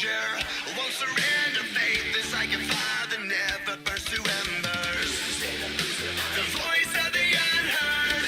Won't surrender faith is like a fire that never burns to embers. The voice of the unheard.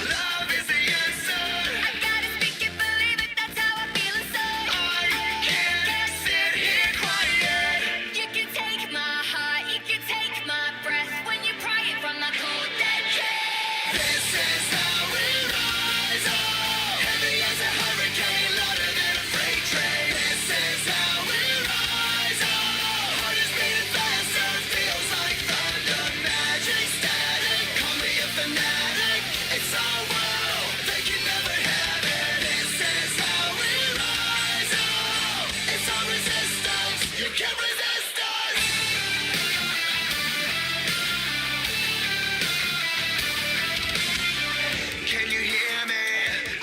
Love is the answer. I gotta speak it, believe it, that's how I feel inside. I can't sit here quiet. You can take my heart, you can take my breath when you pry it from the cold dead chest. This is how we rise up. Heavy as a hurricane, louder than a freight train. This is how we rise up. Heart is beating faster, feels like thunder. Magic static, call me a fanatic. It's our world, they can never have it. This is how we rise up. It's our resistance, you can't resist us. Can you hear me?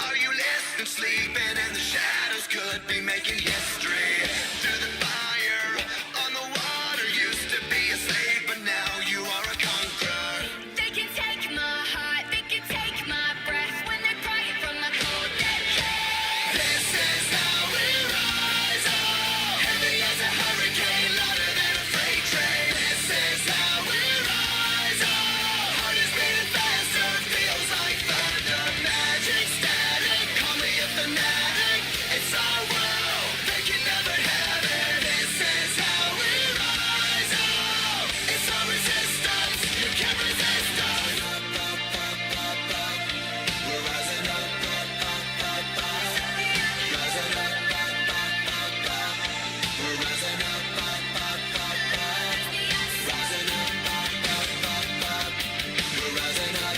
Are you listening? Sleeping and the shadows could be making history. Through the fire, on the water, used to be a slave, but now you are a conqueror. They can take my heart, they can take my breath when they pry it from the cold dead chest. This is how we rise up. Heavy as a hurricane, louder than a freight train. This is how we rise up. Heart is beating faster, feels like thunder. Magic static, call me a fanatic. It's our world, they can never have it. This is how we rise up. It's our resistance, you can't resist us. We're rising up, rising up, we're rising up, rising up, we're rising up.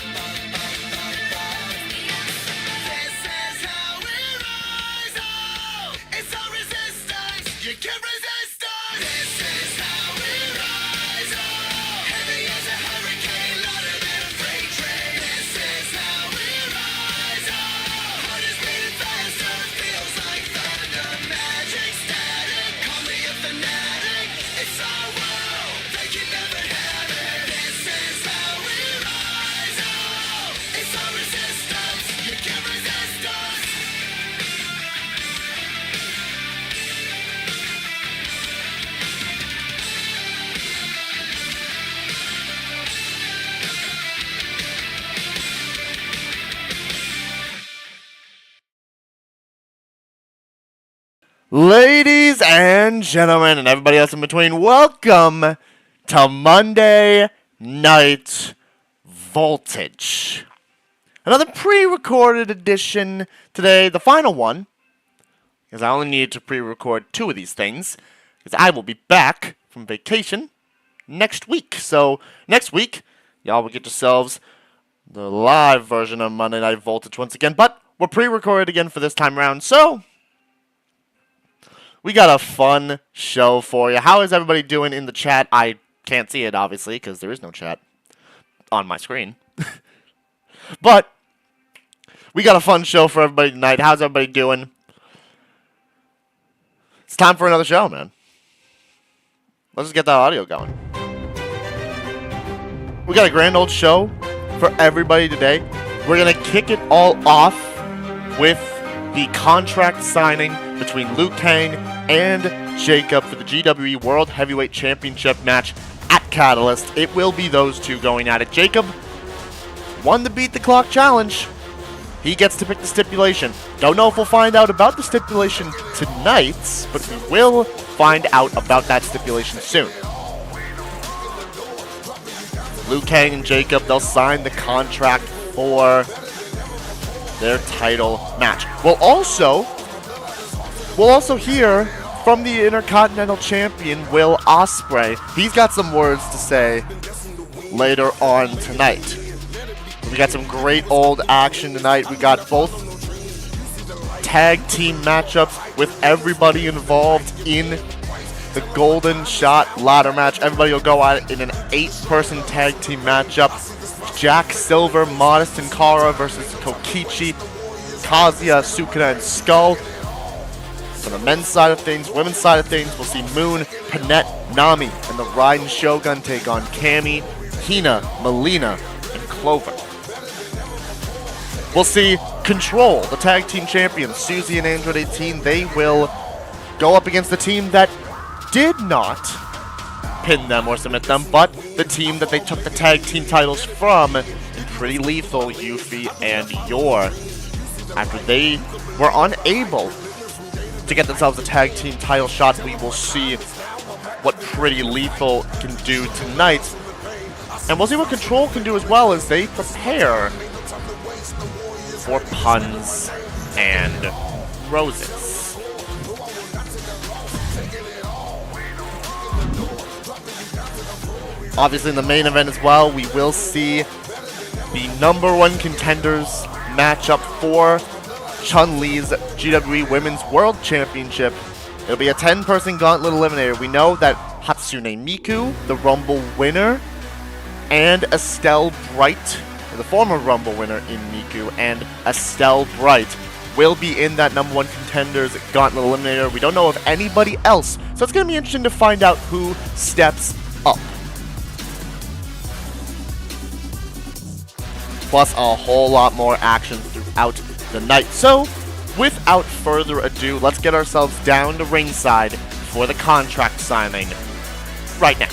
This is how we rise up. It's our resistance, you can't resist us. This is how we rise up. Heavy as a hurricane, louder than a freight train. This is how we rise up. Heart is beating faster, feels like thunder. Magic static, call me a fanatic. It's our world, they can never have it. This is how we rise up. It's our resistance, you can't resist us. Ladies and gentlemen, and everybody else in between, welcome to Monday Night Voltage. Another pre-recorded edition today, the final one, because I only needed to pre-record 2 of these things, because I will be back from vacation next week. So, next week, y'all will get yourselves the live version of Monday Night Voltage once again, but we're pre-recorded again for this time around, so we got a fun show for you. How is everybody doing in the chat? I can't see it, obviously, because there is no chat on my screen. But we got a fun show for everybody tonight. How's everybody doing? It's time for another show, man. Let's just get that audio going. We got a grand old show for everybody today. We're going to kick it all off with the contract signing between Liu Kang and Jacob for the GWE World Heavyweight Championship match at Catalyst. It will be those two going at it. Jacob won the Beat the Clock challenge. He gets to pick the stipulation. Don't know if we'll find out about the stipulation tonight, but we will find out about that stipulation soon. Liu Kang and Jacob, they'll sign the contract for their title match. We'll also hear from the Intercontinental Champion, Will Ospreay. He's got some words to say later on tonight. We got some great old action tonight. We got both tag team matchups with everybody involved in the Golden Shot ladder match. Everybody will go at it in an 8-person tag team matchup. Jack Silver, Modest, and Kara versus Kokichi, Kazuya, Sukuna, and Skull. For the men's side of things, women's side of things, we'll see Moon, Panette, Nami, and the Raiden Shogun take on Cammy, Hina, Mileena, and Clover. We'll see Control, the tag team champions, Susie and Android 18. They will go up against the team that did not pin them or submit them, but the team that they took the tag team titles from in Pretty Lethal, Yuffie and Yor. After they were unable to get themselves a tag team title shot, we will see what Pretty Lethal can do tonight. And we'll see what Control can do as well as they prepare for puns and roses. Obviously in the main event as well, we will see the #1 contenders matchup for Chun-Li's GWE Women's World Championship. It'll be a 10-person gauntlet eliminator. We know that Hatsune Miku, the Rumble winner, and Estelle Bright, the former Rumble winner in Miku, and Estelle Bright will be in that #1 contenders gauntlet eliminator. We don't know of anybody else, so it's going to be interesting to find out who steps up. Plus a whole lot more action throughout the night. So, without further ado, let's get ourselves down to ringside for the contract signing right now.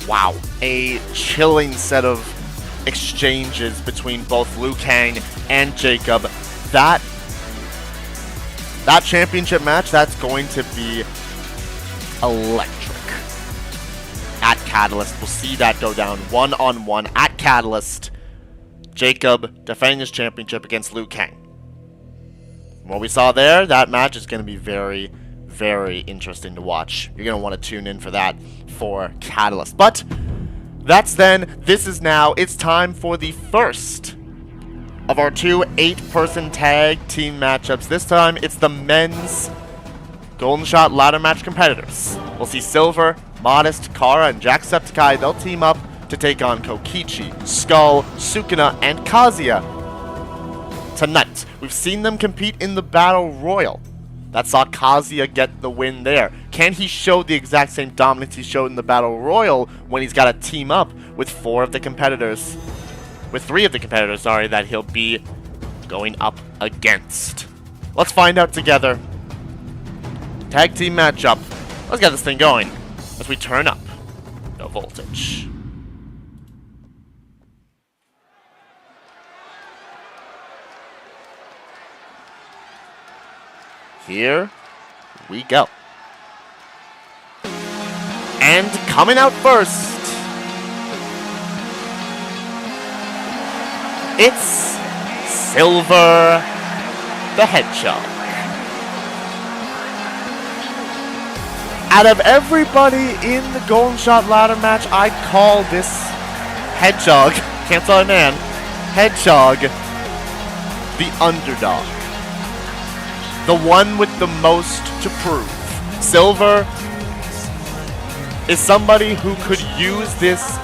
Wow, a chilling set of exchanges between both Liu Kang and Jacob. That That championship match, that's going to be electric. At Catalyst, we'll see that go down 1-on-1 at Catalyst. Jacob defending his championship against Liu Kang. What we saw there, that match is going to be very, very interesting to watch. You're going to want to tune in for that for Catalyst. But that's then. This is now. It's time for the first of our 2 8-person tag team matchups. This time, it's the men's Golden Shot ladder match competitors. We'll see Silver, Modest, Kara, and Jacksepticeye. They'll team up to take on Kokichi, Skull, Sukuna, and Kazuya. Tonight, we've seen them compete in the Battle Royal. That saw Kazuya get the win there. Can he show the exact same dominance he showed in the Battle Royal when he's got to team up with 3 of the competitors, sorry, that he'll be going up against? Let's find out together. Tag team matchup. Let's get this thing going as we turn up the voltage. Here we go. And coming out first, it's Silver the Hedgehog. Out of everybody in the Golden Shot ladder match, I call this Hedgehog, can't tell a man, Hedgehog, the underdog. The one with the most to prove. Silver is somebody who could use this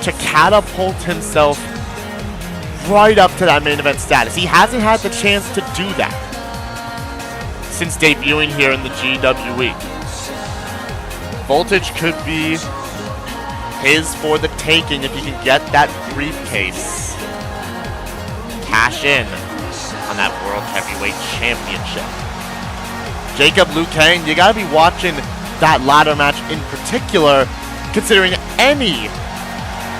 to catapult himself right up to that main event status. He hasn't had the chance to do that since debuting here in the GWE. Voltage could be his for the taking if he can get that briefcase. Cash in on that World Heavyweight Championship. Jacob, Liu Kang, you gotta be watching that ladder match in particular, considering any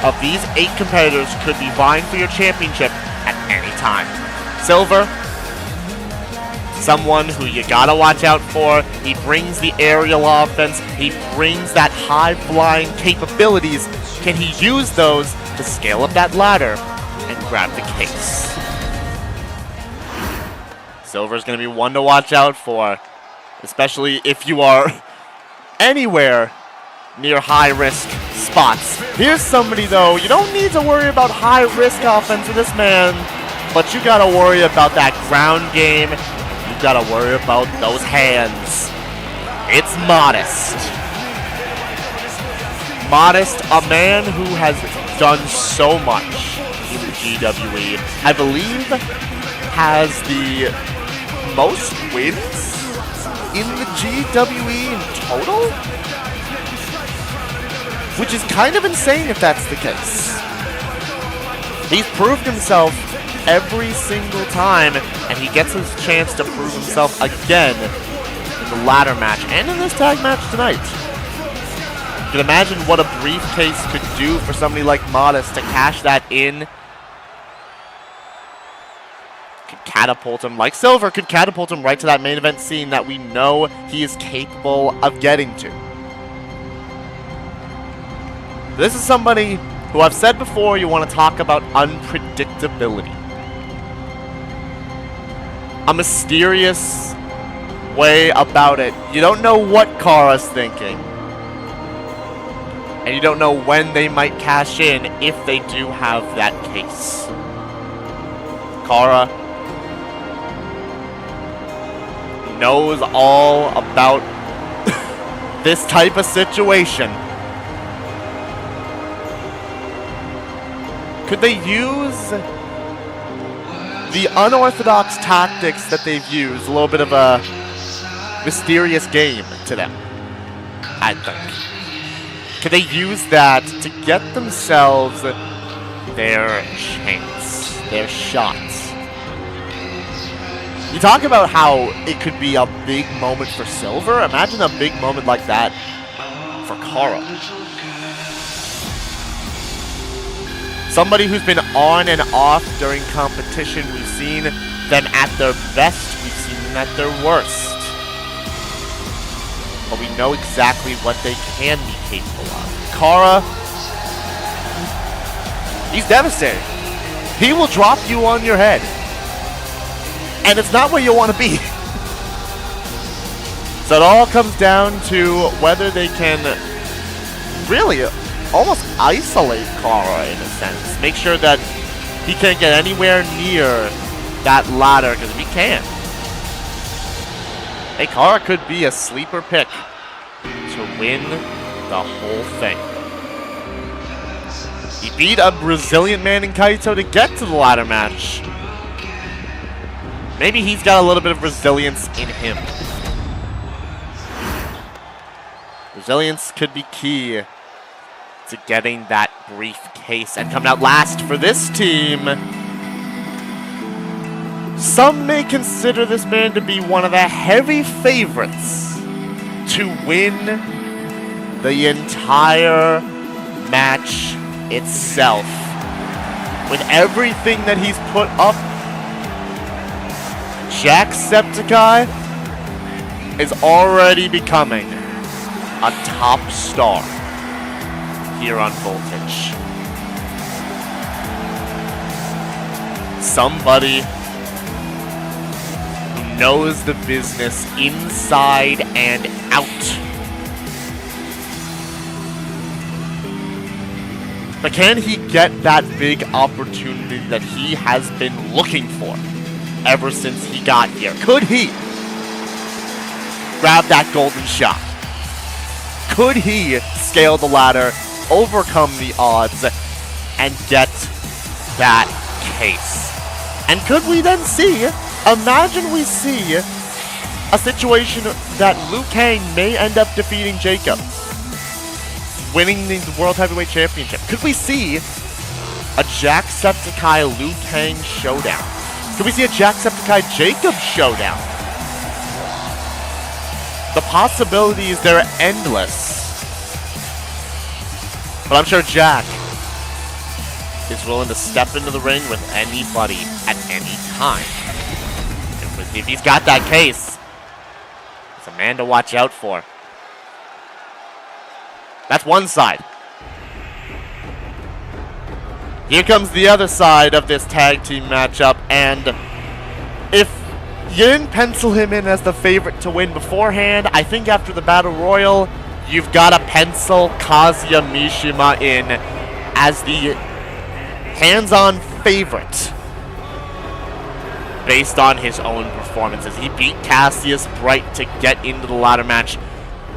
of these 8 competitors could be vying for your championship at any time. Silver, someone who you gotta watch out for. He brings the aerial offense. He brings that high-flying capabilities. Can he use those to scale up that ladder and grab the case? Silver's going to be one to watch out for, especially if you are anywhere near high-risk spots. Here's somebody, though, you don't need to worry about high-risk offense with this man, but you got to worry about that ground game. You got to worry about those hands. It's Modest. Modest, a man who has done so much in the GWE. I believe has the most wins in the GWE in total? Which is kind of insane if that's the case. He's proved himself every single time, and he gets his chance to prove himself again in the ladder match and in this tag match tonight. You can imagine what a briefcase could do for somebody like Modest to cash that in. Could catapult him, like Silver, could catapult him right to that main event scene that we know he is capable of getting to. This is somebody who I've said before, you want to talk about unpredictability. A mysterious way about it. You don't know what Kara's thinking. And you don't know when they might cash in if they do have that case. Kara knows all about this type of situation. Could they use the unorthodox tactics that they've used? A little bit of a mysterious game to them, I think. Could they use that to get themselves their chance, their shot? You talk about how it could be a big moment for Silver. Imagine a big moment like that for Kara. Somebody who's been on and off during competition. We've seen them at their best. We've seen at their worst. But we know exactly what they can be capable of. Kara, he's devastating. He will drop you on your head. And it's not where you want to be. So it all comes down to whether they can really almost isolate Kara in a sense. Make sure that he can't get anywhere near that ladder, because if he can, hey, Kara could be a sleeper pick to win the whole thing. He beat a resilient man in Kaito to get to the ladder match. Maybe he's got a little bit of resilience in him. Resilience could be key to getting that briefcase. And coming out last for this team, some may consider this man to be one of the heavy favorites to win the entire match itself. With everything that he's put up, Jacksepticeye is already becoming a top star here on Voltage. Somebody who knows the business inside and out. But can he get that big opportunity that he has been looking for ever since he got here? Could he grab that golden shot? Could he scale the ladder, overcome the odds, and get that case? And could we then see, imagine we see a situation that Liu Kang may end up defeating Jacob, winning the World Heavyweight Championship. Could we see a Jacksepticeye Liu Kang showdown? Could we see a Jacksepticeye Jacob showdown? The possibilities, they're endless. But I'm sure Jack is willing to step into the ring with anybody at any time. And if he's got that case, it's a man to watch out for. That's one side. Here comes the other side of this tag team matchup, and if you didn't pencil him in as the favorite to win beforehand, I think after the Battle Royal, you've got to pencil Kazuya Mishima in as the hands-on favorite based on his own performances. He beat Cassius Bright to get into the ladder match,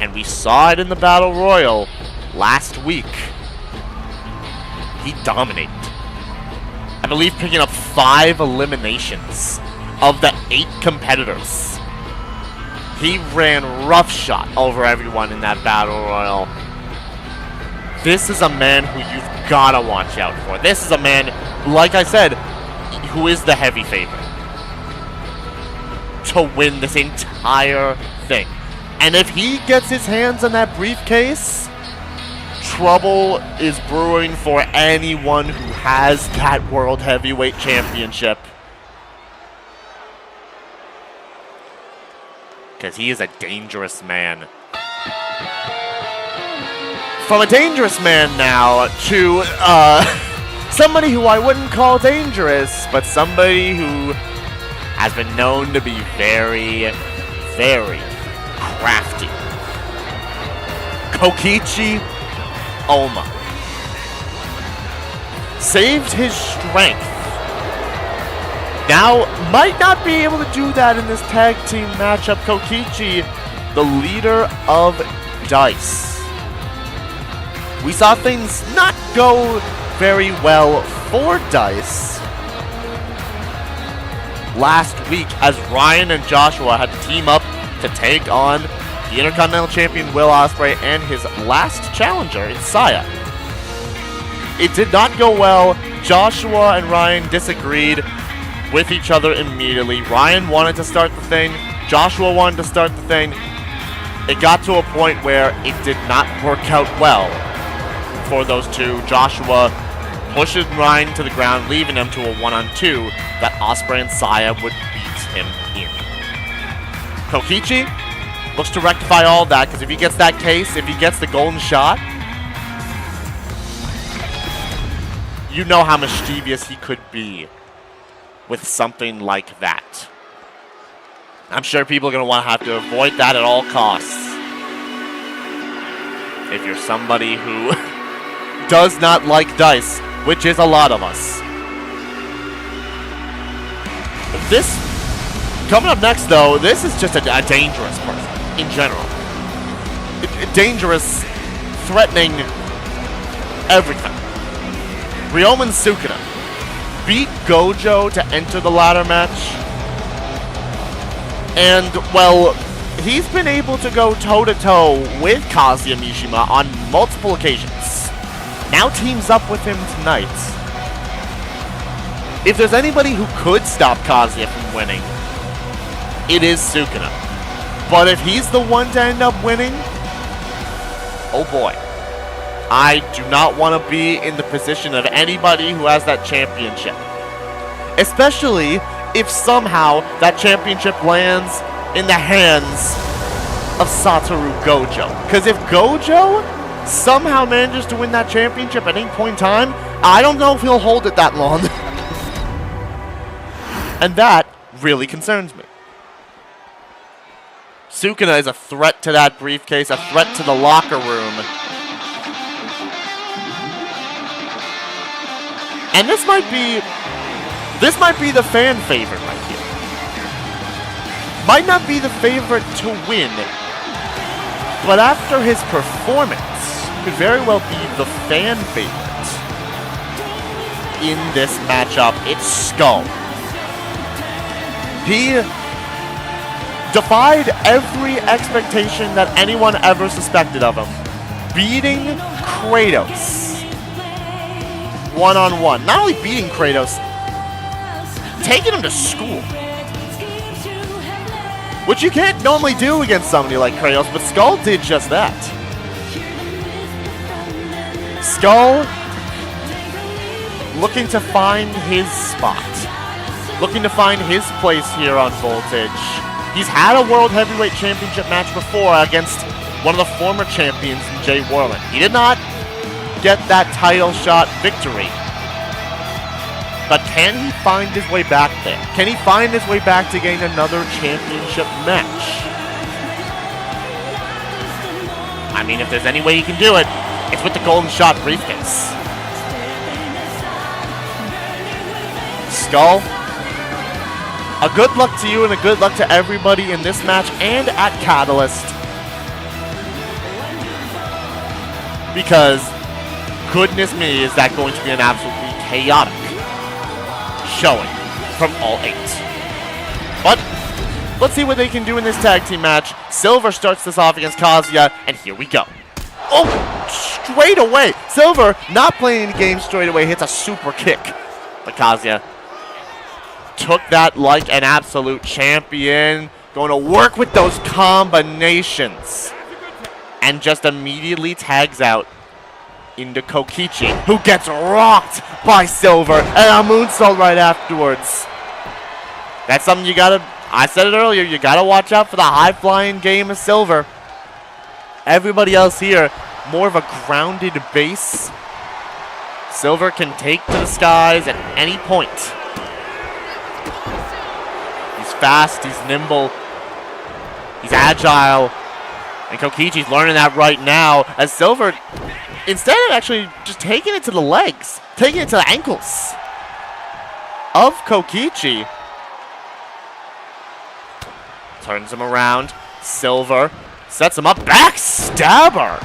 and we saw it in the Battle Royal last week. He dominated. I believe picking up 5 eliminations of the 8 competitors. He ran roughshod over everyone in that Battle Royal. This is a man who you've got to watch out for. This is a man, like I said, who is the heavy favorite to win this entire thing. And if he gets his hands on that briefcase, trouble is brewing for anyone who has that World Heavyweight Championship. Because he is a dangerous man. From a dangerous man now to somebody who I wouldn't call dangerous, but somebody who has been known to be very, very crafty. Kokichi Oma saved his strength. Now, might not be able to do that in this tag team matchup. Kokichi, the leader of Dice. We saw things not go very well for Dice last week as Ryan and Joshua had to team up to take on the Intercontinental Champion Will Ospreay and his last challenger in Saya. It did not go well. Joshua and Ryan disagreed with each other immediately. Ryan wanted to start the thing. Joshua wanted to start the thing. It got to a point where it did not work out well for those two. Joshua pushes Ryan to the ground, leaving him to a 1-on-2 that Ospreay and Saya would beat him in. Kokichi looks to rectify all that, because if he gets that case, if he gets the golden shot, you know how mischievous he could be with something like that. I'm sure people are going to have to avoid that at all costs. If you're somebody who does not like dice, which is a lot of us. This, coming up next though, this is just a dangerous person in general. Dangerous, threatening everything. Ryomen Sukuna beat Gojo to enter the ladder match. And, well, he's been able to go toe-to-toe with Kazuya Mishima on multiple occasions. Now teams up with him tonight. If there's anybody who could stop Kazuya from winning, it is Sukuna. But if he's the one to end up winning, oh boy. I do not want to be in the position of anybody who has that championship. Especially if somehow that championship lands in the hands of Satoru Gojo. Because if Gojo somehow manages to win that championship at any point in time, I don't know if he'll hold it that long. And that really concerns me. Sukuna is a threat to that briefcase, a threat to the locker room. And this might be the fan favorite right here. Might not be the favorite to win, but after his performance, could very well be the fan favorite in this matchup. It's Skull. He defied every expectation that anyone ever suspected of him, beating Kratos one-on-one. Not only beating Kratos, taking him to school. Which you can't normally do against somebody like Kratos, but Skull did just that. Skull looking to find his spot. Looking to find his place here on Voltage. He's had a World Heavyweight Championship match before against one of the former champions, Jay Warland. He did not get that title shot victory. But can he find his way back there? Can he find his way back to getting another championship match? I mean, if there's any way he can do it, it's with the golden shot briefcase. Skull, a good luck to you and a good luck to everybody in this match and at Catalyst. Because, goodness me, is that going to be an absolutely chaotic showing from all 8. But let's see what they can do in this tag team match. Silver starts this off against Kazuya, and here we go. Oh, straight away. Silver, not playing the game straight away, hits a super kick. But Kazuya took that like an absolute champion. Going to work with those combinations. And just immediately tags out into Kokichi, who gets rocked by Silver, and a moonsault right afterwards. That's something you gotta, I said it earlier, you gotta watch out for the high-flying game of Silver. Everybody else here, more of a grounded base. Silver can take to the skies at any point. He's fast, he's nimble, he's agile, and Kokichi's learning that right now, as Silver, instead of actually just taking it to the legs, taking it to the ankles of Kokichi, turns him around. Silver sets him up, backstabber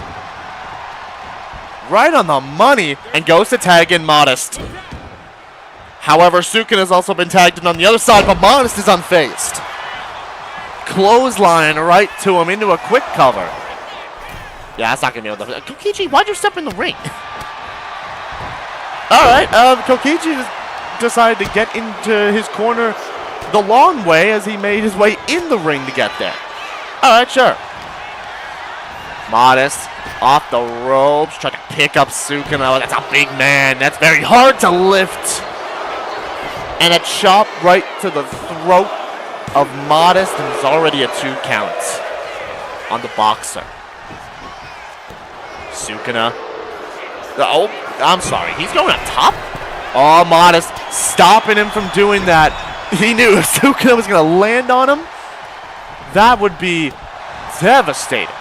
right on the money, and goes to tag in Modest. However, Sukuna has also been tagged in on the other side, but Modest is unfazed. Clothesline right to him into a quick cover. Yeah, that's not going to be able to... Kokichi, why'd you step in the ring? Alright, Kokichi decided to get into his corner the long way as he made his way in the ring to get there. Alright, sure. Modest off the ropes, trying to pick up Sukuna. That's a big man. That's very hard to lift. And a chop right to the throat of Modest, and there's already a 2 count on the boxer. Sukuna. Oh, I'm sorry. He's going up top? Oh, Modest stopping him from doing that. He knew if Sukuna was going to land on him, that would be devastating.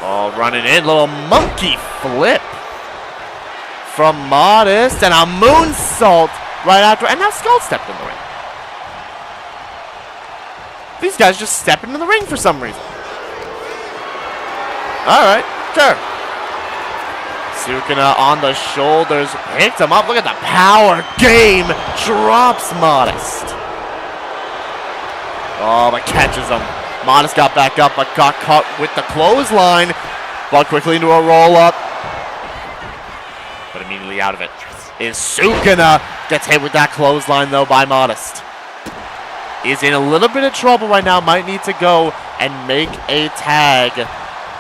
Oh, running in. Little monkey flip from Modest. And a moonsault right after. And now Skull stepped in the ring. These guys just step into the ring for some reason. Alright, sure. Sukuna on the shoulders. Picked him up. Look at the power game. Drops Modest. Oh, but catches him. Modest got back up, but got caught with the clothesline. Ball quickly into a roll-up. But immediately out of it is Sukuna. Gets hit with that clothesline, though, by Modest. Is in a little bit of trouble right now. Might need to go and make a tag.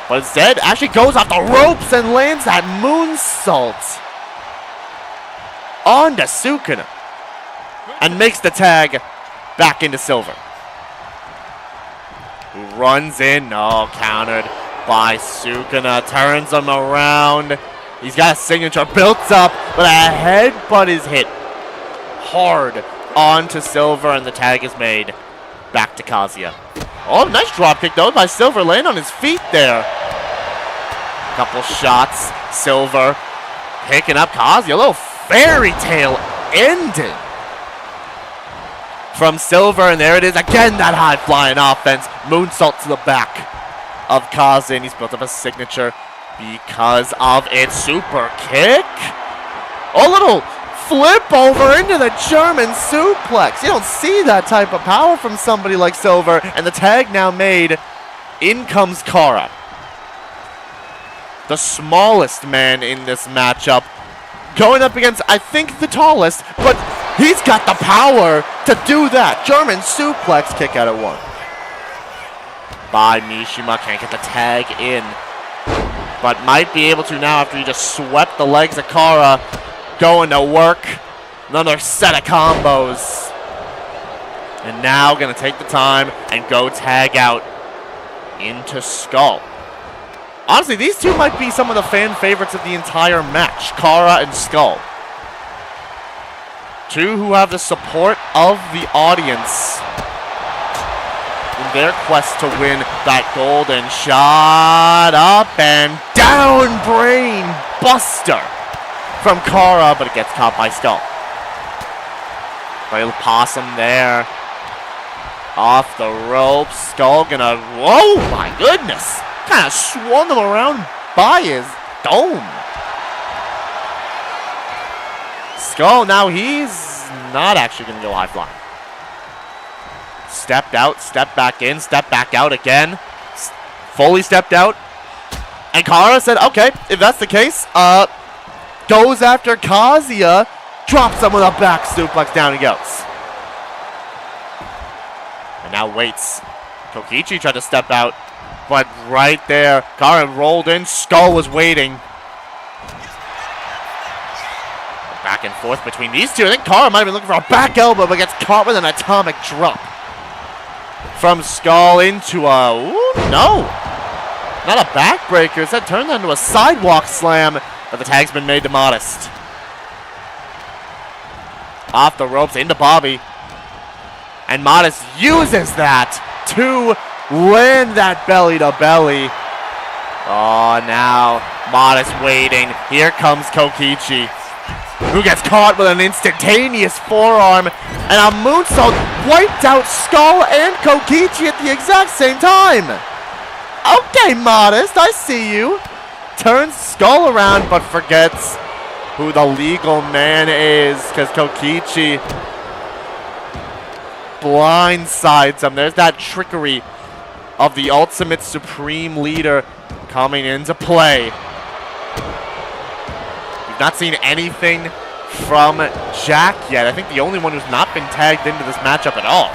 But instead, actually goes off the ropes and lands that moonsault onto Sukuna. And makes the tag back into Silver. Who runs in. No, countered by Sukuna. Turns him around. He's got a signature built up, but a headbutt is hit hard onto Silver, and the tag is made back to Kazuya. Oh, nice dropkick though by Silver, laying on his feet there. Couple shots. Silver picking up Kazuya. A little fairy tale ending from Silver, and there it is again. That high flying offense. Moonsault to the back of Kazuya, and he's built up a signature because of its super kick. Oh, little flip over into the German suplex. You don't see that type of power from somebody like Silver. And the tag now made. In comes Kara. The smallest man in this matchup. Going up against, I think, the tallest. But he's got the power to do that. German suplex kick out at 1. By Mishima. Can't get the tag in. But might be able to now after he just swept the legs of Kara. Going to work. Another set of combos. And now going to take the time and go tag out into Skull. Honestly, these two might be some of the fan favorites of the entire match. Kara and Skull. Two who have the support of the audience in their quest to win that golden shot. Up and down, brain buster from Kara, but it gets caught by Skull. Little possum there. Off the ropes. Skull gonna, whoa, my goodness. Kind of swung him around by his dome. Skull, now he's not actually gonna go high flying. Stepped out, stepped back in, stepped back out again. Fully stepped out. And Kara said, okay, if that's the case, goes after Kazuya, drops him with a back suplex, down he goes. And now waits. Kokichi tried to step out, but right there, Kara rolled in, Skull was waiting. Back and forth between these two. I think Kara might have been looking for a back elbow, but gets caught with an atomic drop. From Skull into a, ooh, no. Not a backbreaker, instead turned that into a sidewalk slam, but the tag's been made to Modest. Off the ropes into Bobby. And Modest uses that to land that belly to belly. Oh, now Modest waiting. Here comes Kokichi, who gets caught with an instantaneous forearm, and a moonsault wiped out Skull and Kokichi at the exact same time. Okay, Modest, I see you. Turns Skull around, but forgets who the legal man is, because Kokichi blindsides him. There's that trickery of the ultimate supreme leader coming into play. We've not seen anything from Jack yet. I think the only one who's not been tagged into this matchup at all.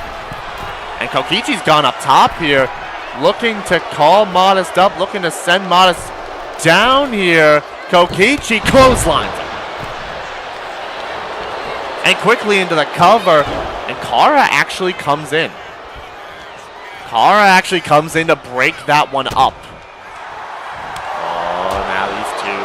And Kokichi's gone up top here, looking to call Modest up, looking to send Modest down here. Kokichi clotheslines him. and quickly into the cover. And Kara actually comes in. Kara actually comes in to break that one up. Oh, now these two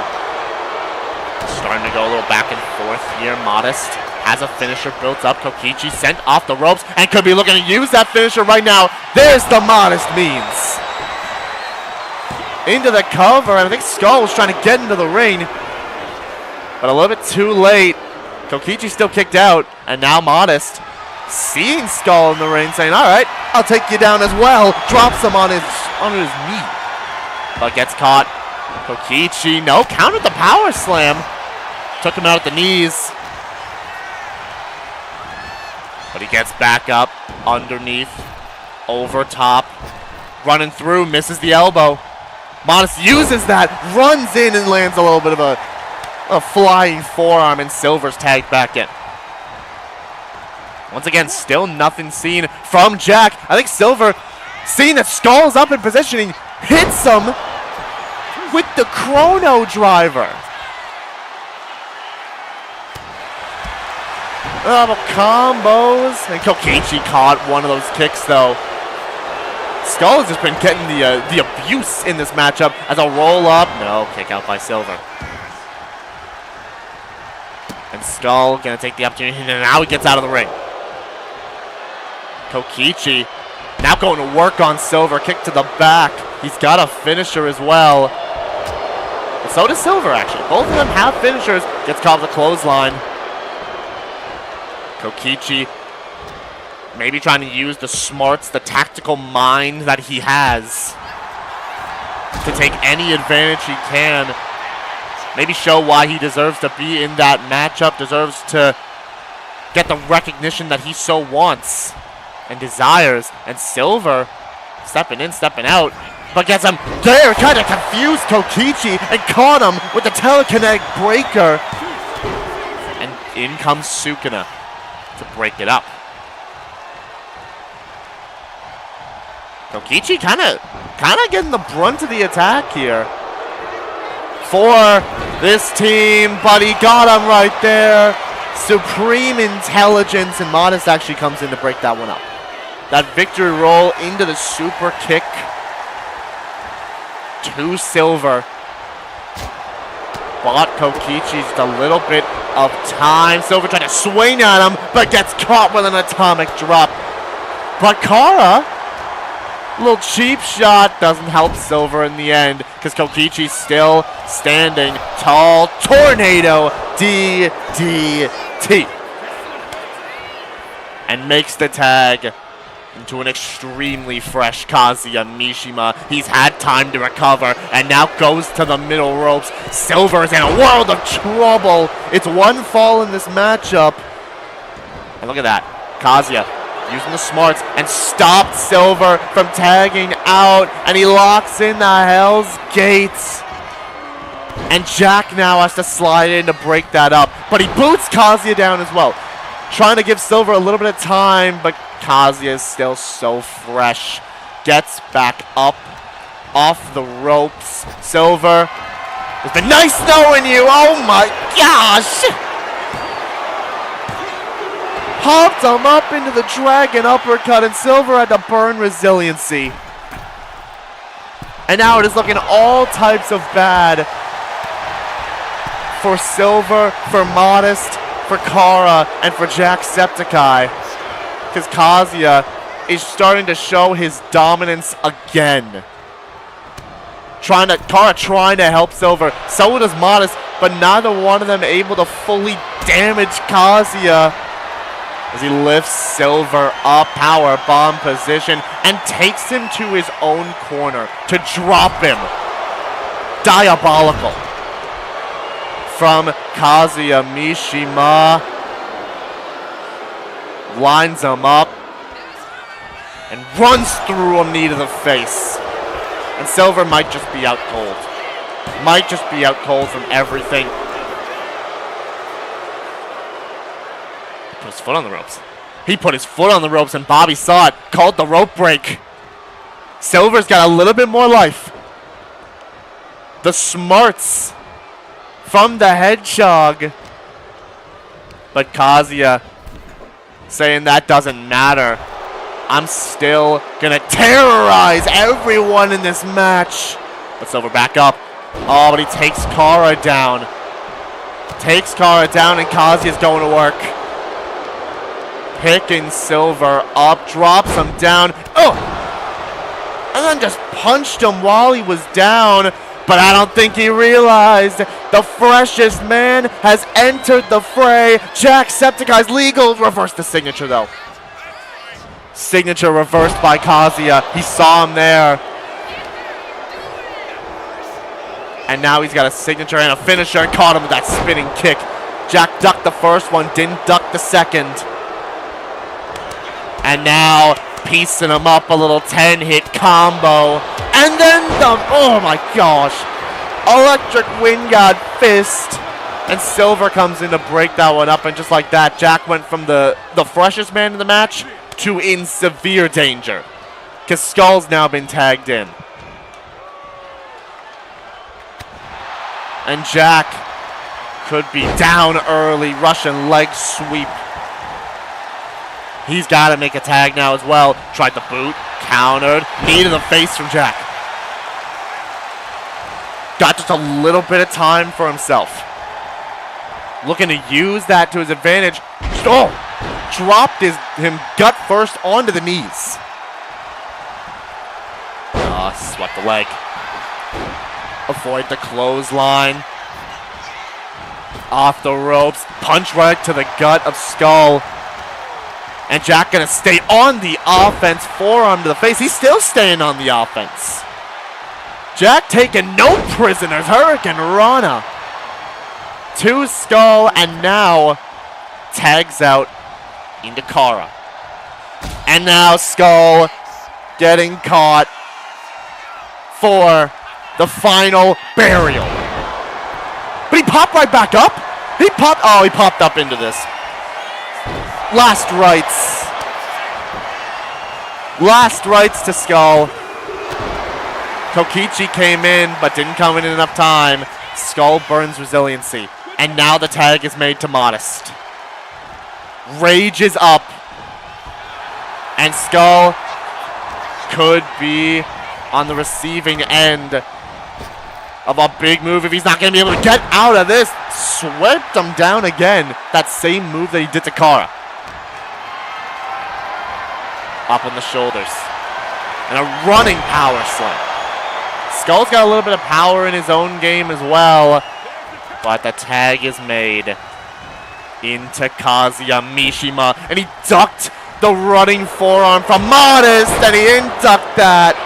starting to go a little back and forth here. Modest has a finisher built up. Kokichi sent off the ropes and could be looking to use that finisher right now. There's the Modest means. Into the cover, and I think Skull was trying to get into the ring, but a little bit too late. Kokichi still kicked out, and now Modest seeing Skull in the ring, saying, all right, I'll take you down as well. Drops him on his knee, but gets caught. Kokichi, no, countered the power slam. Took him out at the knees. But he gets back up, underneath, over top, running through, misses the elbow. Modest uses that, runs in and lands a little bit of a flying forearm, and Silver's tagged back in. Once again, still nothing seen from Jack. I think Silver, seeing that Skull's up in positioning, hits him with the Chrono Driver. Combos, and Kokichi caught one of those kicks though. Skull has just been getting the abuse in this matchup as a roll up. No, kick out by Silver. And Skull gonna take the opportunity, and now he gets out of the ring. Kokichi now going to work on Silver, kick to the back. He's got a finisher as well. And so does Silver actually. Both of them have finishers. Gets caught with a clothesline. Kokichi maybe trying to use the smarts, the tactical mind that he has to take any advantage he can. Maybe show why he deserves to be in that matchup, deserves to get the recognition that he so wants and desires. And Silver stepping in, stepping out, but gets him there, kind of confused Kokichi and caught him with the telekinetic breaker. And in comes Sukuna to break it up. Kokichi kind of getting the brunt of the attack here for this team, but he got him right there. Supreme intelligence, and Modest actually comes in to break that one up. That victory roll into the super kick to Silver. Bought Kokichi just a little bit of time. Silver trying to swing at him, but gets caught with an atomic drop. But Kara, a little cheap shot, doesn't help Silver in the end because Kokichi's still standing tall. Tornado DDT. And makes the tag into an extremely fresh Kazuya Mishima. He's had time to recover and now goes to the middle ropes. Silver's in a world of trouble. It's one fall in this matchup. And look at that. Kazuya using the smarts and stopped Silver from tagging out, and he locks in the Hell's Gates. And Jack now has to slide in to break that up, but he boots Kazuya down as well, trying to give Silver a little bit of time, but Kazuya is still so fresh. Gets back up off the ropes. Silver, it's been nice knowing you. Oh my gosh! Popped him up into the dragon uppercut, and Silver had to burn resiliency. And now it is looking all types of bad for Silver, for Modest, for Kara, and for Jacksepticeye. Because Kazuya is starting to show his dominance again. Kara trying to help Silver. So does Modest, but neither one of them able to fully damage Kazuya. As he lifts Silver up, power bomb position, and takes him to his own corner to drop him. Diabolical. From Kazuya Mishima. Lines him up and runs through him, knee to the face. And Silver might just be out cold. Might just be out cold from everything. Put his foot on the ropes. He put his foot on the ropes and Bobby saw it. Called the rope break. Silver's got a little bit more life. The smarts from the Hedgehog But Kazuya saying that doesn't matter. I'm still gonna terrorize everyone in this match. But Silver back up. Oh, but he takes Kara down. Takes Kara down, and Kazuya's going to work. Picking Silver up, drops him down. Oh! And then just punched him while he was down. But I don't think he realized the freshest man has entered the fray. Jacksepticeye's legal. Reverse the signature, though. Signature reversed by Kazuya. He saw him there. And now he's got a signature and a finisher and caught him with that spinning kick. Jack ducked the first one, didn't duck the second. And now piecing him up, a little 10-hit combo. And then the, oh my gosh, electric wind god fist. And Silver comes in to break that one up, and just like that, Jack went from the freshest man in the match to in severe danger. Because Skull's now been tagged in. And Jack could be down early, Russian leg sweep. He's got to make a tag now as well. Tried the boot, countered, knee to the face from Jack. Got just a little bit of time for himself. Looking to use that to his advantage. Oh! Dropped him gut first onto the knees. Swept the leg. Avoid the clothesline. Off the ropes. Punch right to the gut of Skull. And Jack gonna stay on the offense. Forearm to the face. He's still staying on the offense. Jack taking no prisoners. Hurricane Rana to Skull, and now tags out into Kara. And now Skull getting caught for the final burial. But he popped right back up. He popped up into this. Last rites. Last rites to Skull. Kokichi came in, but didn't come in enough time. Skull burns resiliency. And now the tag is made to Modest. Rage is up. And Skull could be on the receiving end of a big move if he's not going to be able to get out of this. Swept him down again. That same move that he did to Kara. Up on the shoulders. And a running power slam. Skull's got a little bit of power in his own game as well. But the tag is made into Kazuya Mishima. And he ducked the running forearm from Modest. And he didn't duck that.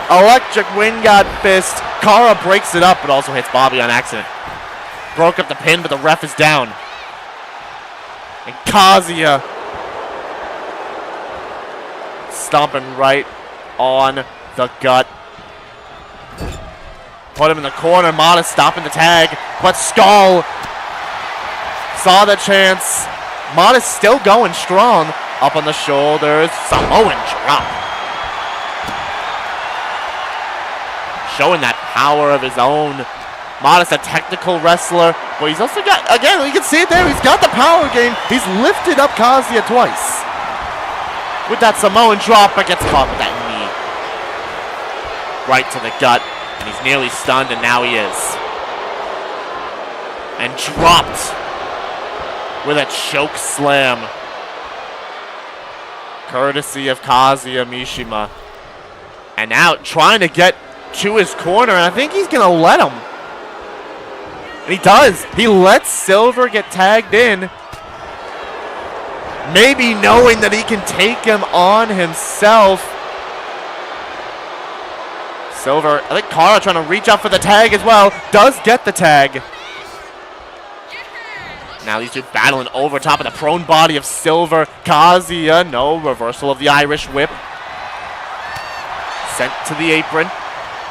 Electric wind god fist. Kara breaks it up, but also hits Bobby on accident. Broke up the pin, but the ref is down. And Kazuya stomping right on the gut. Put him in the corner. Modest stopping the tag, but Skull saw the chance. Modest still going strong. Up on the shoulders. Samoan drop. Showing that power of his own. Modest, a technical wrestler, but he's also got, again, you can see it there, he's got the power game. He's lifted up Kazuya twice. With that Samoan drop, but gets caught with that knee. Right to the gut, and he's nearly stunned, and now he is. And dropped with a choke slam. Courtesy of Kazuya Mishima. And now trying to get to his corner, and I think he's going to let him. And he does. He lets Silver get tagged in. Maybe knowing that he can take him on himself. Silver, I think Kara trying to reach out for the tag as well. Does get the tag. Now these two battling over top of the prone body of Silver. Kazuya, no, reversal of the Irish whip. Sent to the apron.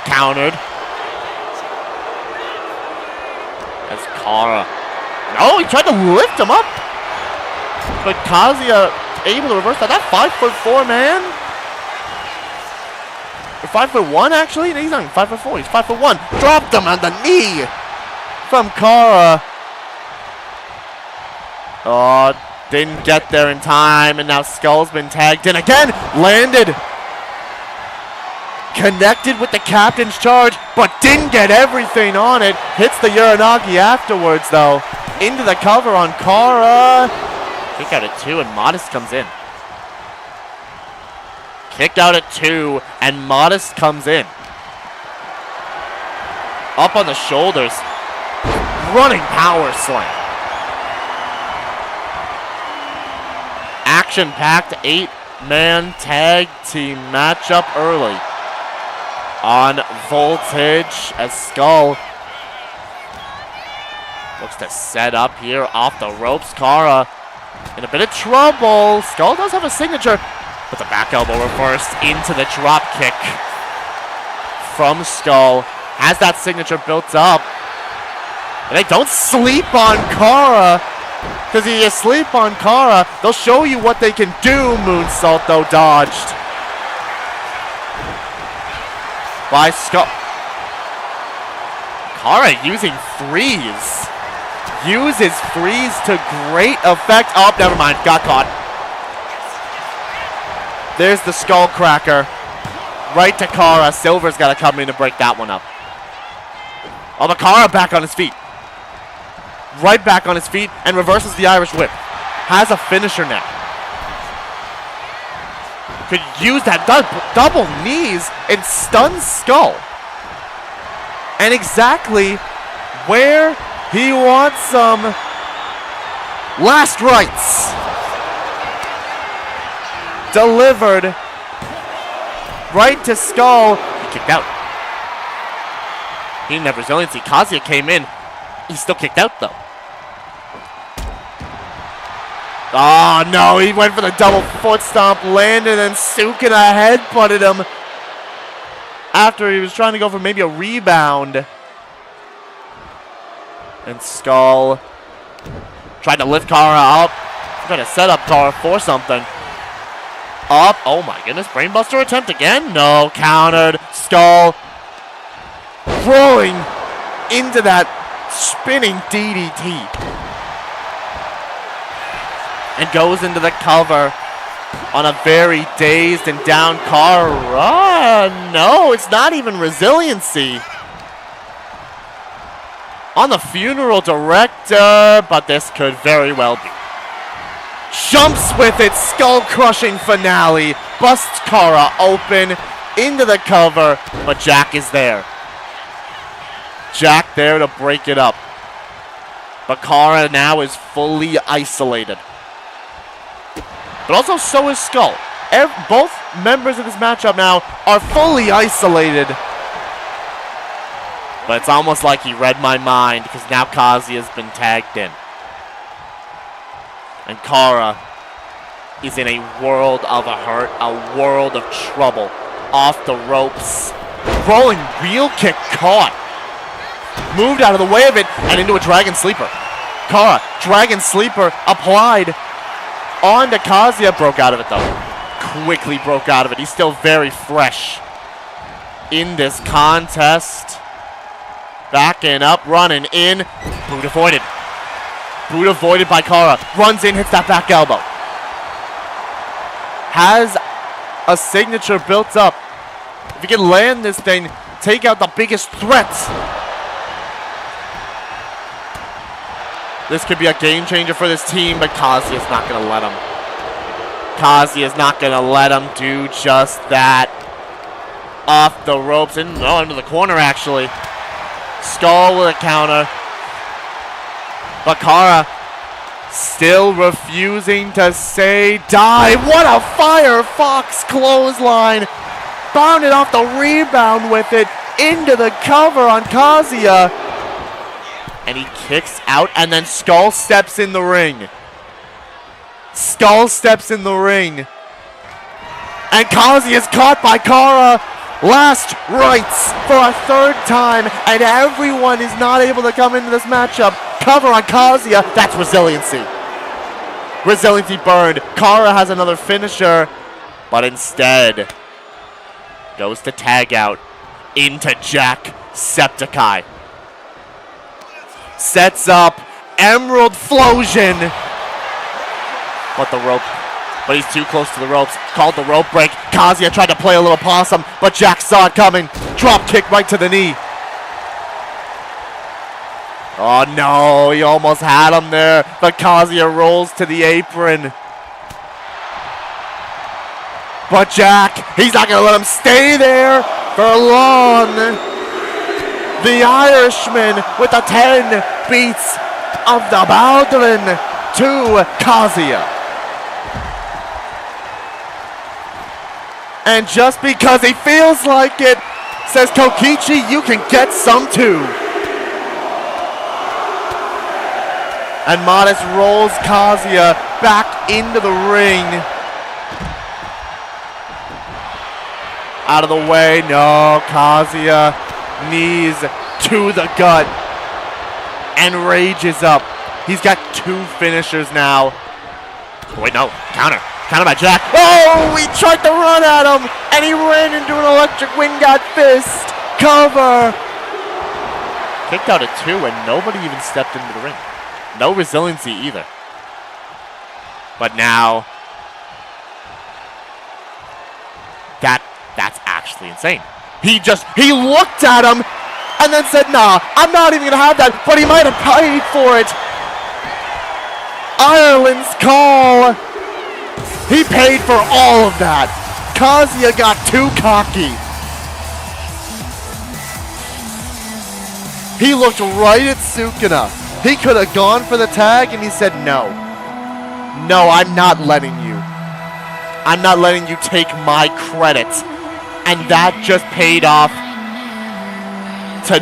Countered. As Kara. No, he tried to lift him up. But Kazuya able to reverse that. That 5'4" man. Or 5'1" actually? No, he's not even 5'4". He's 5'1". Dropped him on the knee from Kara. Oh, didn't get there in time, and now Skull's been tagged in again. Landed. Connected with the captain's charge, but didn't get everything on it. Hits the Uranagi afterwards, though. Into the cover on Kara. Kick out at 2, and Modest comes in. Kick out at 2, and Modest comes in. Up on the shoulders. Running power slam. Action-packed 8-man tag team matchup early. On Voltage as Skull looks to set up here off the ropes. Kara in a bit of trouble. Skull does have a signature, but the back elbow reversed into the drop kick from Skull. Has that signature built up. And they don't sleep on Kara, because if you sleep on Kara, they'll show you what they can do. Moonsault, though, dodged by Skull. Kara using freeze. Uses freeze to great effect. Oh, never mind. Got caught. There's the Skull Cracker. Right to Kara. Silver's got to come in to break that one up. Oh, but Kara back on his feet. Right back on his feet and reverses the Irish Whip. Has a finisher now. Could use that double knees and stun Skull. And exactly where he wants some. Last rites. Delivered right to Skull. He kicked out. He didn't have resiliency. Kazuya came in. He still kicked out, though. Oh, no. He went for the double foot stomp, landed, and Sukuna headbutted him after he was trying to go for maybe a rebound. And Skull tried to lift Kara up. Trying to set up Kara for something. Up. Oh, my goodness. Brainbuster attempt again? No. Countered. Skull rolling into that spinning DDT. And goes into the cover on a very dazed and down Kara. No, it's not even resiliency. On the funeral director, but this could very well be. Jumps with it, skull-crushing finale. Busts Kara open into the cover, but Jack is there. Jack there to break it up. But Kara now is fully isolated. But also so is Skull. Both members of this matchup now are fully isolated. But it's almost like he read my mind because now Kazuya's been tagged in. And Kara is in a world of hurt, a world of trouble. Off the ropes. Rolling wheel kick caught. Moved out of the way of it and into a Dragon Sleeper. Kara, Dragon Sleeper applied on to Kazuya. Broke out of it though. Quickly broke out of it. He's still very fresh in this contest. Backing up, running in. Boot avoided. Boot avoided by Kara. Runs in, hits that back elbow. Has a signature built up. If you can land this thing, take out the biggest threats. This could be a game changer for this team, but Kazuya's not going to let him. Kazuya's not going to let him do just that. Off the ropes, and no, into the corner actually. Skull with a counter. But Kara still refusing to say die. What a Firefox clothesline. Bounded off the rebound with it into the cover on Kazuya. And he kicks out, and then Skull steps in the ring. Skull steps in the ring. And Kazuya is caught by Kara. Last rites for a third time, and everyone is not able to come into this matchup. Cover on Kazuya. That's resiliency. Resiliency burned. Kara has another finisher, but instead goes to tag out into Jacksepticeye. Sets up Emerald Flosion But he's too close to the ropes. Called the rope break. Kazuya tried to play a little possum, but Jack saw it coming. Drop kick right to the knee. Oh no, he almost had him there. But Kazuya rolls to the apron. But Jack, he's not going to let him stay there for long. The Irishman with the 10 beats of the Baldwin to Kazuya. And just because he feels like it, says Kokichi, you can get some too. And Modest rolls Kazuya back into the ring. Out of the way, no, Kazuya knees to the gut and rages up. He's got 2 finishers now. Wait, no, counter by Jack. Oh, he tried to run at him, and he ran into an electric wind god fist. Cover. Kicked out at 2, and nobody even stepped into the ring. No resiliency either. But now, that's actually insane. He looked at him, and then said, nah, I'm not even gonna have that, but he might have paid for it. Ireland's call. He paid for all of that. Kazuya got too cocky. He looked right at Sukuna. He could have gone for the tag, and he said, no. No, I'm not letting you. I'm not letting you take my credit. And that just paid off to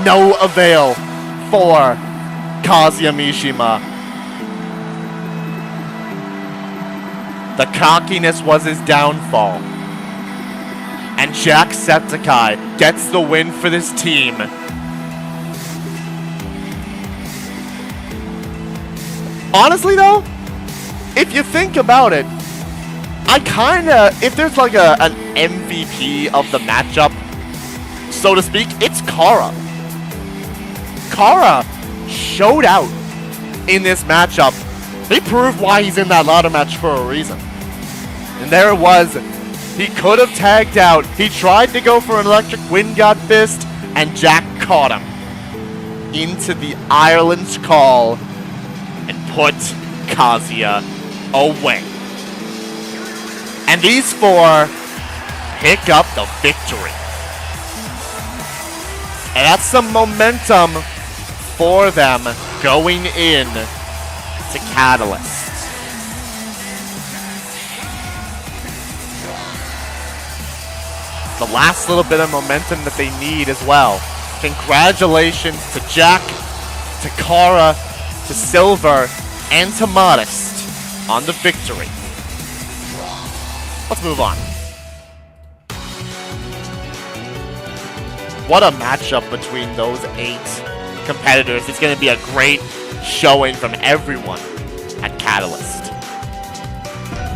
no avail for Kazuya Mishima. The cockiness was his downfall. And Jacksepticeye gets the win for this team. Honestly though, if you think about it, if there's like an MVP of the matchup, so to speak, it's Kara. Kara showed out in this matchup. He proved why he's in that ladder match for a reason. And there it was. He could have tagged out. He tried to go for an electric wind god fist, and Jack caught him into the Ireland's call and put Kazuya away. And these 4 pick up the victory. And that's some momentum for them going in to Catalyst. The last little bit of momentum that they need as well. Congratulations to Jack, to Kara, to Silver, and to Modest on the victory. Let's move on. What a matchup between those 8 competitors. It's going to be a great showing from everyone at Catalyst.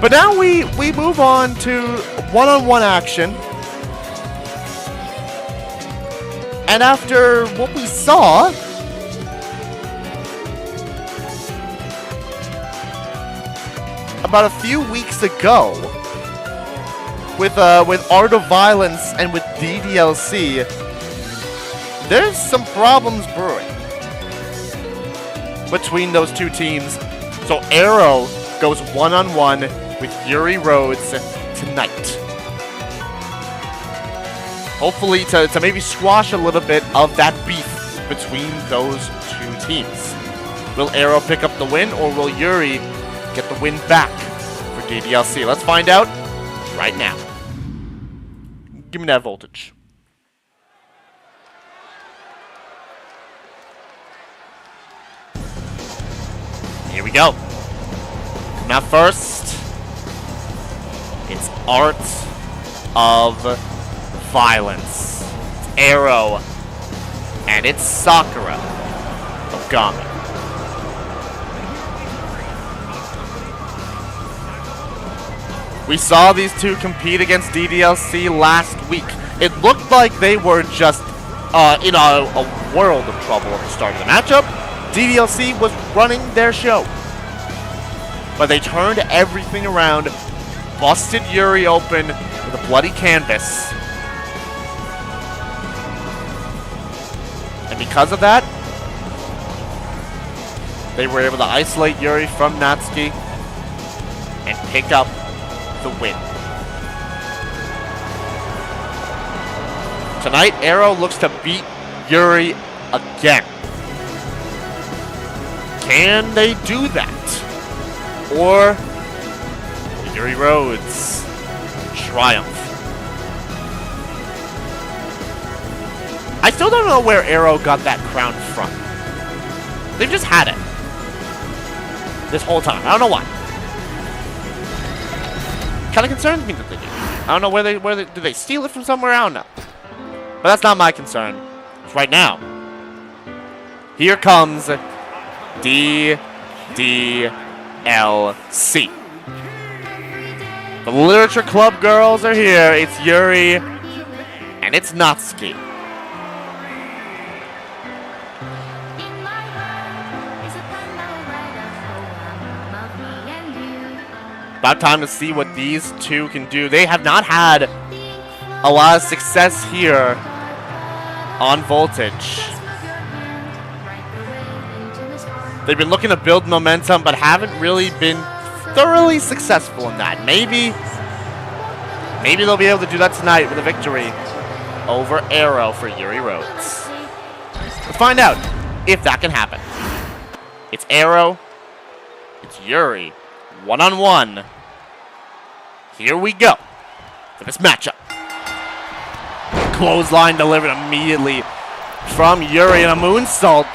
But now we move on to one-on-one action. And after what we saw, about a few weeks ago, with Art of Violence and with DDLC, there's some problems brewing between those 2 teams. So Arrow goes one-on-one with Yuri Rhodes tonight. Hopefully to maybe squash a little bit of that beef between those 2 teams. Will Arrow pick up the win, or will Yuri get the win back for DDLC? Let's find out right now. Give me that voltage. Here we go. Now first, it's Art of Violence. It's Arrow, and it's Sakura of Gami. We saw these 2 compete against DDLC last week. It looked like they were just in a world of trouble at the start of the matchup. DDLC was running their show. but they turned everything around, busted Yuri open with a bloody canvas. And because of that, they were able to isolate Yuri from Natsuki and pick up the win. Tonight, Arrow looks to beat Yuri again. Can they do that? Or Yuri Rhodes triumph? I still don't know where Arrow got that crown from. They've just had it this whole time. I don't know why. Kind of concerns me that they do. I don't know where they did they steal it from somewhere? I don't know. But that's not my concern. It's right now. Here comes DDLC. The Literature Club girls are here. It's Yuri and it's Natsuki. About time to see what these two can do. They have not had a lot of success here on Voltage. They've been looking to build momentum, but haven't really been thoroughly successful in that. Maybe they'll be able to do that tonight with a victory over Arrow for Yuri Rhodes. Let's find out if that can happen. It's Arrow. It's Yuri. One-on-one. Here we go for this matchup. Clothesline delivered immediately from Yuri and a moonsault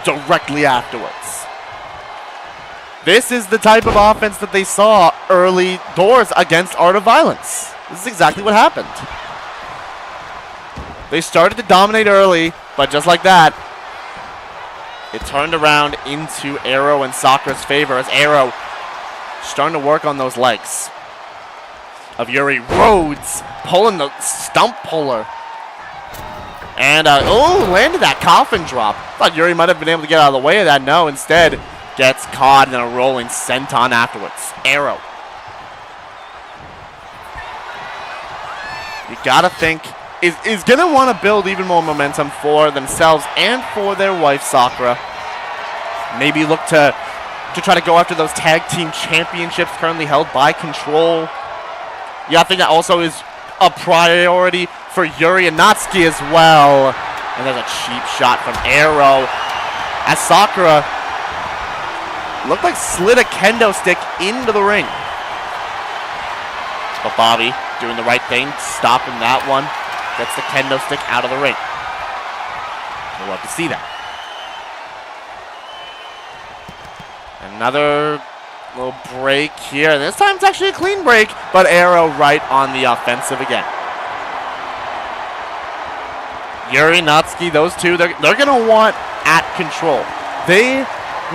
directly afterwards. This is the type of offense that they saw early doors against Art of Violence. This is exactly what happened. They started to dominate early, but just like that, it turned around into Arrow and Sakura's favor as Arrow starting to work on those legs of Yuri. Rhodes pulling the stump puller. And, landed that coffin drop. Thought Yuri might have been able to get out of the way of that. No, instead, gets caught in a rolling senton afterwards. Arrow. You gotta think, is gonna want to build even more momentum for themselves and for their wife, Sakura. Maybe look to try to go after those tag team championships currently held by Control. Yeah, I think that also is a priority for Yuri and Natsuki as well. And there's a cheap shot from Arrow as Sakura looked like slid a kendo stick into the ring. But Bobby doing the right thing, stopping that one. Gets the kendo stick out of the ring. We'll love to see that. Another little break here. This time it's actually a clean break, but Arrow right on the offensive again. Yuri, Natsuki, those two, they're going to want at Control. They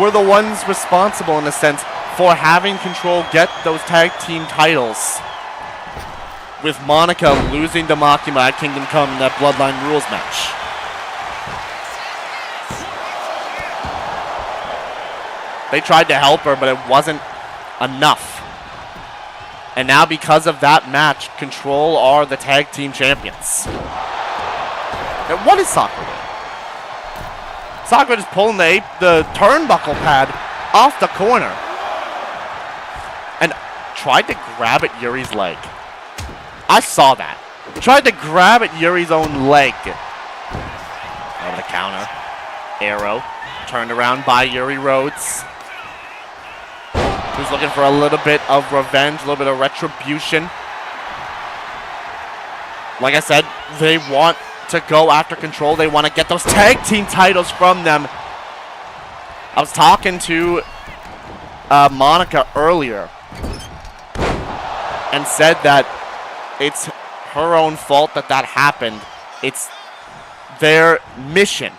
were the ones responsible, in a sense, for having Control get those tag team titles. With Monica losing to Makima at Kingdom Come in that Bloodline Rules match. They tried to help her, but it wasn't enough. And now because of that match, Control are the tag team champions. Now, what is Sakura doing? Sakura just pulling the turnbuckle pad off the corner. And tried to grab at Yuri's leg. I saw that. Tried to grab at Yuri's own leg. Over the counter. Arrow. Turned around by Yuri Rhodes. Who's looking for a little bit of revenge, a little bit of retribution. Like I said, they want to go after Control. They want to get those tag team titles from them. I was talking to Monica earlier and said that it's her own fault that happened. It's their mission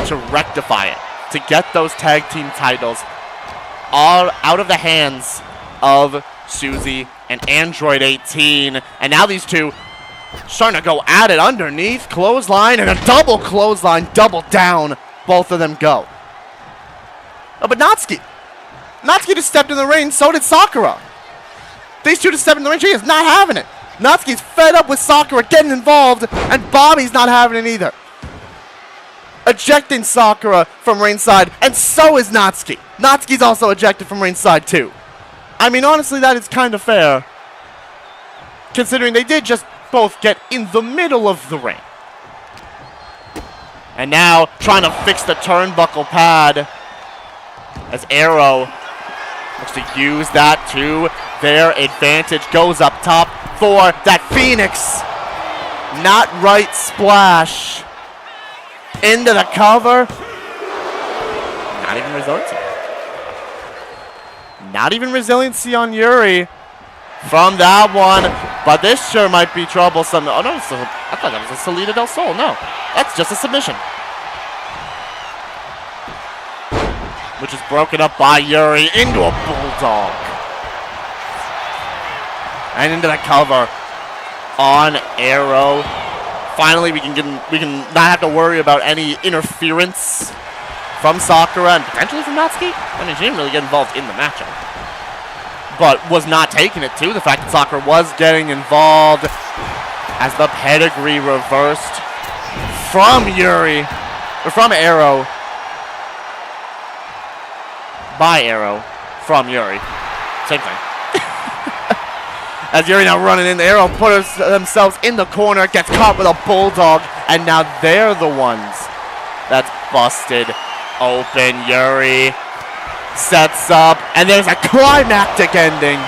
to rectify it, to get those tag team titles all out of the hands of Susie and Android 18. And now these two starting to go at it underneath. Clothesline and a double clothesline, double down. Both of them go. Oh, but Natsuki Natsuki just stepped in the ring, so did Sakura. These two just stepped in the ring, she is not having it. Natsuki's fed up with Sakura getting involved, and Bobby's not having it either. Ejecting Sakura from ringside, and so is Natsuki. Natsuki's also ejected from ringside too. I mean, honestly, that is kind of fair, considering they did just both get in the middle of the ring. And now, trying to fix the turnbuckle pad as Arrow looks to use that to their advantage. Goes up top for that Phoenix. Not right splash. Into the cover. Not even resiliency. Not even resiliency on Yuri from that one. But this sure might be troublesome. Oh, no, I thought that was a Salida del Sol. No, that's just a submission. Which is broken up by Yuri into a bulldog. And into the cover on Arrow. Finally, we can not have to worry about any interference from Sakura and potentially from Natsuki. I mean, she didn't really get involved in the matchup, but was not taking it to the fact that Sakura was getting involved as the pedigree reversed from Yuri, or from Arrow, by Arrow, from Yuri. Same thing. As Yuri now running in, the Arrow put themselves in the corner, gets caught with a bulldog, and now they're the ones that's busted open. Yuri sets up, and there's a climactic ending.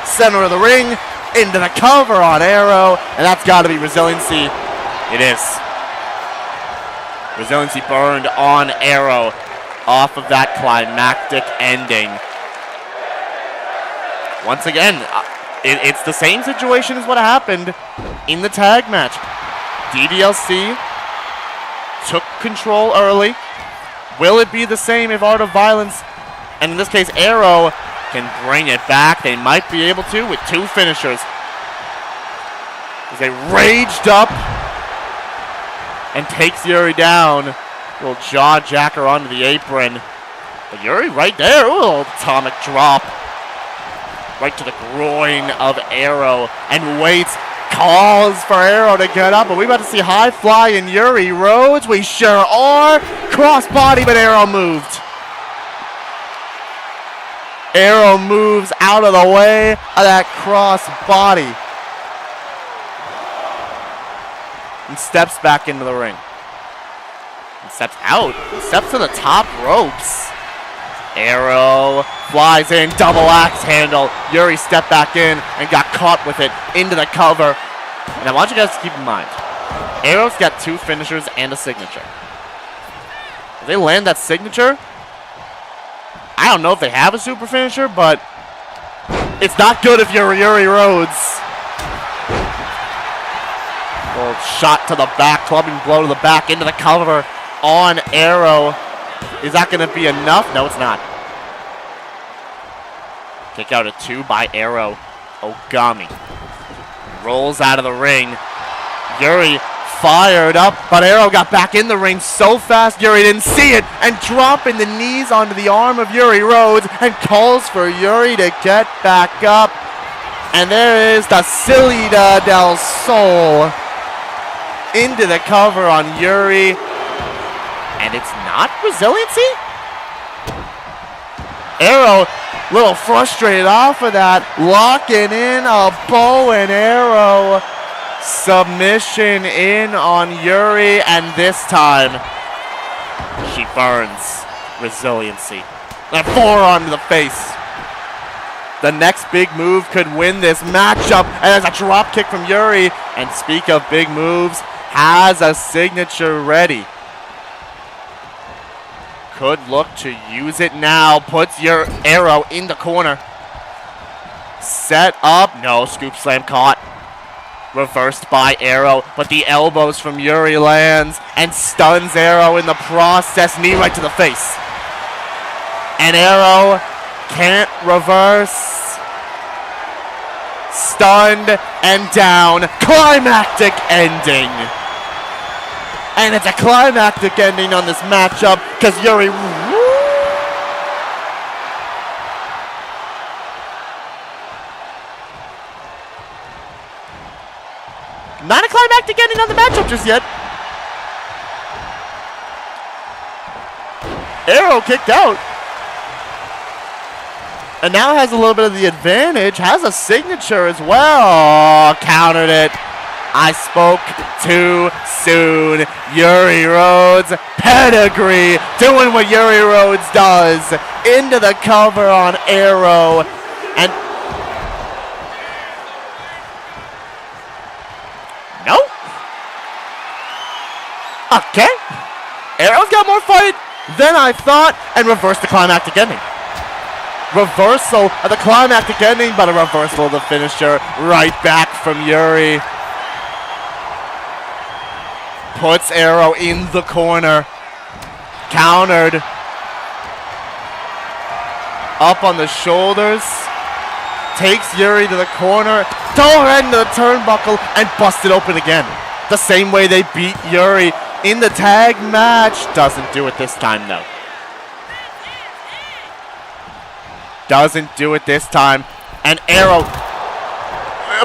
Center of the ring, into the cover on Arrow, and that's got to be resiliency. It is. Resiliency burned on Arrow off of that climactic ending. Once again, it's the same situation as what happened in the tag match. DDLC took control early. Will it be the same if Art of Violence, and in this case Arrow, can bring it back? They might be able to with two finishers. As they raged up and takes Yuri down. Little jaw jacker onto the apron. But Yuri right there. Ooh, atomic drop. Right to the groin of Arrow. And waits. Calls for Arrow to get up. But we about to see high fly in Yuri. Rhodes, we sure are. Cross body, but Arrow moved. Arrow moves out of the way of that cross body. And steps back into the ring. And steps out. Steps to the top ropes. Arrow flies in. Double axe handle. Yuri stepped back in and got caught with it into the cover. And I want you guys to keep in mind, Arrow's got two finishers and a signature. If they land that signature, I don't know if they have a super finisher, but it's not good if you're Yuri Rhodes. Little shot to the back, clubbing blow to the back, into the cover on Arrow. Is that going to be enough? No, it's not. Kick out at 2 by Arrow. Ogami rolls out of the ring. Yuri fired up, but Arrow got back in the ring so fast Yuri didn't see it, and dropping the knees onto the arm of Yuri Rhodes, and calls for Yuri to get back up. And there is the Salida del Sol into the cover on Yuri. And it's not resiliency? Arrow, a little frustrated off of that, locking in a bow and arrow. Submission in on Yuri, and this time she burns resiliency. A forearm to the face. The next big move could win this matchup, and there's a drop kick from Yuri. And speak of big moves, has a signature ready. Could look to use it now. Puts your Arrow in the corner. Set up. No, scoop slam caught. Reversed by Arrow, but the elbows from Yuri lands and stuns Arrow in the process. Knee right to the face. And Arrow can't reverse. Stunned and down. Climactic ending. And it's a climactic ending on this matchup because Yuri Not a climactic ending on the matchup just yet. Arrow kicked out. And now has a little bit of the advantage. Has a signature as well. Countered it. I spoke too soon. Yuri Rhodes. Pedigree. Doing what Yuri Rhodes does. Into the cover on Arrow. And no. Okay. Arrow's got more fight than I thought. And reversed the climactic ending. Reversal of the climactic ending, but a reversal of the finisher right back from Yuri. Puts Arrow in the corner. Countered. Up on the shoulders. Takes Yuri to the corner. Throw her into the turnbuckle and bust it open again. The same way they beat Yuri in the tag match. Doesn't do it this time though. Doesn't do it this time. And Arrow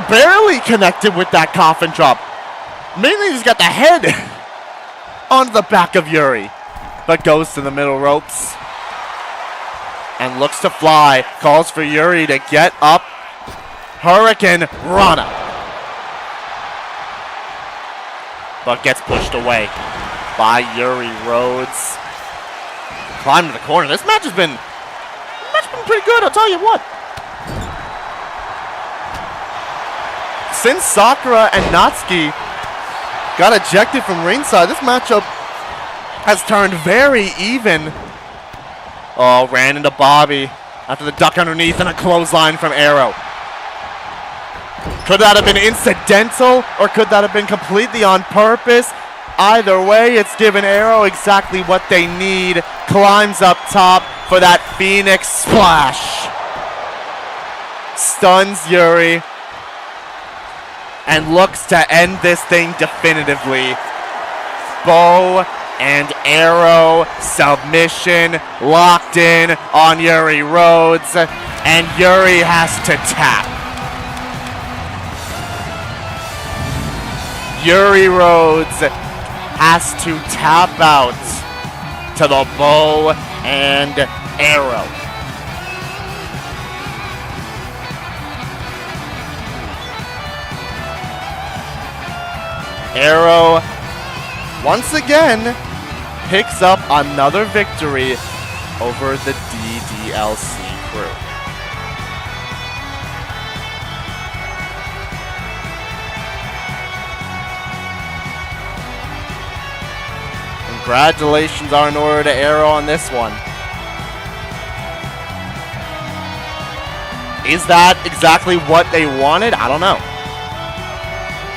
barely connected with that coffin drop. Mainly he's got the head on the back of Yuri. But goes to the middle ropes. And looks to fly. Calls for Yuri to get up. Hurricane Rana. But gets pushed away by Yuri Rhodes. Climb to the corner. This match has been pretty good, I'll tell you what. Since Sakura and Natsuki got ejected from ringside, this matchup has turned very even. Oh, ran into Bobby after the duck underneath and a clothesline from Arrow. Could that have been incidental or could that have been completely on purpose? Either way, it's given Arrow exactly what they need. Climbs up top for that Phoenix Splash. Stuns Yuri. And looks to end this thing definitively. Bow and Arrow submission locked in on Yuri Rhodes. And Yuri has to tap. Yuri Rhodes has to tap out to the bow and arrow. Arrow, once again, picks up another victory over the DDLC crew. Congratulations are in order to Arrow on this one. Is that exactly what they wanted? I don't know.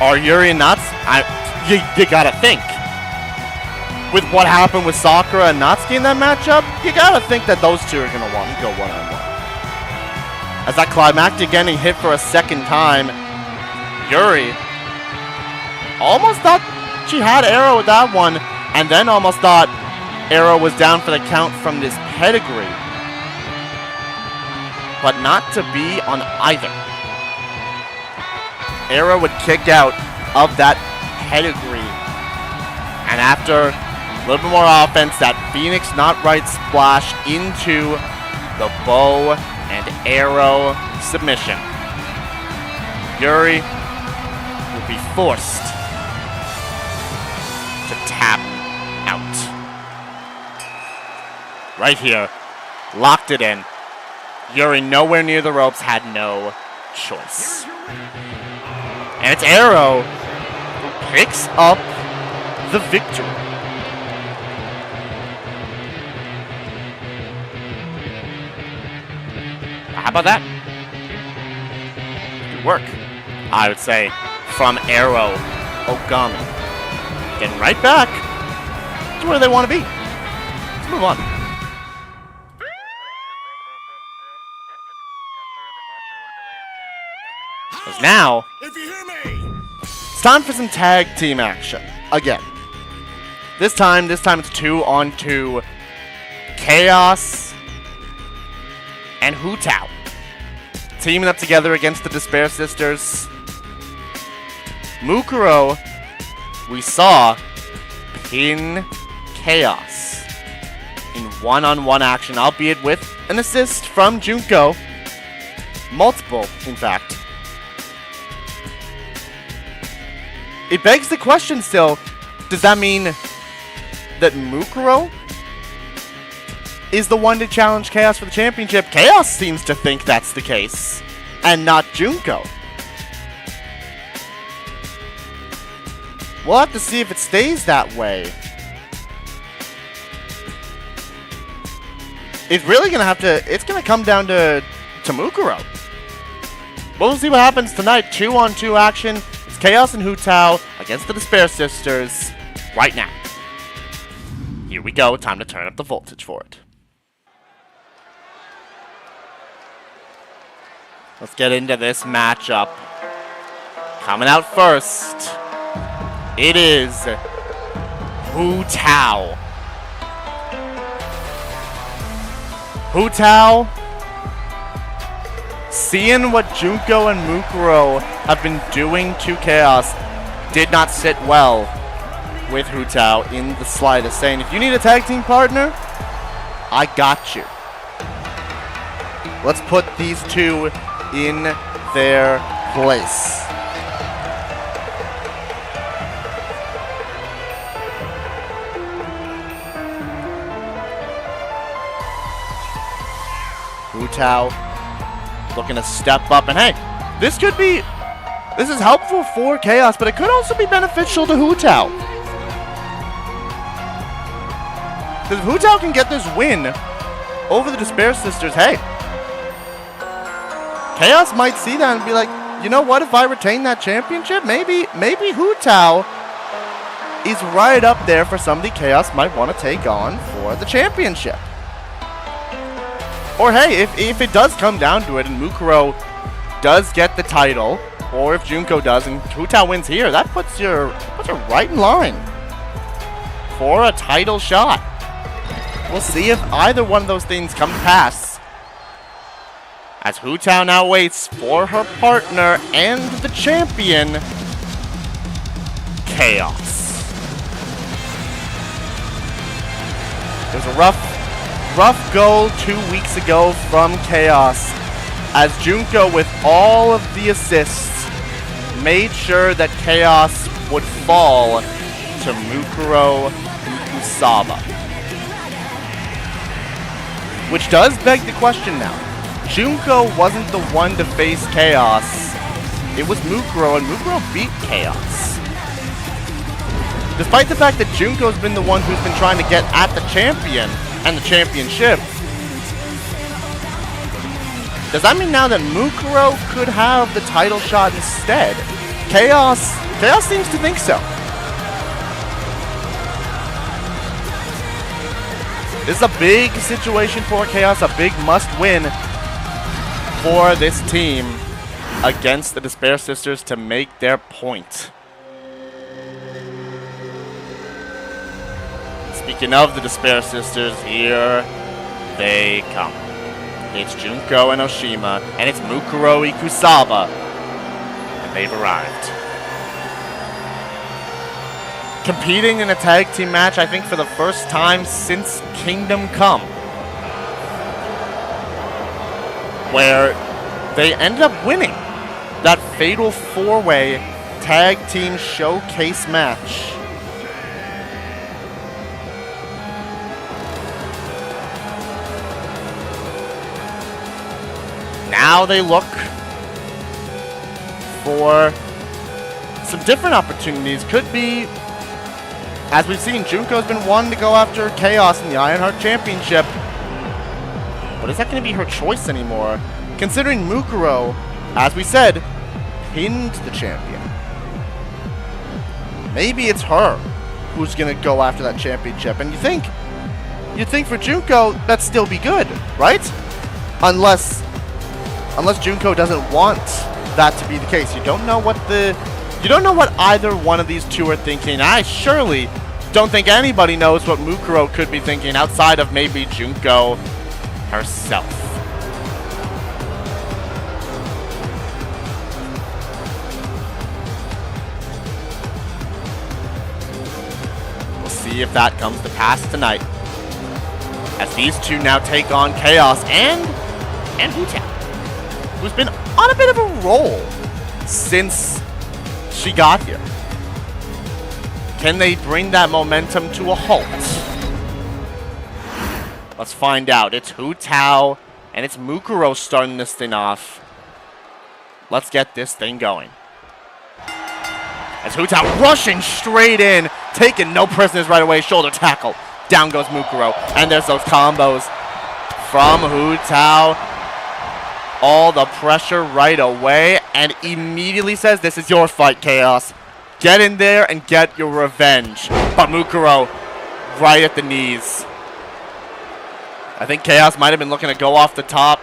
Are Yuri and Natsuki? You gotta think. With what happened with Sakura and Natsuki in that matchup, you gotta think that those two are gonna want to go one-on-one. As that climactic ending hit for a second time, Yuri almost thought she had Arrow with that one. And then almost thought Arrow was down for the count from this pedigree. But not to be on either. Arrow would kick out of that pedigree. And after a little bit more offense, that Phoenix Not Right splash into the bow and arrow submission. Yuri will be forced to tap out. Right here. Locked it in. Yuri nowhere near the ropes, had no choice. And it's Arrow who picks up the victory. How about that? Good work, I would say, from Arrow Ogami. Getting right back to where they want to be. Let's move on. Because now, it's time for some tag team action. Again. This time it's 2-on-2. Chaos and Hu Tao teaming up together against the Despair Sisters. Mukuro, we saw pin Chaos in one-on-one action, albeit with an assist from Junko. Multiple, in fact. It begs the question still, does that mean that Mukuro is the one to challenge Chaos for the championship? Chaos seems to think that's the case, and not Junko. We'll have to see if it stays that way. It's really gonna have to, it's gonna come down to Mukuro. We'll see what happens tonight. 2-on-2 action. It's Chaos and Hu Tao against the Despair Sisters right now. Here we go. Time to turn up the voltage for it. Let's get into this matchup. Coming out first, it is Hu Tao. Hu Tao, seeing what Junko and Mukuro have been doing to Chaos, did not sit well with Hu Tao in the slightest, saying, if you need a tag team partner, I got you. Let's put these two in their place. Hu Tao looking to step up, and hey, this is helpful for Chaos, but it could also be beneficial to Hu Tao. Because if Hu Tao can get this win over the Despair Sisters, hey, Chaos might see that and be like, you know what, if I retain that championship, maybe Hu Tao is right up there for somebody Chaos might want to take on for the championship. Or hey, if it does come down to it and Mukuro does get the title, or if Junko does and Hu Tao wins here, that puts her right in line for a title shot. We'll see if either one of those things come to pass, as Hu Tao now waits for her partner and the champion, Chaos. It was a rough goal 2 weeks ago from Chaos, as Junko, with all of the assists, made sure that Chaos would fall to Mukuro Kusaba. Which does beg the question now. Junko wasn't the one to face Chaos. It was Mukuro, and Mukuro beat Chaos. Despite the fact that Junko's been the one who's been trying to get at the champion and the championship, does that mean now that Mukuro could have the title shot instead? Chaos seems to think so. This is a big situation for Chaos, a big must-win for this team against the Despair Sisters to make their point. Speaking of the Despair Sisters, here they come. It's Junko and Oshima, and it's Mukuro Kusaba, and they've arrived. Competing in a tag team match, I think for the first time since Kingdom Come, where they ended up winning that fatal four-way tag team showcase match. Now they look for some different opportunities. Could be, as we've seen, Junko's been one to go after Chaos in the Ironheart Championship. But is that going to be her choice anymore? Considering Mukuro, as we said, pinned the champion. Maybe it's her who's going to go after that championship. And you'd think for Junko, that'd still be good, right? Unless Junko doesn't want that to be the case. You don't know what either one of these two are thinking. I surely don't think anybody knows what Mukuro could be thinking outside of maybe Junko herself. see if that comes to pass tonight. As these two now take on Chaos and Hu Tao, who's been on a bit of a roll since she got here. Can they bring that momentum to a halt? Let's find out. It's Hu Tao and it's Mukuro starting this thing off. Let's get this thing going. As Hu Tao rushing straight in, taking no prisoners right away, shoulder tackle. Down goes Mukuro, and there's those combos from Hu Tao. All the pressure right away, and immediately says, this is your fight, Chaos. Get in there and get your revenge. But Mukuro right at the knees. I think Chaos might have been looking to go off the top,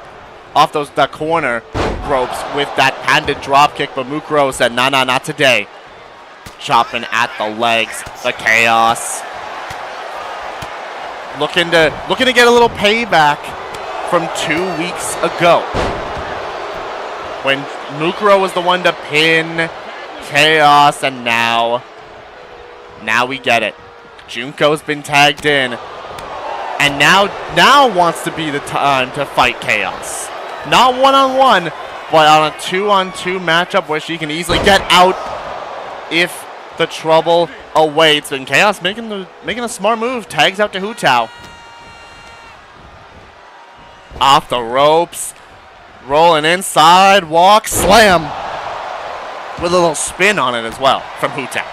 off that corner ropes with that patented dropkick, but Mukuro said, nah, not today. Chopping at the legs, the Chaos. Looking to get a little payback from 2 weeks ago, when Mukuro was the one to pin Chaos, and now we get it. Junko's been tagged in, and now wants to be the time to fight Chaos. Not one-on-one, but on a 2-on-2 matchup where she can easily get out if the trouble awaits. And Chaos making a smart move, tags out to Hu Tao. Off the ropes, rolling inside, walk, slam. With a little spin on it as well from Hu Tao.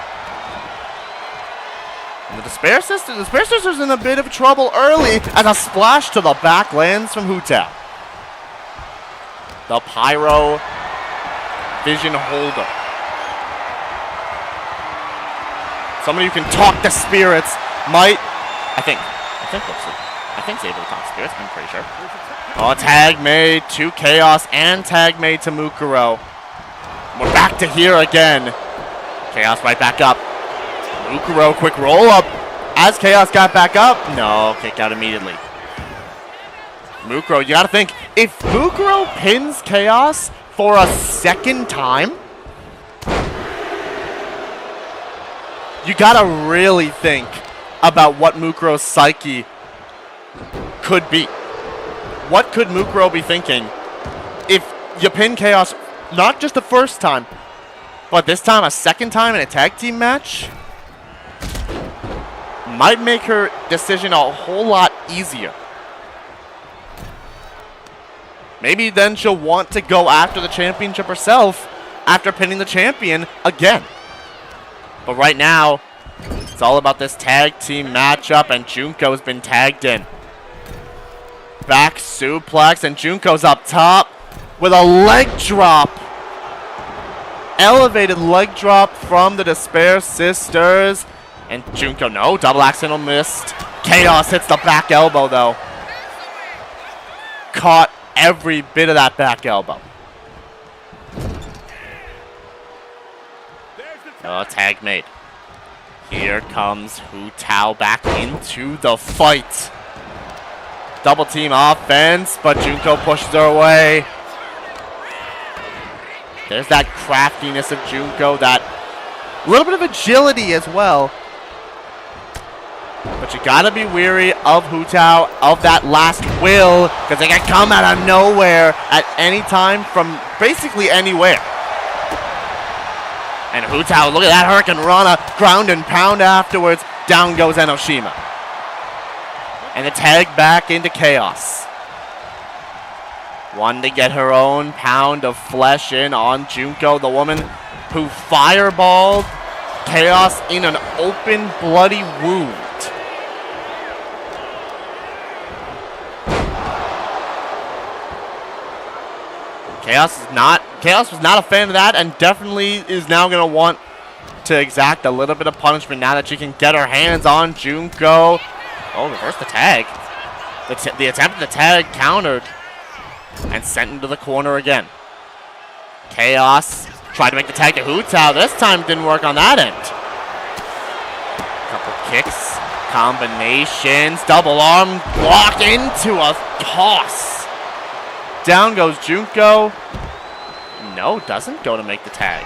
And the Despair Sisters in a bit of trouble early as a splash to the back lands from Hu Tao. The Pyro Vision Holder. Somebody who can talk to spirits might, I think it's able to talk to spirits, I'm pretty sure. Oh, tag made to Chaos and tag made to Mukuro. We're back to here again. Chaos right back up. Mukuro, quick roll up. As Chaos got back up, no, kick out immediately. Mukuro, you gotta think, if Mukuro pins Chaos for a second time, you gotta really think about what Mukuro's psyche could be. What could Mukuro be thinking if you pin Chaos not just the first time, but this time a second time in a tag team match? Might make her decision a whole lot easier. Maybe then she'll want to go after the championship herself after pinning the champion again. But right now, it's all about this tag team matchup, and Junko's been tagged in. Back suplex, and Junko's up top with a leg drop. Elevated leg drop from the Despair Sisters. And Junko, no, double accidental missed. Chaos hits the back elbow, though. Caught every bit of that back elbow. Oh, tag made. Here comes Hu Tao back into the fight. Double team offense, but Junko pushes her away. There's that craftiness of Junko, that little bit of agility as well. But you gotta be weary of Hu Tao, of that last will, because they can come out of nowhere at any time from basically anywhere. And Hu Tao, look at that Hurricane Rana, ground and pound afterwards. Down goes Enoshima. And the tag back into Chaos. One to get her own pound of flesh in on Junko, the woman who fireballed Chaos in an open, bloody wound. Chaos was not a fan of that, and definitely is now going to want to exact a little bit of punishment now that she can get her hands on Junko. Oh, reverse the tag. The attempt at the tag countered and sent into the corner again. Chaos tried to make the tag to Hu Tao. This time didn't work on that end. Couple kicks, combinations, double arm block into a toss. Down goes Junko. No, doesn't go to make the tag.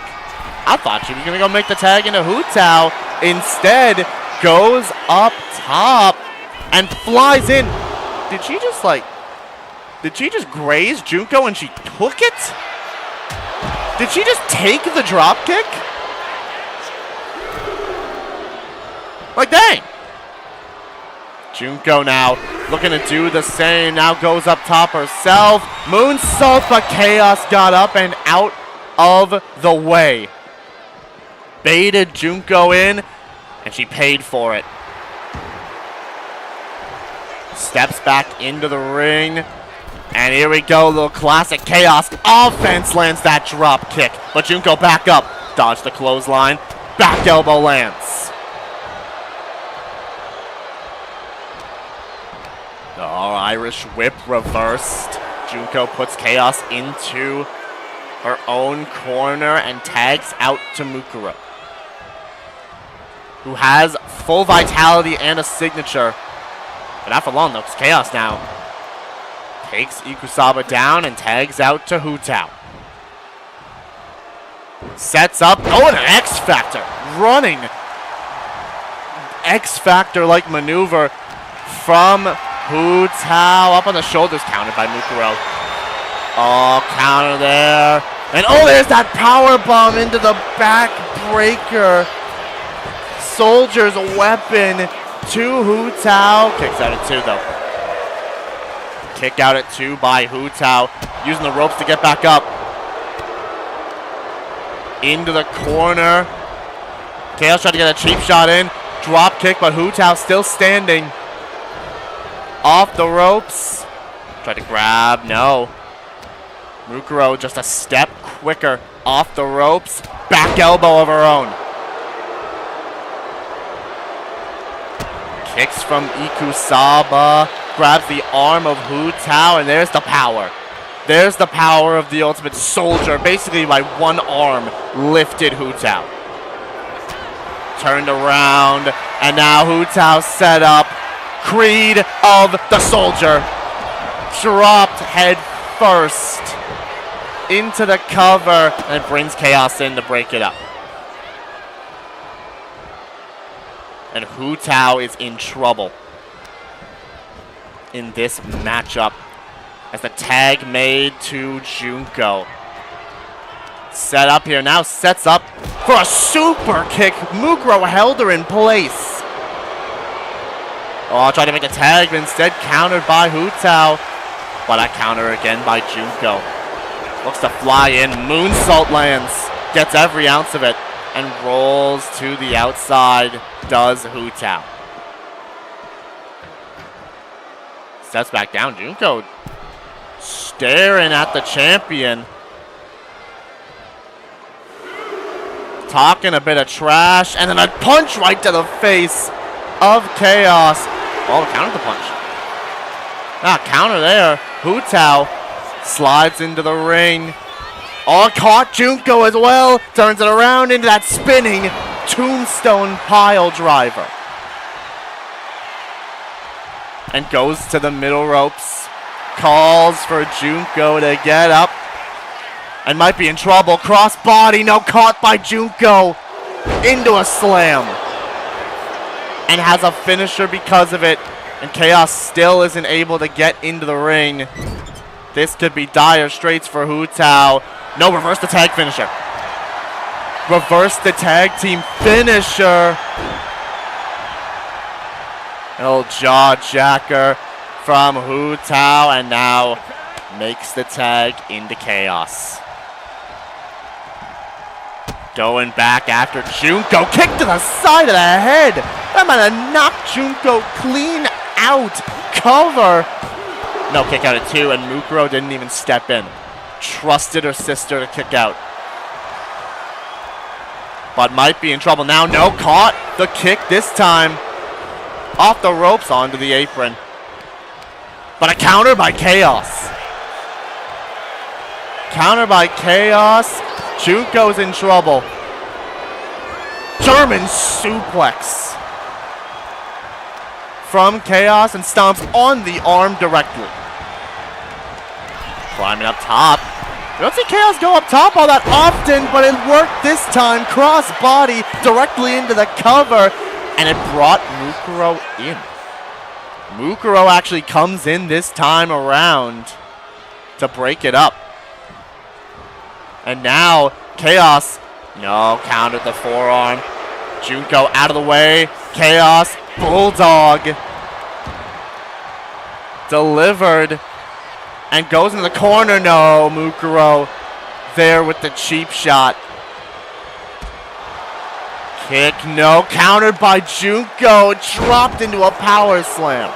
I thought she was going to go make the tag into Hu Tao. Instead, goes up top and flies in. Did she just graze Junko and she took it? Did she just take the drop kick? Like, dang. Junko now looking to do the same. Now goes up top herself. Moonsault, but Chaos got up and out of the way. Baited Junko in, and she paid for it. Steps back into the ring. And here we go, little classic Chaos offense, lands that drop kick. But Junko back up, dodge the clothesline, back elbow lands. The Irish whip reversed. Junko puts Chaos into her own corner and tags out to Mukuro, who has full vitality and a signature. But not for long though, because Chaos now takes Ikusaba down and tags out to Hutao. Sets up, oh, and an X-Factor. Running X-Factor-like maneuver from Hutao. Up on the shoulders, countered by Mukuro. Oh, counter there. And oh, there's that power bomb into the back breaker. Soldier's weapon to Hutao. Kicks out at 2 though. Kick out at 2 by Hutao. Using the ropes to get back up. Into the corner. Chaos tried to get a cheap shot in. Drop kick, but Hutao still standing. Off the ropes. Tried to grab, no. Mukuro just a step quicker. Off the ropes. Back elbow of her own. Kicks from Ikusaba. Grabs the arm of Hutao, and there's the power. There's the power of the Ultimate Soldier. Basically, by one arm, lifted Hutao. Turned around, and now Hutao set up. Creed of the Soldier. Dropped head first into the cover, and brings Chaos in to break it up. And Hutao is in trouble in this matchup as the tag made to Junko. Set up here now, sets up for a super kick. Mukuro held her in place. Oh, tried to make a tag, but instead countered by Hutao. But a counter again by Junko. Looks to fly in, moonsault lands, gets every ounce of it, and rolls to the outside, does Hutao. Steps back down. Junko staring at the champion. Talking a bit of trash. And then a punch right to the face of Chaos. Oh, countered the punch. Counter there. Hutao slides into the ring. Oh, caught Junko as well. Turns it around into that spinning tombstone pile driver. And goes to the middle ropes. Calls for Junko to get up. And might be in trouble. Cross body. No, caught by Junko. Into a slam. And has a finisher because of it. And Chaos still isn't able to get into the ring. This could be dire straits for Hutao. No, reverse the tag finisher. Reverse the tag team finisher. An old jaw jacker from Hutao, and now makes the tag into Chaos. Going back after Junko. Kick to the side of the head. That might have knocked Junko clean out. Cover. No, kick out at 2, and Mukuro didn't even step in. Trusted her sister to kick out. But might be in trouble now. No, caught the kick this time. Off the ropes onto the apron. But a counter by Chaos. Counter by Chaos. Junko's in trouble. German suplex from Chaos and stomps on the arm directly. Climbing up top. You don't see Chaos go up top all that often, but it worked this time. Cross body directly into the cover. and it brought Mukuro in. Mukuro actually comes in this time around to break it up. And now, Chaos, no, countered the forearm. Junko out of the way. Chaos, Bulldog. Delivered. And goes in the corner. No, Mukuro there with the cheap shot. Kick, no, countered by Junko. Dropped into a power slam.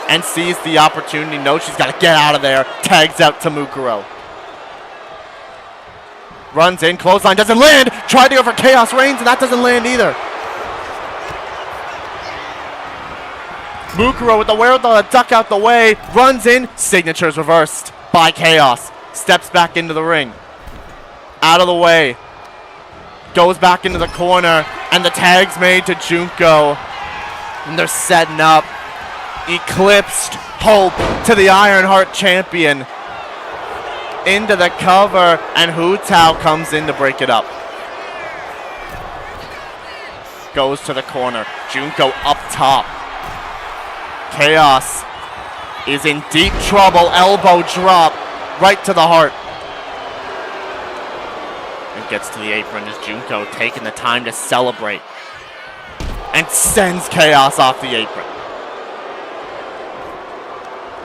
And sees the opportunity. Knows she's got to get out of there. Tags out to Mukuro. Runs in, clothesline, doesn't land. Tried to go for Chaos Reigns, and that doesn't land either. Mukuro with the wherewithal to duck out the way. Runs in, signature's reversed by Chaos. Steps back into the ring. Out of the way. Goes back into the corner, and the tag's made to Junko. And they're setting up. Eclipsed Hope to the Ironheart champion. Into the cover, and Hu Tao comes in to break it up. Goes to the corner. Junko up top. Chaos is in deep trouble. Elbow drop right to the heart. And gets to the apron as Junko taking the time to celebrate. And sends Chaos off the apron.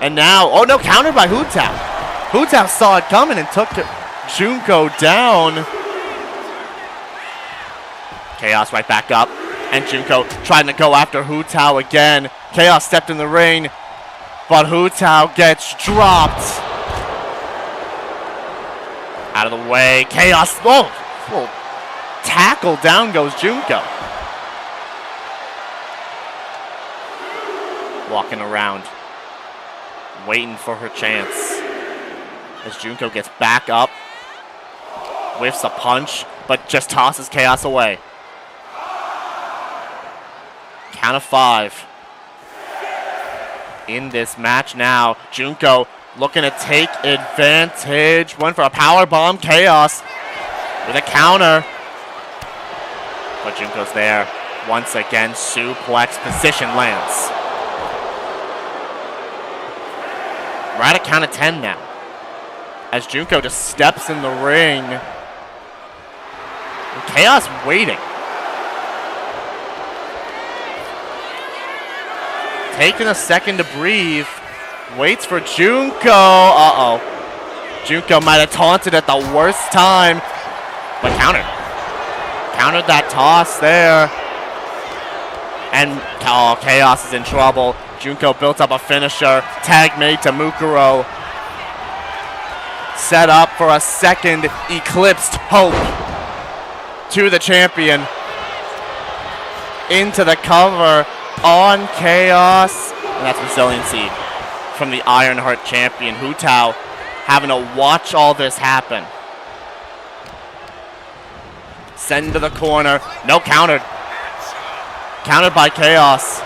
And now, oh no, countered by Hu Tao. Hu Tao saw it coming and took Junko down. Chaos right back up. And Junko trying to go after Hu Tao again. Chaos stepped in the ring. But Hu Tao gets dropped. Out of the way. Chaos. Oh, full tackle. Down goes Junko. Walking around. Waiting for her chance. As Junko gets back up, whiffs a punch, but just tosses Chaos away. Count of 5. In this match now, Junko looking to take advantage. Went for a power bomb. Chaos with a counter. But Junko's there. Once again, suplex position lands. We're at a count of 10 now. As Junko just steps in the ring. And Chaos waiting. Taking a second to breathe. Waits for Junko. Uh-oh. Junko might have taunted at the worst time. But countered. Countered that toss there. And oh, Chaos is in trouble. Junko built up a finisher. Tag made to Mukuro. Set up for a second Eclipsed Hope to the champion. Into the cover on Chaos. And that's resiliency from the Ironheart champion. Hu Tao having to watch all this happen. Send to the corner. No, countered. Countered by Chaos.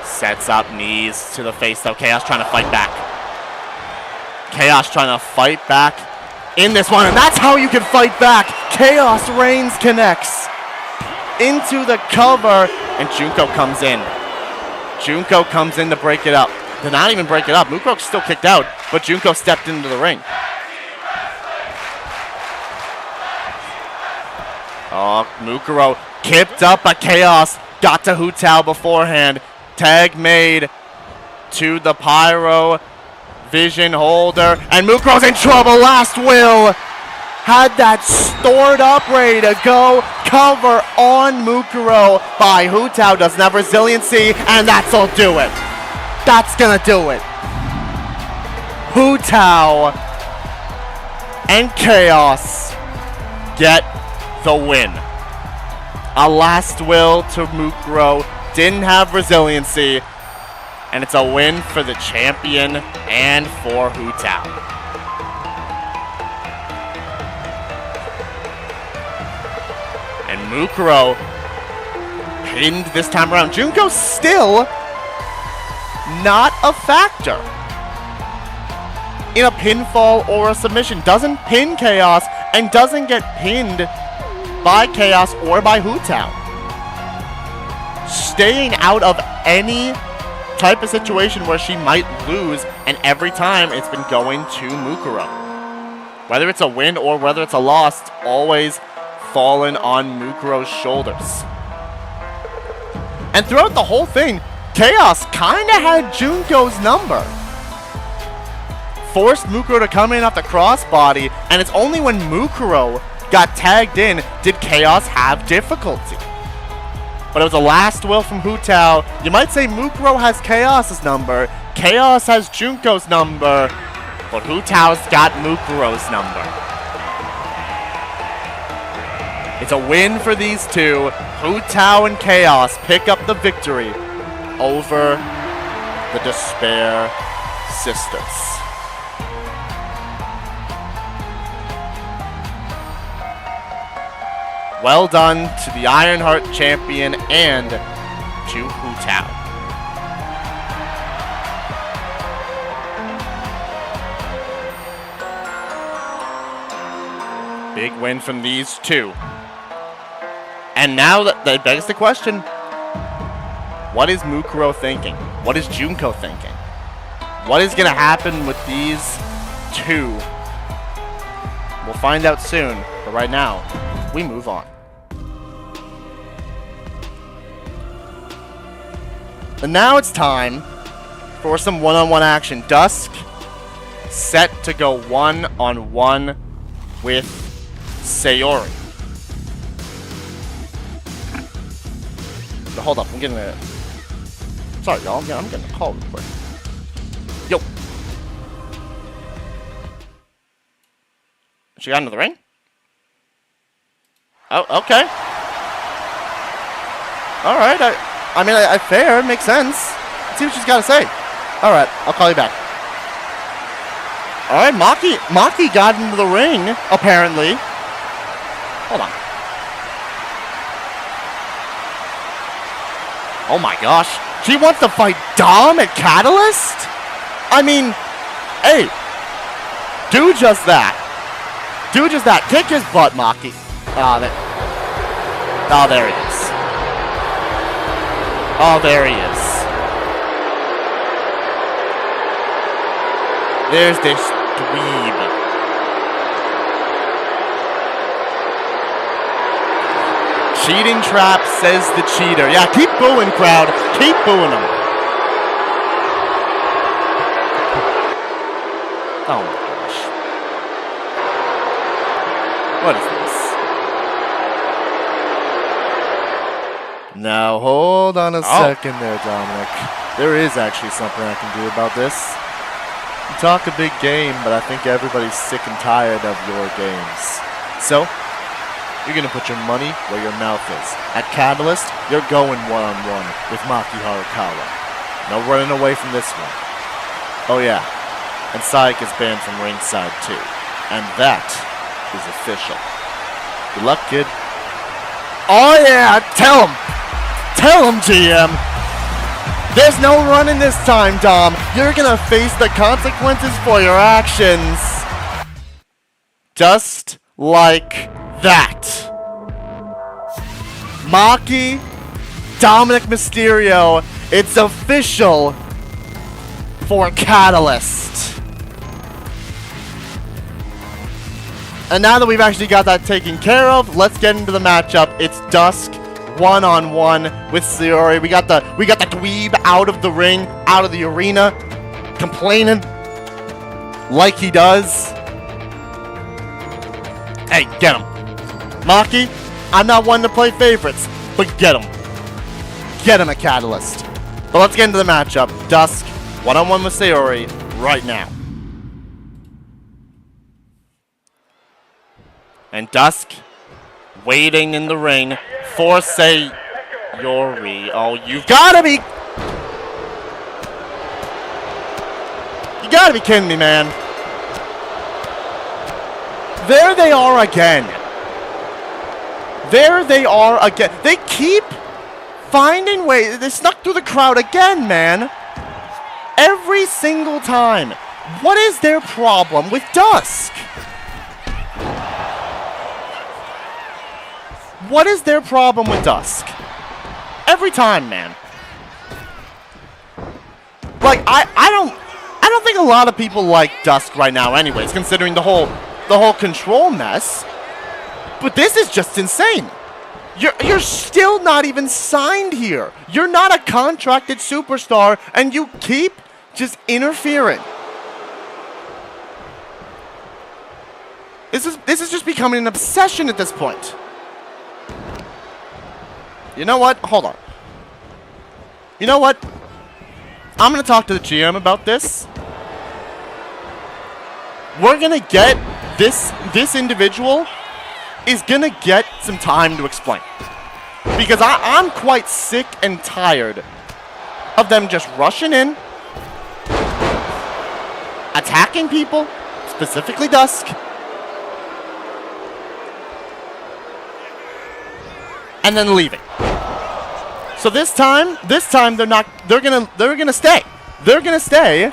Sets up knees to the face though. Chaos trying to fight back. Chaos trying to fight back in this one, and that's how you can fight back. Chaos Reigns connects into the cover, and Junko comes in. Junko comes in to break it up. Did not even break it up. Mukuro's still kicked out, but Junko stepped into the ring. Oh, Mukuro kicked up, but Chaos got to Hu Tao beforehand. Tag made to the Pyro Vision holder, and Mukuro's in trouble. Last will had that stored up, ready to go. Cover on Mukuro by Hu Tao. Doesn't have resiliency, and that'll do it. That's gonna do it. Hu Tao and Chaos get the win. A last will to Mukuro. Didn't have resiliency. And it's a win for the champion and for Hu Tao. And Mukuro pinned this time around. Junko's still not a factor in a pinfall or a submission. Doesn't pin Chaos and doesn't get pinned by Chaos or by Hu Tao. Staying out of any type of situation where she might lose, and every time it's been going to Mukuro. Whether it's a win or whether it's a loss, it's always fallen on Mukuro's shoulders. And throughout the whole thing, Chaos kinda had Junko's number. Forced Mukuro to come in off the crossbody, and it's only when Mukuro got tagged in did Chaos have difficulty. But it was a last will from Hu Tao. You might say Mukuro has Chaos's number, Chaos has Junko's number, but Hu Tao's got Mukuro's number. It's a win for these two. Hu Tao and Chaos pick up the victory over the Despair Sisters. Well done to the Ironheart champion and to Hu Tao. Big win from these two. And now that begs the question, what is Mukuro thinking? What is Junko thinking? What is going to happen with these two? We'll find out soon, but right now, we move on. And now it's time for some one-on-one action. Dusk set to go one-on-one with Sayori. Hold up, I'm getting a... Sorry, y'all, I'm getting a call real quick. Yo. She got into the ring? Oh, okay. Alright, I mean, fair, it makes sense. Let's see what she's got to say. Alright, I'll call you back. Alright, Maki got into the ring, apparently. Hold on. Oh my gosh. She wants to fight Dom at Catalyst? I mean, hey. Do just that. Do just that. Kick his butt, Maki. Oh, there he is. Oh, there he is. There's this dweeb. Cheating trap, says the cheater. Yeah, keep booing, crowd. Keep booing him. Oh my gosh. What is this? Now, hold on a second there, Dominic. There is actually something I can do about this. You talk a big game, but I think everybody's sick and tired of your games. So, you're going to put your money where your mouth is. At Catalyst, you're going one-on-one with Maki Harukawa. No running away from this one. Oh yeah, and Saik is banned from ringside too. And that is official. Good luck, kid. Oh yeah, tell him! Tell him, GM! There's no running this time, Dom. You're gonna face the consequences for your actions. Just like that. Maki, Dominic Mysterio, it's official for Catalyst. And now that we've actually got that taken care of, let's get into the matchup. It's Dusk one-on-one with Sayori. We got the dweeb out of the ring, out of the arena, complaining like he does. Hey, get him. Maki, I'm not one to play favorites, but get him. Get him a Catalyst. But let's get into the matchup. Dusk, one-on-one with Sayori right now. And Dusk waiting in the ring for Sayori. Oh, you've gotta be... You gotta be kidding me, man. There they are again. There they are again. They keep finding ways. They snuck through the crowd again, man. Every single time. What is their problem with Dusk? What is their problem with Dusk? Every time, man. Like, I don't think a lot of people like Dusk right now anyways, considering the whole control mess. But this is just insane. You're still not even signed here. You're not a contracted superstar, and you keep just interfering. This is just becoming an obsession at this point. You know what? Hold on. You know what? I'm gonna talk to the GM about this. We're gonna get this individual is gonna get some time to explain. Because I'm quite sick and tired of them just rushing in, attacking people, specifically Dusk, and then leaving. So this time they're gonna stay. They're gonna stay,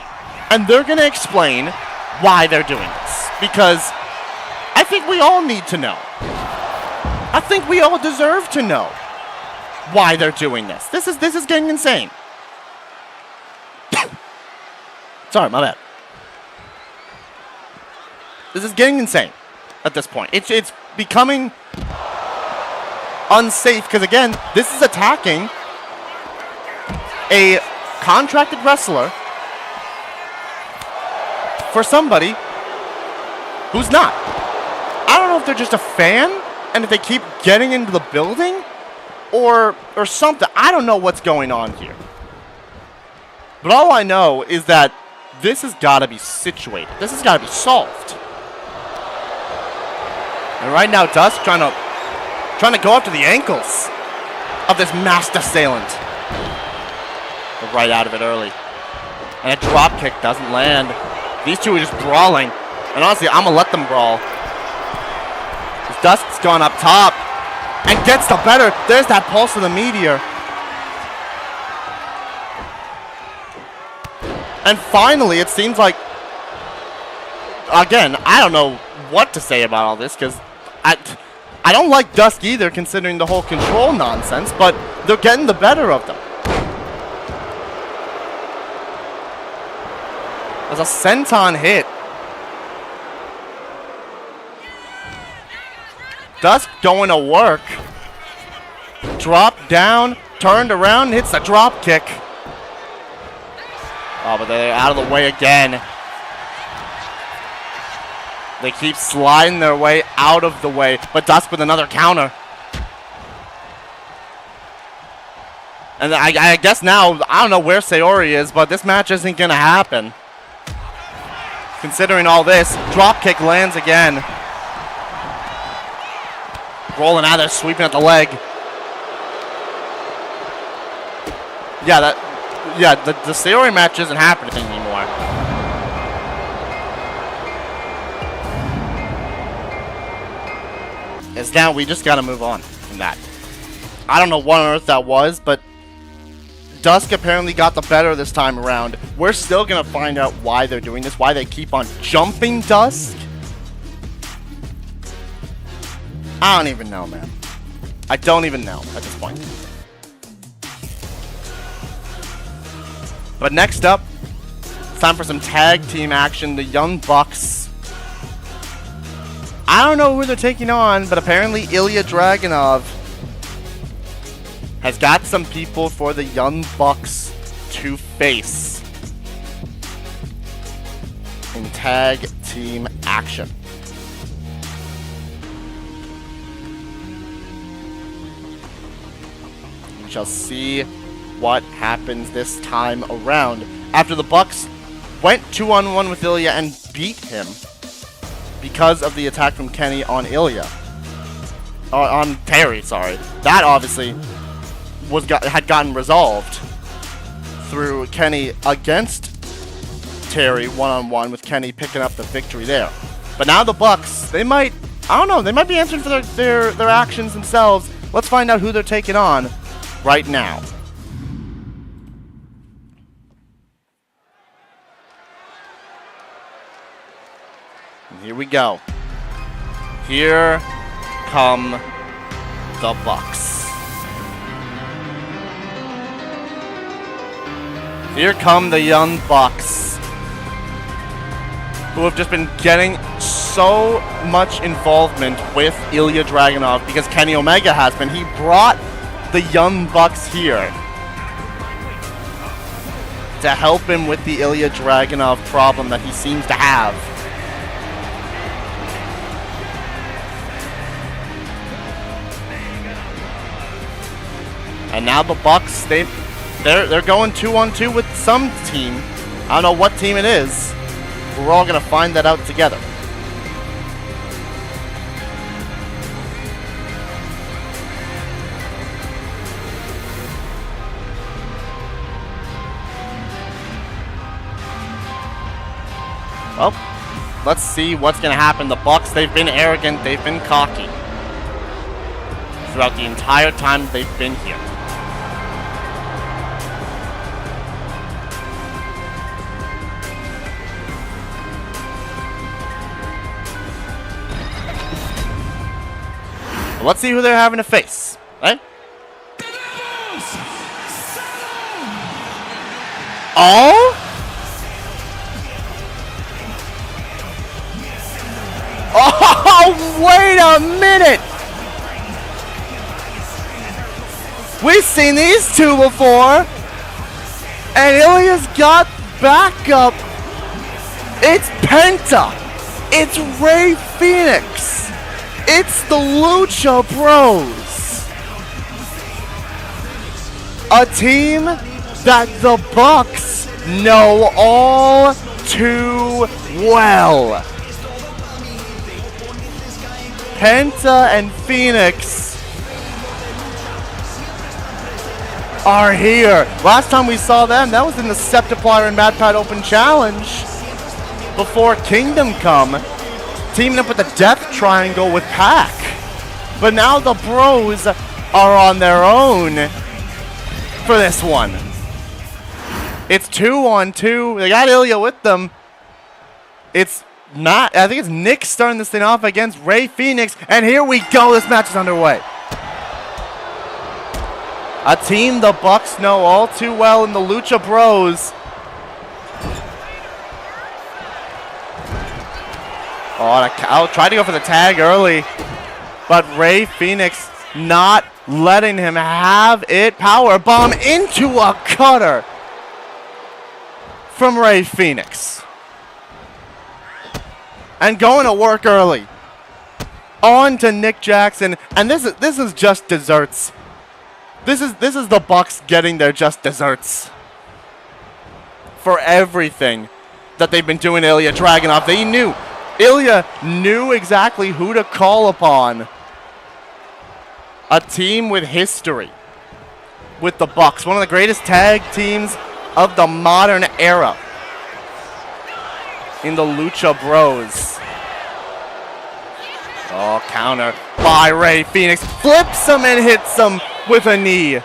and they're gonna explain why they're doing this. Because I think we all need to know. I think we all deserve to know why they're doing this. This is getting insane. Sorry, my bad. This is getting insane at this point. It's becoming unsafe because, again, this is attacking a contracted wrestler for somebody who's not. I don't know if they're just a fan and if they keep getting into the building or something. I don't know what's going on here. But all I know is that this has got to be situated. This has got to be solved. And right now, Dusk trying to go up to the ankles of this masked assailant. But right out of it early. And a drop kick doesn't land. These two are just brawling. And honestly, I'm going to let them brawl. Dusk's gone up top and gets the better. There's that pulse of the meteor. And finally, it seems like, again, I don't know what to say about all this because I don't like Dusk either, considering the whole control nonsense, but they're getting the better of them. There's a senton hit. Dusk going to work. Drop down, turned around, hits the drop kick. Oh, but they're out of the way again. They keep sliding their way out of the way, but Dusk with another counter. And I guess now, I don't know where Sayori is, but this match isn't going to happen. Considering all this, drop kick lands again. Rolling out there, sweeping at the leg. Yeah, the Sayori match isn't happening anymore. It's now, we just gotta move on from that. I don't know what on earth that was, but Dusk apparently got the better this time around. We're still gonna find out why they're doing this, why they keep on jumping Dusk. I don't even know, man. I don't even know at this point. But next up, it's time for some tag team action. The Young Bucks. I don't know who they're taking on, but apparently Ilya Dragunov has got some people for the Young Bucks to face in tag team action. We shall see what happens this time around. After the Bucks went 2-on-1 with Ilya and beat him because of the attack from Kenny on Ilya. On Terry, sorry. That obviously had gotten resolved through Kenny against Terry 1-on-1, with Kenny picking up the victory there. But now the Bucks, they might, I don't know, they might be answering for their actions themselves. Let's find out who they're taking on right now. And here we go. Here come the Bucks. Here come the Young Bucks, who have just been getting so much involvement with Ilya Dragunov because Kenny Omega has been. He brought the Young Bucks here to help him with the Ilya Dragunov problem that he seems to have. And now the Bucks, they're going 2-on-2 with some team. I don't know what team it is. We're all gonna find that out together. Well, let's see what's gonna happen. The Bucks, they've been arrogant, they've been cocky throughout the entire time they've been here. Let's see who they're having to face, right? Oh? Oh, wait a minute! We've seen these two before, and Ilya's got backup. It's Penta. It's Rey Fenix. It's the Lucha Bros. A team that the Bucks know all too well. Penta and Phoenix are here. Last time we saw them, that was in the Septiplier and MadPat Open Challenge before Kingdom Come, teaming up with the Death Triangle with Pac. But now the Bros are on their own for this one. It's 2-on-2. They got Ilya with them. It's not, I think it's Nick starting this thing off against Rey Fenix. And here we go. This match is underway. A team the Bucks know all too well in the Lucha Bros. Oh, I'll try to go for the tag early, but Rey Fenix not letting him have it. Power bomb into a cutter from Rey Fenix. And going to work early. On to Nick Jackson, and this is just desserts. This is the Bucks getting their just desserts for everything that they've been doing to Ilya Dragunov. They knew. Ilya knew exactly who to call upon. A team with history with the Bucks. One of the greatest tag teams of the modern era in the Lucha Bros. Oh, counter by Rey Fenix. Flips him and hits him with a knee.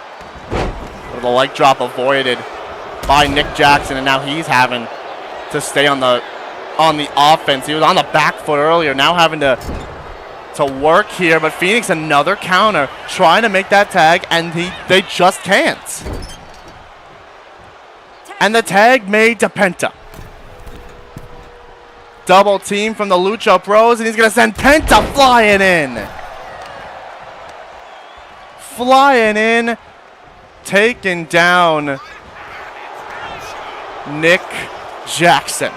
The leg drop avoided by Nick Jackson, and now he's having to stay on the offense. He was on the back foot earlier, now having to work here, but Phoenix another counter, trying to make that tag, and they just can't. And the tag made to Penta. Double team from the Lucha Bros, and he's gonna send Penta flying in. Flying in, taking down Nick Jackson.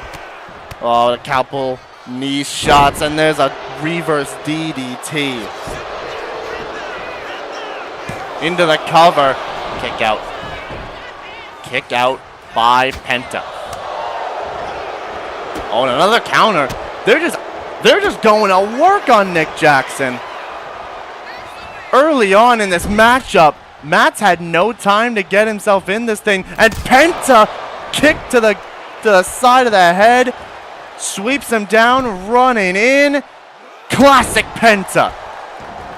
Oh, a couple knee shots, and there's a reverse DDT. Into the cover. Kick out. Kick out by Penta. Oh, and another counter. They're just going to work on Nick Jackson. Early on in this matchup, Matt's had no time to get himself in this thing, and Penta kicked to the side of the head. Sweeps him down, running in. Classic Penta.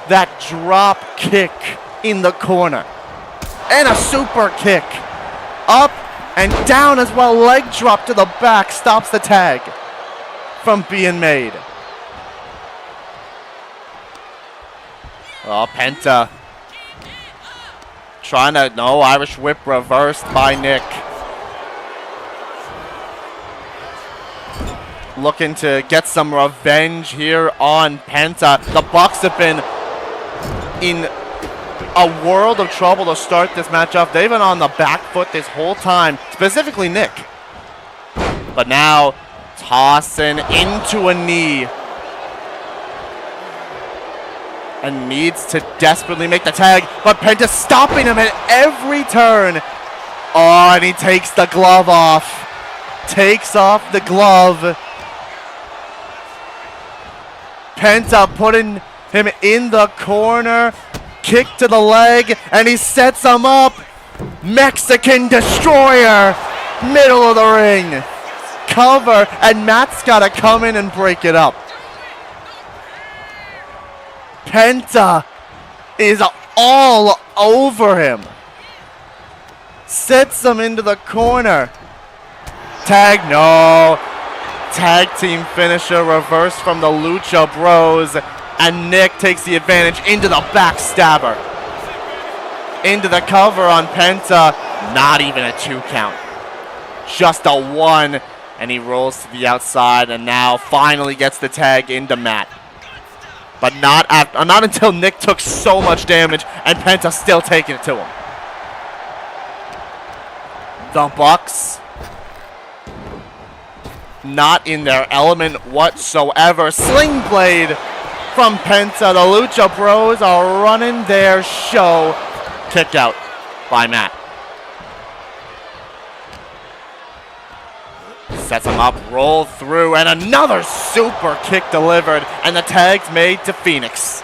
That drop kick in the corner. And a super kick. Up and down as well. Leg drop to the back. Stops the tag from being made. Oh, Penta. Trying to, no, Irish whip reversed by Nick. Looking to get some revenge here on Penta. The Bucks have been in a world of trouble to start this matchup. They've been on the back foot this whole time, specifically Nick. But now, tossing into a knee. And needs to desperately make the tag, but Penta stopping him at every turn. Oh, and he takes the glove off. Takes off the glove. Penta putting him in the corner. Kick to the leg, and he sets him up. Mexican Destroyer. Middle of the ring. Cover, and Matt's got to come in and break it up. Penta is all over him. Sets him into the corner. Tag, no. Tag team finisher reversed from the Lucha Bros. And Nick takes the advantage into the backstabber. Into the cover on Penta. Not even a 2 count. Just a 1. And he rolls to the outside and now finally gets the tag into Matt. But not until Nick took so much damage and Penta still taking it to him. The Bucks not in their element whatsoever. Sling Blade from Penta. The Lucha Bros are running their show. Kicked out by Matt. Sets him up, roll through, and another super kick delivered, and the tag's made to Phoenix.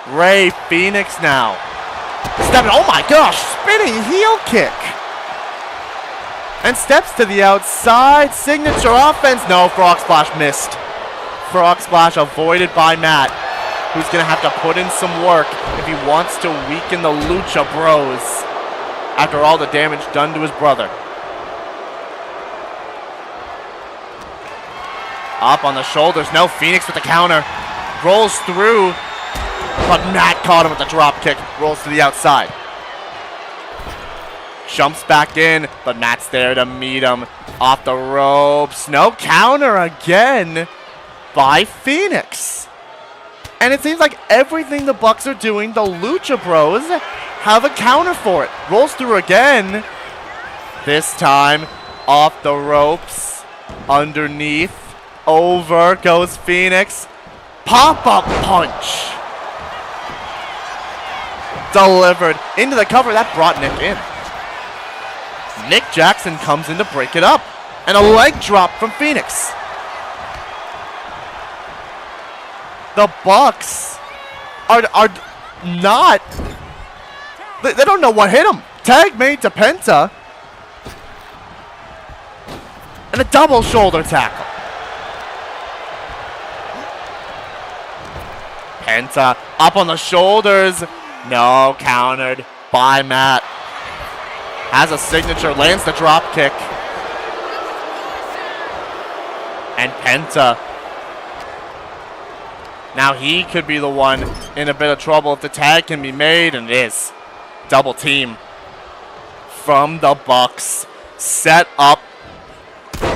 Ray Phoenix now. Stepping, oh my gosh, spinning heel kick. And steps to the outside, signature offense. No, Frog Splash missed. Frog Splash avoided by Matt, who's gonna have to put in some work if he wants to weaken the Lucha Bros after all the damage done to his brother. Up on the shoulders. No, Phoenix with the counter. Rolls through, but Matt caught him with the drop kick. Rolls to the outside. Jumps back in, but Matt's there to meet him. Off the ropes. No, counter again by Phoenix. And it seems like everything the Bucks are doing, the Lucha Bros have a counter for it. Rolls through again. This time, off the ropes. Underneath. Over goes Phoenix. Pop-up punch. Delivered into the cover. That brought Nick in. Nick Jackson comes in to break it up. And a leg drop from Phoenix. The Bucks are not... They don't know what hit him. Tag made to Penta. And a double shoulder tackle. Penta up on the shoulders. No, countered by Matt. Has a signature, lands the drop kick. And Penta. Now he could be the one in a bit of trouble if the tag can be made, and it is. Double team from the Bucks. Set up.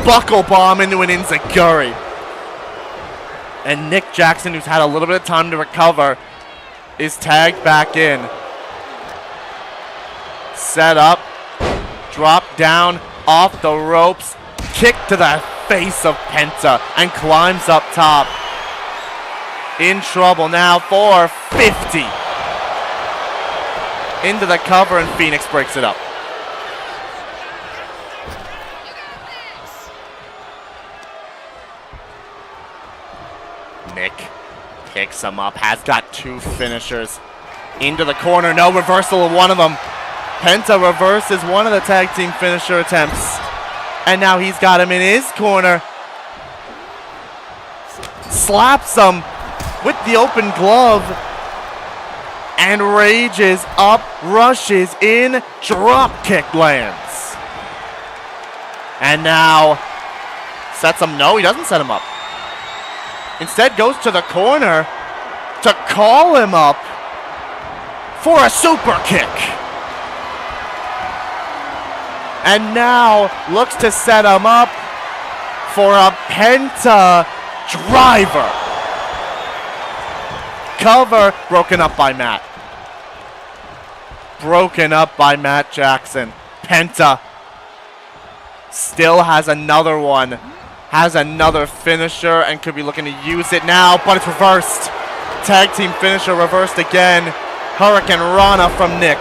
Buckle bomb into an enziguri. And Nick Jackson, who's had a little bit of time to recover, is tagged back in. Set up. Drop down off the ropes. Kick to the face of Penta and climbs up top. In trouble now for 50. Into the cover, and Phoenix breaks it up. Nick picks him up, has got 2 finishers. Into the corner, no, reversal of one of them. Penta reverses one of the tag team finisher attempts. And now he's got him in his corner. Slaps him with the open glove. And rages up, rushes in, drop kick lands. And now sets him, no, he doesn't set him up. instead goes to the corner to call him up for a super kick. And now looks to set him up for a penta driver. Cover broken up by Matt. Broken up by Matt Jackson. Penta still has another one. Has another finisher and could be looking to use it now, but it's reversed. Tag team finisher reversed again. Hurricane Rana from Nick.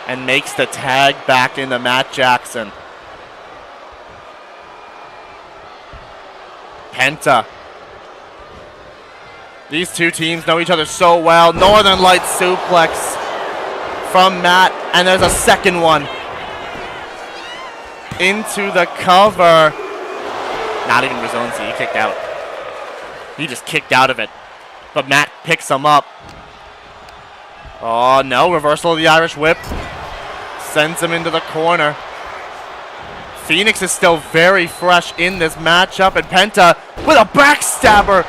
And makes the tag back into Matt Jackson. Penta. These two teams know each other so well. Northern Light suplex from Matt, and there's a second one. Into the cover. Not even Rizonzi, he kicked out. He just kicked out of it. But Matt picks him up. Oh no, reversal of the Irish Whip. Sends him into the corner. Phoenix is still very fresh in this matchup, and Penta with a backstabber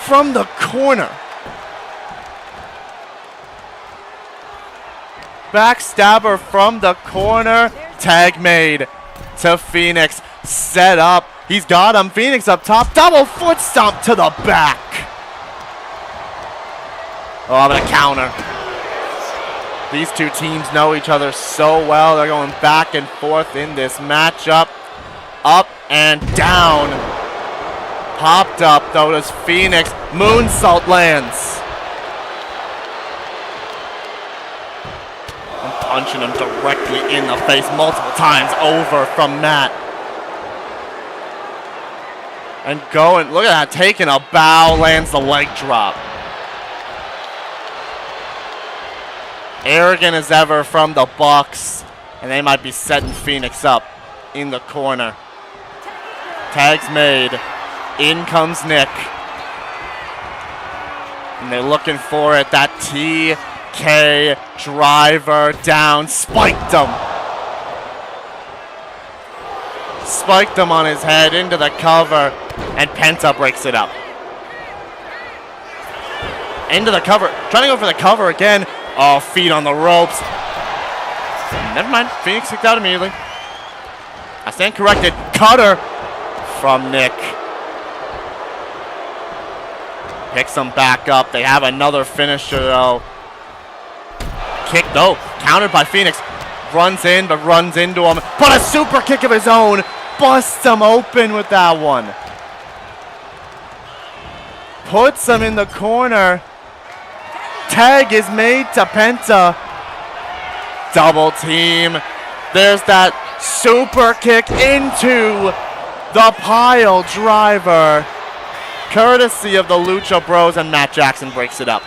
from the corner. Backstabber from the corner. Tag made to Phoenix. Set up. He's got him. Phoenix up top. Double foot stomp to the back. Oh, but a counter. These two teams know each other so well. They're going back and forth in this matchup. Up and down. Popped up, though, does Phoenix. Moonsault lands. And punching him directly in the face multiple times over from Matt. And going, look at that, taking a bow, lands the leg drop. Arrogant as ever from the Bucks, and they might be setting Phoenix up in the corner. Tags made. In comes Nick. And they're looking for it. That TK driver down. Spiked him. Spiked him on his head into the cover. And Penta breaks it up. Into the cover. Trying to go for the cover again. Oh, feet on the ropes. Never mind. Phoenix kicked out immediately. I stand corrected. Cutter from Nick. Picks them back up. They have another finisher, though. Kick, though. Countered by Phoenix. Runs in, but runs into him. But a super kick of his own. Busts him open with that one. Puts him in the corner. Tag is made to Penta. Double team. There's that super kick into the pile driver. Courtesy of the Lucha Bros, and Matt Jackson breaks it up.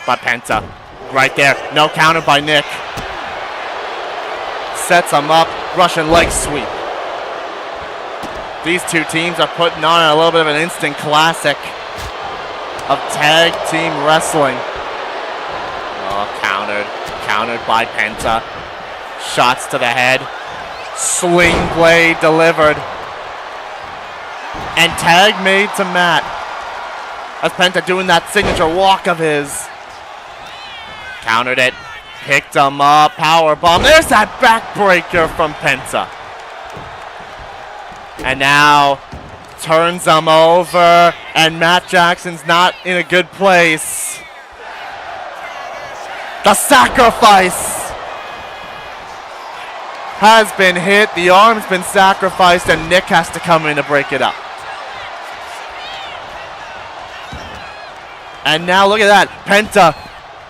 But Penta, right there. No counter by Nick. Sets him up. Russian leg sweep. These two teams are putting on a little bit of an instant classic of tag team wrestling. Oh, countered. Countered by Penta. Shots to the head. Sling blade delivered. And tag made to Matt. As Penta doing that signature walk of his. Countered it. Picked him up. Powerbomb. There's that backbreaker from Penta. And now turns him over. And Matt Jackson's not in a good place. The sacrifice has been hit. The arm's been sacrificed. And Nick has to come in to break it up. And now look at that. Penta.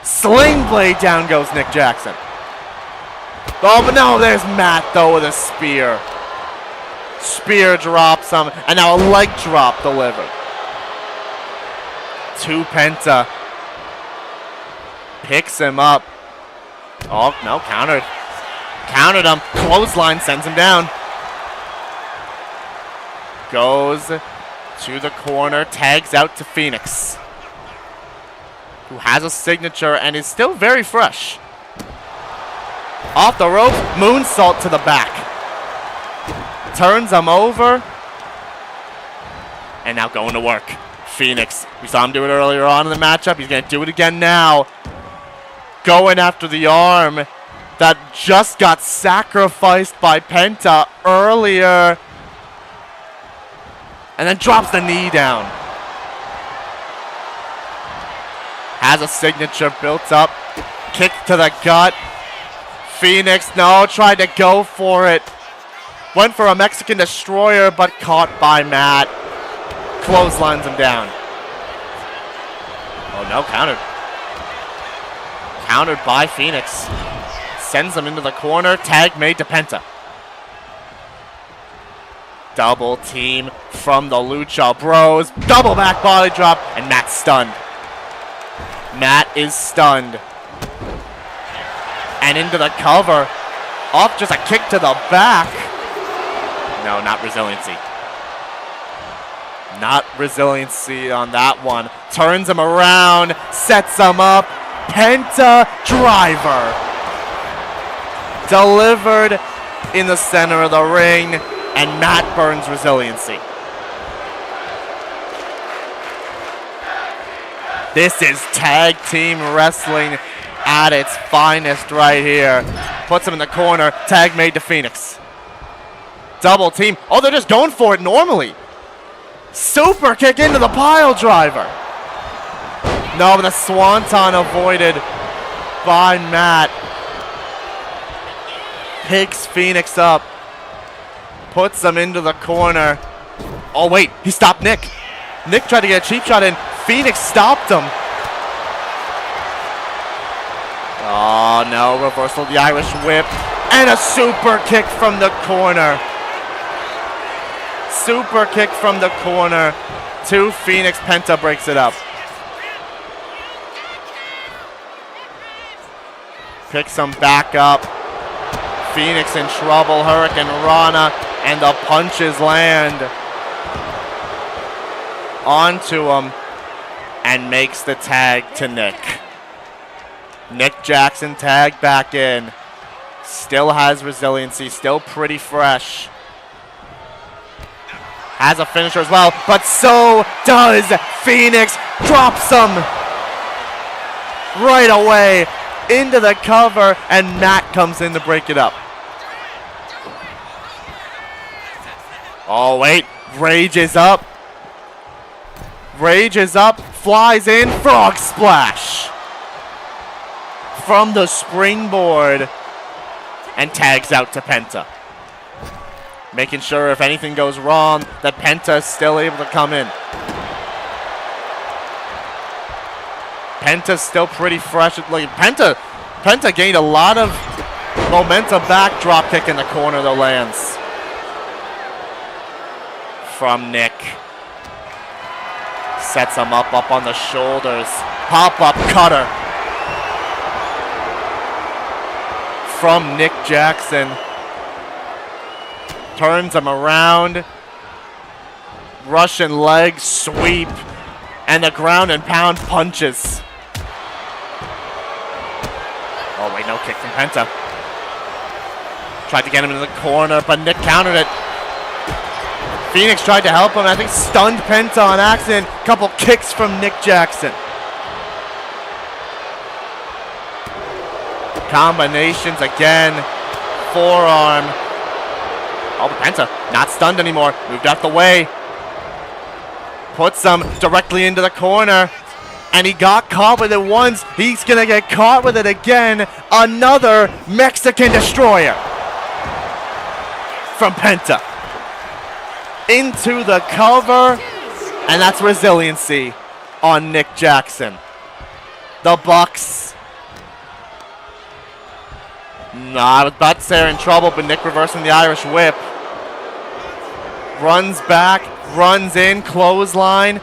Sling blade, down goes Nick Jackson. Oh, but no, there's Matt, though, with a spear. Spear drops him. And now a leg drop delivered. To Penta. Picks him up. Oh, no, countered. Countered him. Clothesline sends him down. Goes to the corner. Tags out to Phoenix, who has a signature and is still very fresh. Off the rope, moonsault to the back. turns him over. And now going to work. Phoenix, we saw him do it earlier on in the matchup. He's going to do it again now. Going after the arm that just got sacrificed by Penta earlier. And then drops the knee down. Has a signature built up. Kick to the gut. Phoenix, no, tried to go for it. Went for a Mexican destroyer, but caught by Matt. Clotheslines him down. Oh no, countered. Countered by Phoenix. Sends him into the corner. Tag made to Penta. Double team from the Lucha Bros. Double back body drop, and Matt's stunned. Matt is stunned. And into the cover. Off just a kick to the back. No, not resiliency. Not resiliency on that one. Turns him around. Sets him up. Penta driver. Delivered in the center of the ring. And Matt burns resiliency. This is tag team wrestling at its finest right here. Puts him in the corner. Tag made to Phoenix. Double team. Oh, they're just going for it normally. Super kick into the pile driver. No, but the swanton avoided by Matt. Picks Phoenix up. Puts him into the corner. Oh, wait. He stopped Nick. Nick tried to get a cheap shot in. Phoenix stopped him. Oh, no. Reversal of the Irish whip. And a super kick from the corner. Super kick from the corner to Phoenix. Penta breaks it up. Picks him back up. Phoenix in trouble. Hurricane Rana. And the punches land onto him. And makes the tag to Nick. Nick Jackson tag back in. Still has resiliency. Still pretty fresh. Has a finisher as well, but so does Phoenix. Drops him right away into the cover, and Matt comes in to break it up. Oh, wait. Rage is up. Rage is up. Flies in. Frog splash from the springboard and tags out to Penta. Making sure if anything goes wrong, that Penta is still able to come in. Penta's still pretty fresh. Like Penta gained a lot of momentum back. Drop kick in the corner though lands. From Nick. Sets him up on the shoulders. Pop-up cutter. From Nick Jackson. Turns him around. Russian leg sweep. And the ground and pound punches. Oh, wait, no kick from Penta. Tried to get him into the corner, but Nick countered it. Phoenix tried to help him. I think stunned Penta on accident. Couple kicks from Nick Jackson. Combinations again. Forearm. Oh, but Penta not stunned anymore. Moved out the way. Puts him directly into the corner. And he got caught with it once. He's going to get caught with it again. Another Mexican destroyer. From Penta. Into the cover. And that's resiliency on Nick Jackson. The Bucks. Nah, I was about to say they're in trouble, but Nick reversing the Irish whip. Runs back, runs in, clothesline.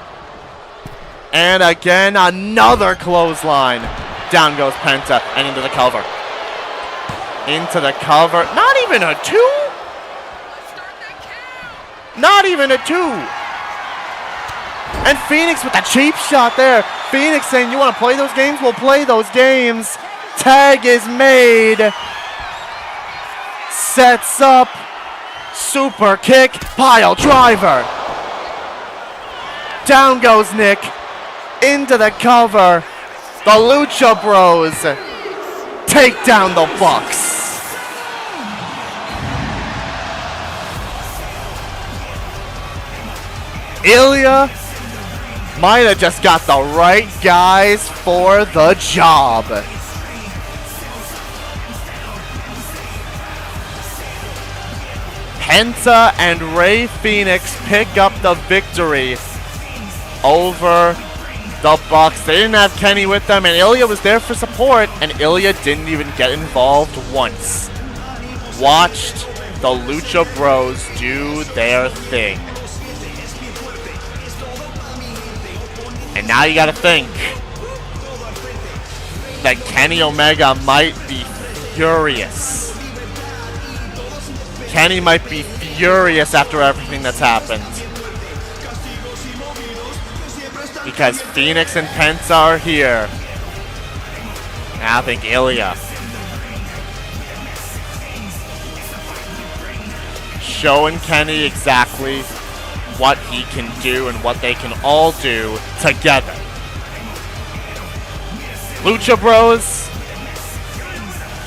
And again, another clothesline. Down goes Penta and into the cover. Into the cover. Not even a two? Not even a two. And Phoenix with the cheap shot there. Phoenix saying, you want to play those games? We'll play those games. Tag is made. Sets up Super kick, pile driver. Down goes Nick. Into the cover. The Lucha Bros take down the Bucks. Ilya might have just got the right guys for the job. Penta and Rey Fenix pick up the victory over the Bucks. They didn't have Kenny with them, and Ilya was there for support, and Ilya didn't even get involved once. Watched the Lucha Bros do their thing. And now you gotta think that Kenny Omega might be furious. Kenny might be furious after everything that's happened. Because Phoenix and Penta are here. Now I think Ilya. Showing Kenny exactly what he can do and what they can all do together. Lucha Bros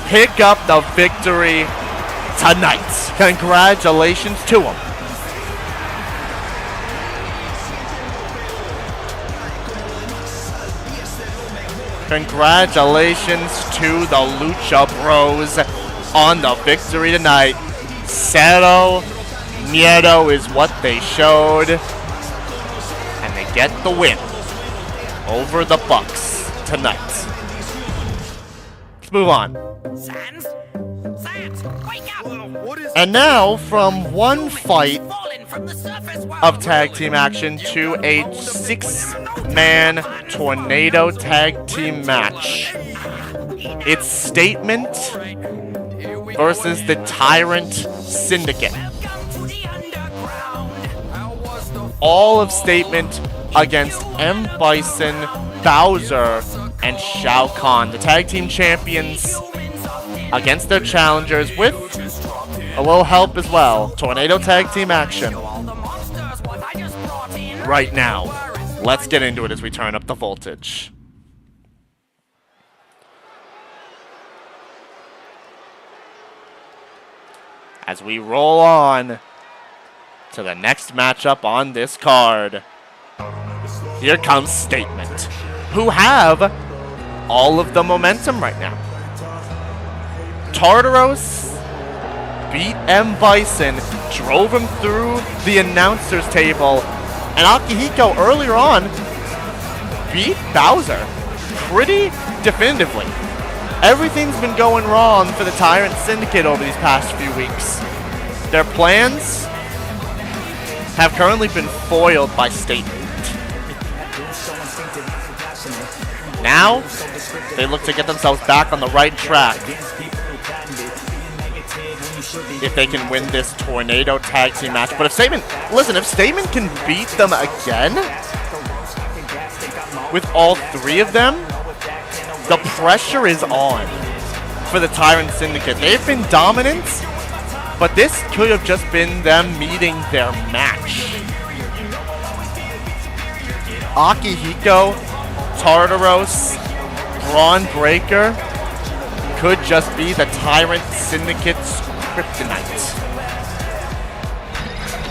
pick up the victory tonight. Congratulations to them. Congratulations to the Lucha Bros on the victory tonight. Cero Miedo is what they showed. And they get the win over the Bucks tonight. Let's move on. Sans, wake up! And now, from one fight Falling from the surface world. of tag team action to a 6-man tornado tag team match. It's Statement versus the Tyrant Syndicate. All of Statement against M. Bison, Bowser, and Shao Kahn, the tag team champions, against their challengers with a little help as well. Tornado tag team action right now. Let's get into it as we turn up the voltage. As we roll on to the next matchup on this card. Here comes Statement, who have all of the momentum right now. Tartaros beat M. Bison, drove him through the announcer's table, and Akihiko earlier on beat Bowser pretty definitively. Everything's been going wrong for the Tyrant Syndicate over these past few weeks. Their plans have currently been foiled by Statement. Now, they look to get themselves back on the right track. If they can win this tornado tag team match. But if Statement can beat them again, with all three of them, the pressure is on for the Tyrant Syndicate. They've been dominant, but this could have just been them meeting their match. Akihiko, Tartaros, Braun Breaker could just be the Tyrant Syndicate's kryptonite.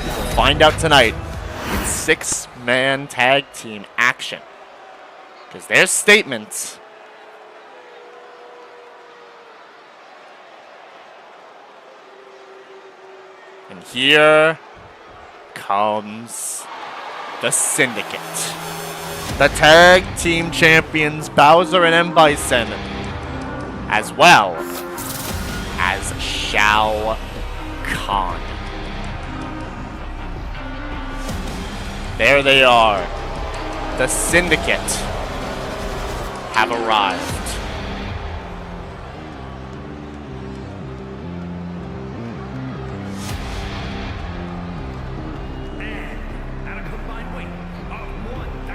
We'll find out tonight in 6-man tag team action. Because there's Statements. And here comes the Syndicate. The tag team champions Bowser and M. Bison, as well as Shao Kahn. There they are. The Syndicate have arrived.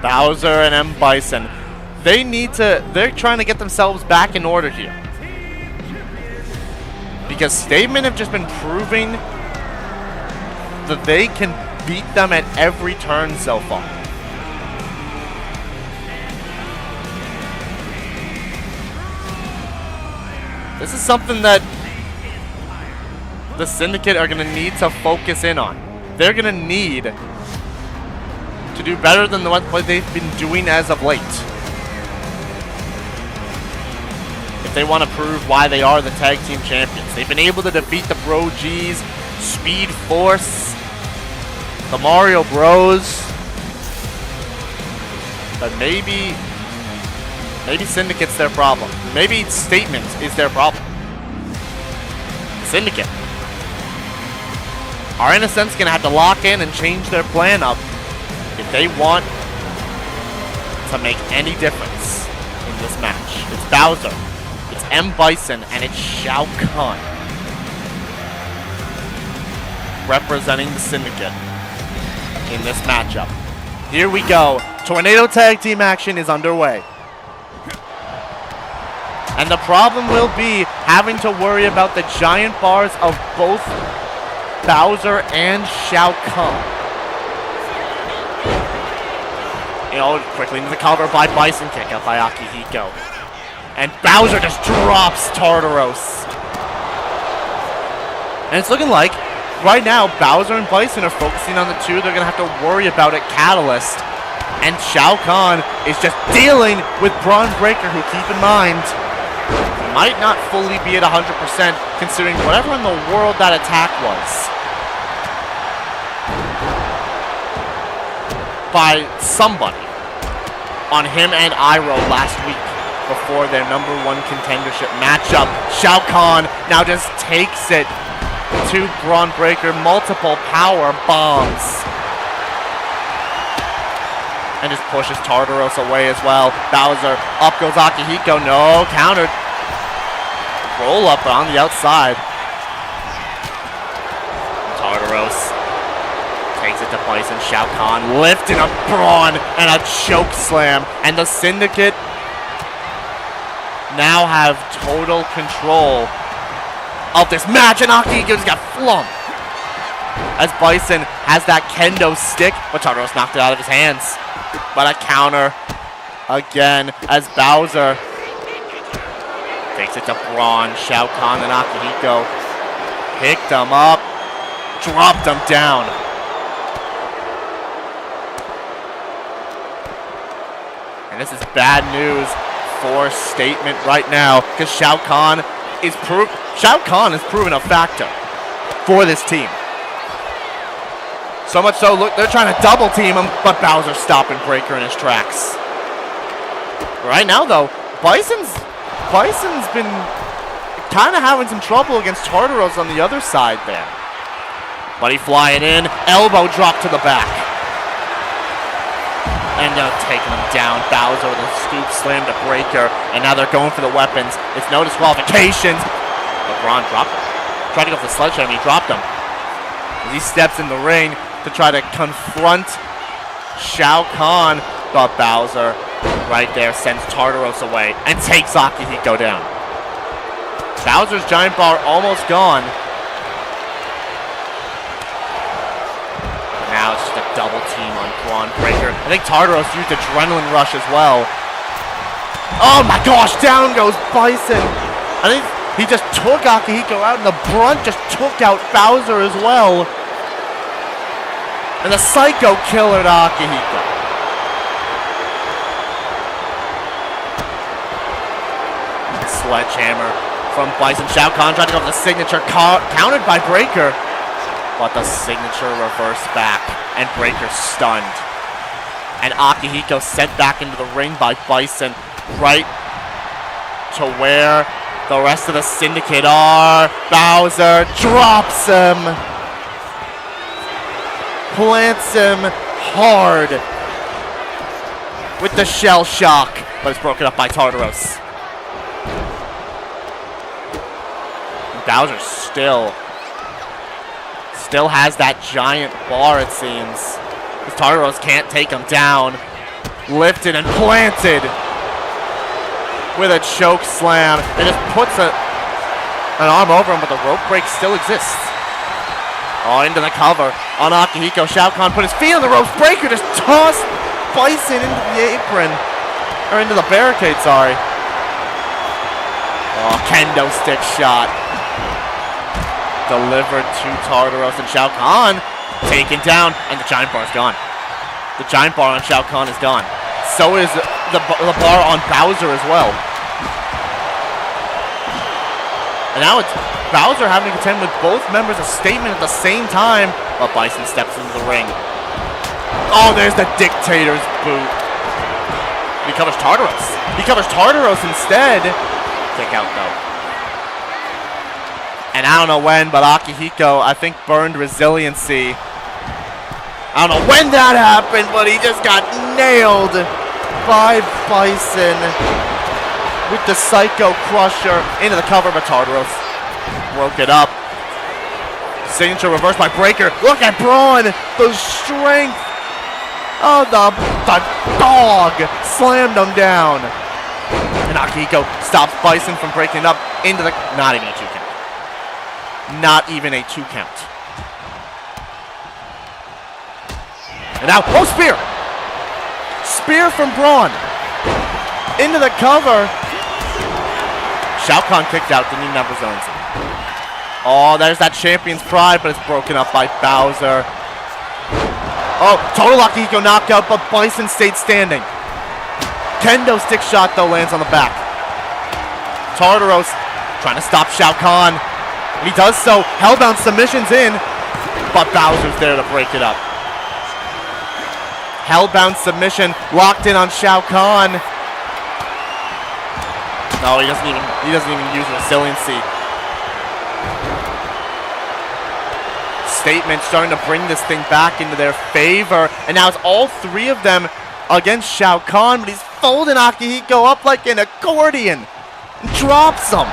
Bowser and M. Bison. They're trying to get themselves back in order here. Because Statement have just been proving that they can beat them at every turn so far. This is something that the Syndicate are going to need to focus in on. They're going to need to do better than what they've been doing as of late. If they want to prove why they are the tag team champions. They've been able to defeat the Bro Gs, Speed Force, the Mario Bros. But maybe Syndicate's their problem. Maybe Statement is their problem. Syndicate are in a sense going to have to lock in and change their plan up if they want to make any difference in this match. It's Bowser, it's M. Bison, and it's Shao Kahn representing the Syndicate in this matchup. Here we go. Tornado tag team action is underway. And the problem will be having to worry about the giant bars of both Bowser and Shao Kahn. Quickly into the cover by Bison, kick out by Akihiko. And Bowser just drops Tartaros. And it's looking like, right now, Bowser and Bison are focusing on the two they're going to have to worry about at Catalyst. And Shao Kahn is just dealing with Braun Breaker, who, keep in mind, might not fully be at 100% considering whatever in the world that attack was by somebody on him and Iroh last week before their #1 contendership matchup. Shao Kahn now just takes it to Braun Breaker, multiple power bombs, and just pushes Tartaros away as well. Bowser, up goes Akihiko, no, countered. Roll up on the outside. Tartaros takes it to Bison. Shao Kahn lifting up Braun and a choke slam. And the Syndicate now have total control of this match. And Akihiko just got flumped as Bison has that kendo stick, but Tartaros knocked it out of his hands. But a counter again as Bowser takes it to Braun. Shao Kahn and Akihiko picked him up, dropped him down. And this is bad news for Statement right now, because Shao Kahn is proven a factor for this team. So much so, look, they're trying to double team him, but Bowser's stopping Breaker in his tracks. Right now, though, Bison's been kind of having some trouble against Tartaros on the other side there. Buddy flying in, elbow drop to the back. And taking him down. Bowser with a scoop slam to Breaker, and now they're going for the weapons. It's no disqualifications. But Braun dropped him. Tried to go for the sledgehammer, he dropped him. As he steps in the ring to try to confront Shao Kahn, but Bowser right there sends Tartaros away and takes Akihiko down. Bowser's giant bar almost gone. Now it's just a double team on Braun Breaker. I think Tartaros used Adrenaline Rush as well. Oh my gosh, down goes Bison. I think he just took Akihiko out, and the Brunt just took out Bowser as well. And the Psycho Killer to Akihiko. Sledgehammer from Bison. Shao Kahn tried to go for the signature, countered by Breaker. But the signature reversed back, and Breaker stunned. And Akihiko sent back into the ring by Bison, right to where the rest of the Syndicate are. Bowser drops him. Plants him hard with the shell shock, but it's broken up by Tartaros. Bowser still has that giant bar, it seems. Because Tartaros can't take him down. Lifted and planted with a choke slam. It just puts an arm over him, but the rope break still exists. Oh, into the cover on Akihiko. Shao Kahn put his feet on the ropes. Breaker just tossed Bison into the apron. Or into the barricade, sorry. Oh, kendo stick shot. Delivered to Tartaros, and Shao Kahn taken down, and the giant bar is gone. The giant bar on Shao Kahn is gone. So is the bar on Bowser as well. And now it's Bowser having to contend with both members of Statement at the same time, but Bison steps into the ring. Oh, there's the Dictator's boot. He covers Tartaros. He covers Tartaros instead. Kick out though. And I don't know when, but Akihiko, I think, burned resiliency. I don't know when that happened, but he just got nailed by Bison with the Psycho Crusher into the cover, but Tartaros broke it up. Signature reversed by Breaker. Look at Braun, the strength. Oh, the dog slammed him down. And Akihiko stops Bison from breaking up into the, not even a 2 count. Not even a 2 count. And now, oh, spear! Spear from Braun. Into the cover. Shao Kahn kicked out, didn't even have resiliency. Oh, there's that champion's pride, but it's broken up by Bowser. Oh, total Akihiko knockout, but Bison stayed standing. Kendo stick shot, though, lands on the back. Tartaros trying to stop Shao Kahn. He does so. Hellbound submissions in, but Bowser's there to break it up. Hellbound submission locked in on Shao Kahn. No, he doesn't even use resiliency. Statement starting to bring this thing back into their favor, and now it's all 3 of them against Shao Kahn, but he's folding Akihiko up like an accordion. Drops him.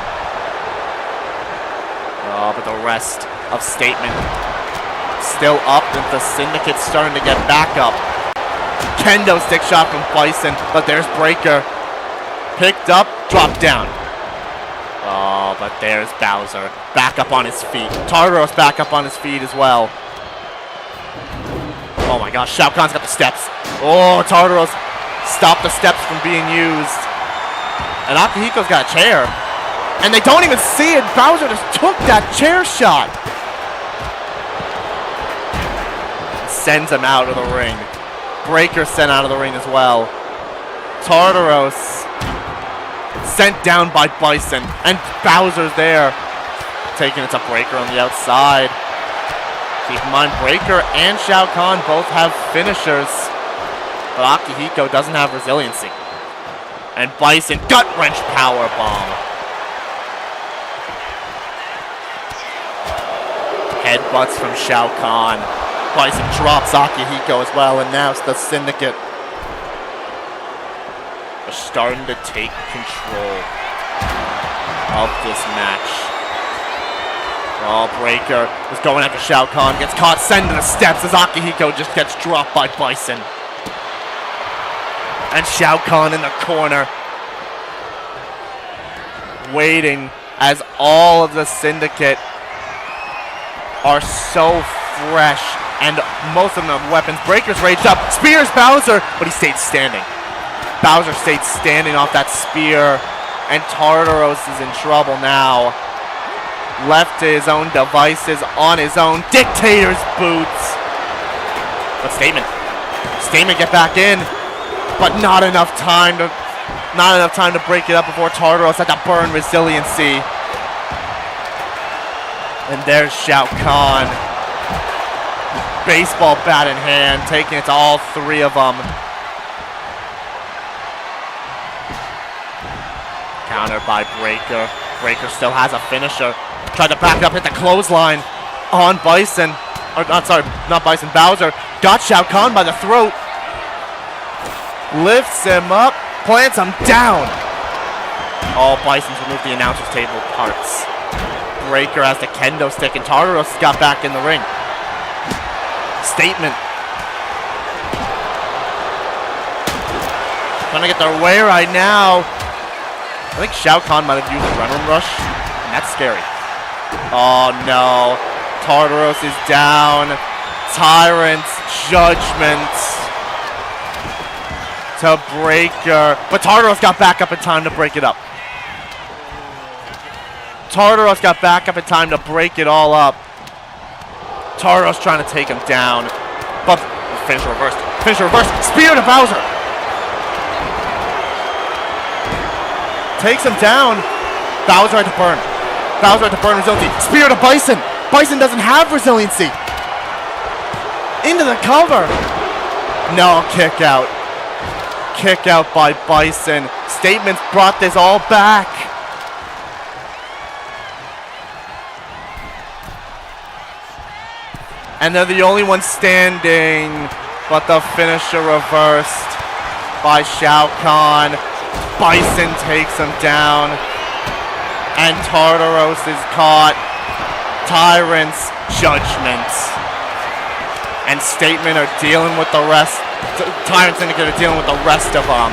Oh, but the rest of Statement still up, and the Syndicate's starting to get back up. Kendo stick shot from Bison, but there's Breaker. Picked up, dropped down. Oh, but there's Bowser. Back up on his feet. Tartaros back up on his feet as well. Oh my gosh, Shao Kahn's got the steps. Oh, Tartaros stopped the steps from being used. And Akihiko's got a chair. And they don't even see it. Bowser just took that chair shot. Sends him out of the ring. Breaker sent out of the ring as well. Tartaros sent down by Bison. And Bowser's there. Taking it to Breaker on the outside. Keep in mind, Breaker and Shao Kahn both have finishers. But Akihiko doesn't have resiliency. And Bison gut-wrench powerbomb. Headbutts from Shao Kahn. Bison drops Akihiko as well, and now it's the Syndicate. They're starting to take control of this match. Oh, Breaker is going after Shao Kahn, gets caught sending the steps as Akihiko just gets dropped by Bison. And Shao Kahn in the corner, waiting as all of the Syndicate are so fresh, and most of them have weapons. Breaker's raged up, spears Bowser, but he stayed standing. Bowser stayed standing off that spear, and Tartaros is in trouble now. Left to his own devices, on his own. Dictator's boots. But Statement get back in, but not enough time to break it up before Tartaros had to burn resiliency. And there's Shao Kahn. Baseball bat in hand, taking it to all 3 of them. Countered by Breaker. Breaker still has a finisher. Tried to back up, hit the clothesline on Bison. Or, not Bison, Bowser. Got Shao Kahn by the throat. Lifts him up, plants him down. All Bison's removed the announcer's table parts. Breaker has the kendo stick, and Tartaros got back in the ring. Statement. Trying to get their way right now. I think Shao Kahn might have used Adrenaline Rush, and that's scary. Oh no. Tartaros is down. Tyrant's Judgment to Breaker. But Tartaros got back up in time to break it up. Tartaros got back up in time to break it all up. Tartaros trying to take him down. But finish reversed. Finish reversed. Spear to Bowser. Takes him down. Bowser had to burn. Bowser had to burn resiliency. Spear to Bison. Bison doesn't have resiliency. Into the cover. No, kick out. Kick out by Bison. Statements brought this all back. And they're the only ones standing, but the finisher reversed by Shao Kahn. Bison takes him down, and Tartaros is caught. Tyrant's Judgment. And Statement are dealing with the rest. Tyrant Syndicate are dealing with the rest of them.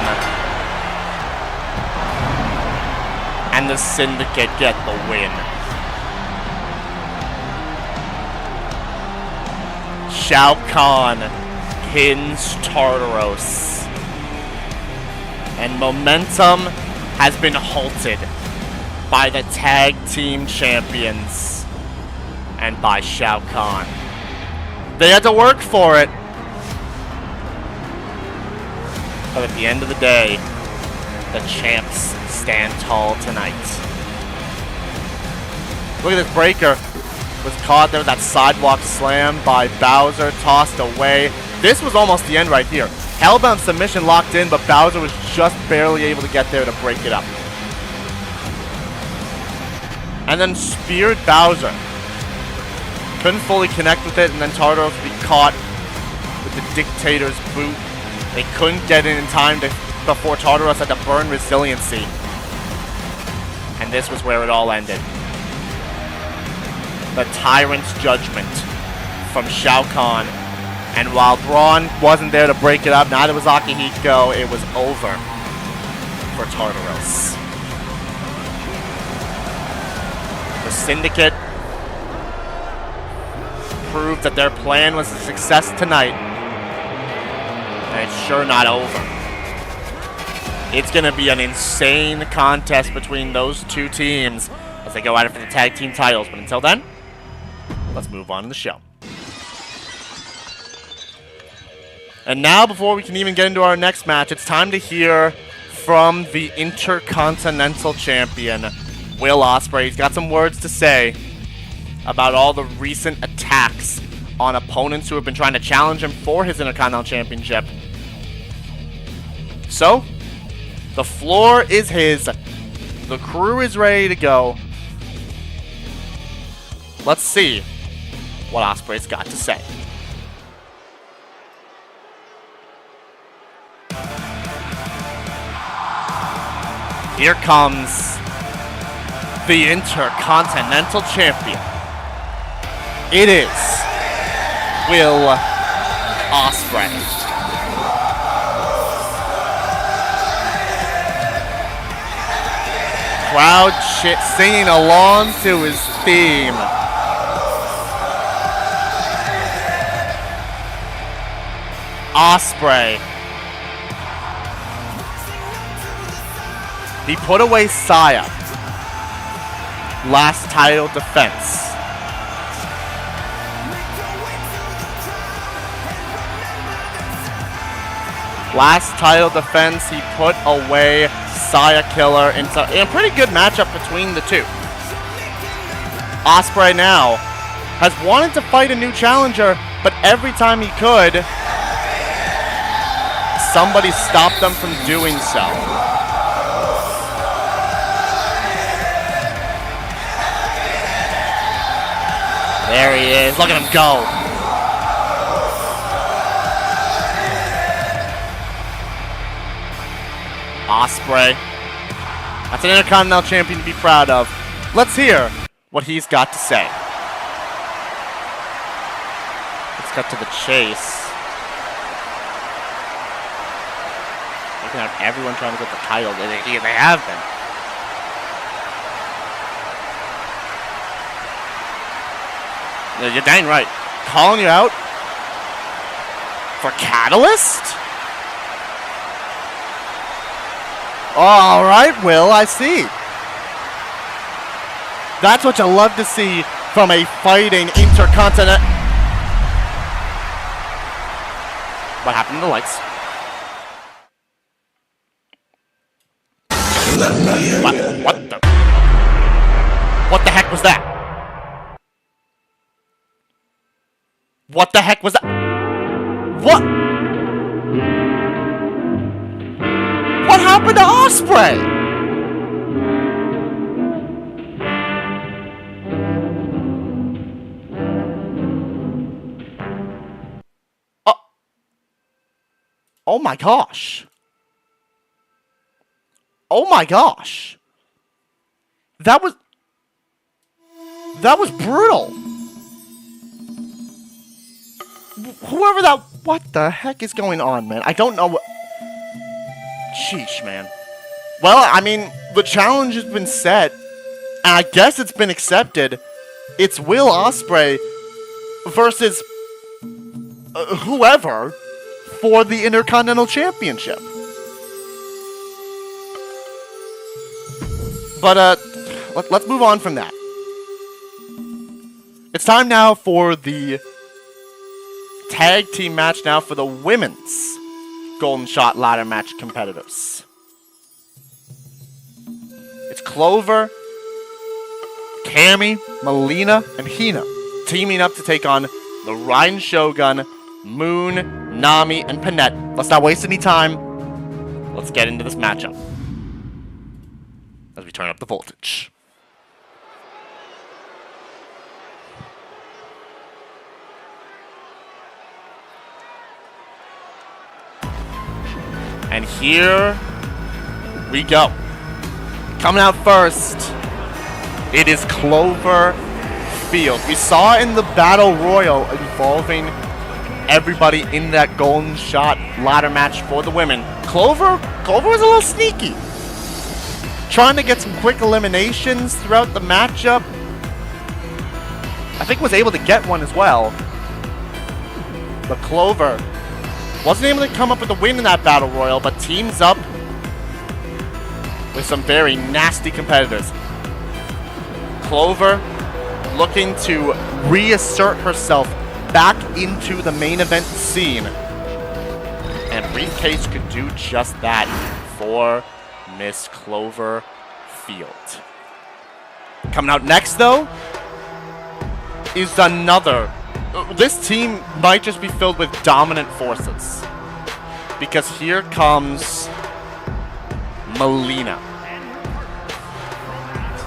And the Syndicate get the win. Shao Kahn pins Tartaros. And momentum has been halted by the tag team champions and by Shao Kahn. They had to work for it. But at the end of the day, the champs stand tall tonight. Look at this Breaker. Was caught there with that sidewalk slam by Bowser, tossed away. This was almost the end right here. Hellbound submission locked in, but Bowser was just barely able to get there to break it up. And then speared Bowser. Couldn't fully connect with it, and then Tartaros would be caught with the Dictator's boot. They couldn't get in time before Tartaros had to burn resiliency. And this was where it all ended. The Tyrant's Judgment from Shao Kahn. And while Braun wasn't there to break it up, neither was Akihiko, it was over for Tartaros. The Syndicate proved that their plan was a success tonight. And it's sure not over. It's going to be an insane contest between those two teams as they go at it for the tag team titles. But until then, let's move on to the show. And now, before we can even get into our next match, it's time to hear from the Intercontinental Champion, Will Ospreay. He's got some words to say about all the recent attacks on opponents who have been trying to challenge him for his Intercontinental Championship. So, the floor is his. The crew is ready to go. Let's see what Ospreay's got to say. Here comes the Intercontinental Champion. It is Will Ospreay. Crowd singing along to his theme. Ospreay. He put away Saya. Last title defense. Last title defense, he put away Saya Killer in a pretty good matchup between the two. Ospreay now has wanted to fight a new challenger, but every time he could, somebody stopped them from doing so. There he is. Look at him go. Ospreay. That's an Intercontinental Champion to be proud of. Let's hear what he's got to say. Let's cut to the chase. You can have everyone trying to get the title. They have been. You're dang right. Calling you out for Catalyst? All right, Will, I see. That's what you love to see from a fighting Intercontinental. What happened to the lights? What the heck was that? What the heck was that? What? What happened to Ospreay? Oh my gosh. Oh my gosh. That was brutal. Whoever that... What the heck is going on, man? I don't know what... Sheesh, man. Well, I mean, the challenge has been set, and I guess it's been accepted. It's Will Ospreay versus whoever for the Intercontinental Championship. But, let's move on from that. It's time now for the tag team match now for the women's Golden Shot ladder match competitors. It's Clover, Cammy, Mileena, and Hina teaming up to take on the Raiden Shogun, Moon, Nami, and Panette. Let's not waste any time. Let's get into this matchup as we turn up the voltage. And here we go. Coming out first, it is Clover Field. We saw in the Battle Royal involving everybody in that Golden Shot ladder match for the women. Clover was a little sneaky. Trying to get some quick eliminations throughout the matchup. I think was able to get one as well. But Clover wasn't able to come up with a win in that Battle Royal, but teams up with some very nasty competitors. Clover looking to reassert herself back into the main event scene. And Briefcase could do just that for Miss Clover Field. Coming out next, though, is another... This team might just be filled with dominant forces. Because here comes Mileena.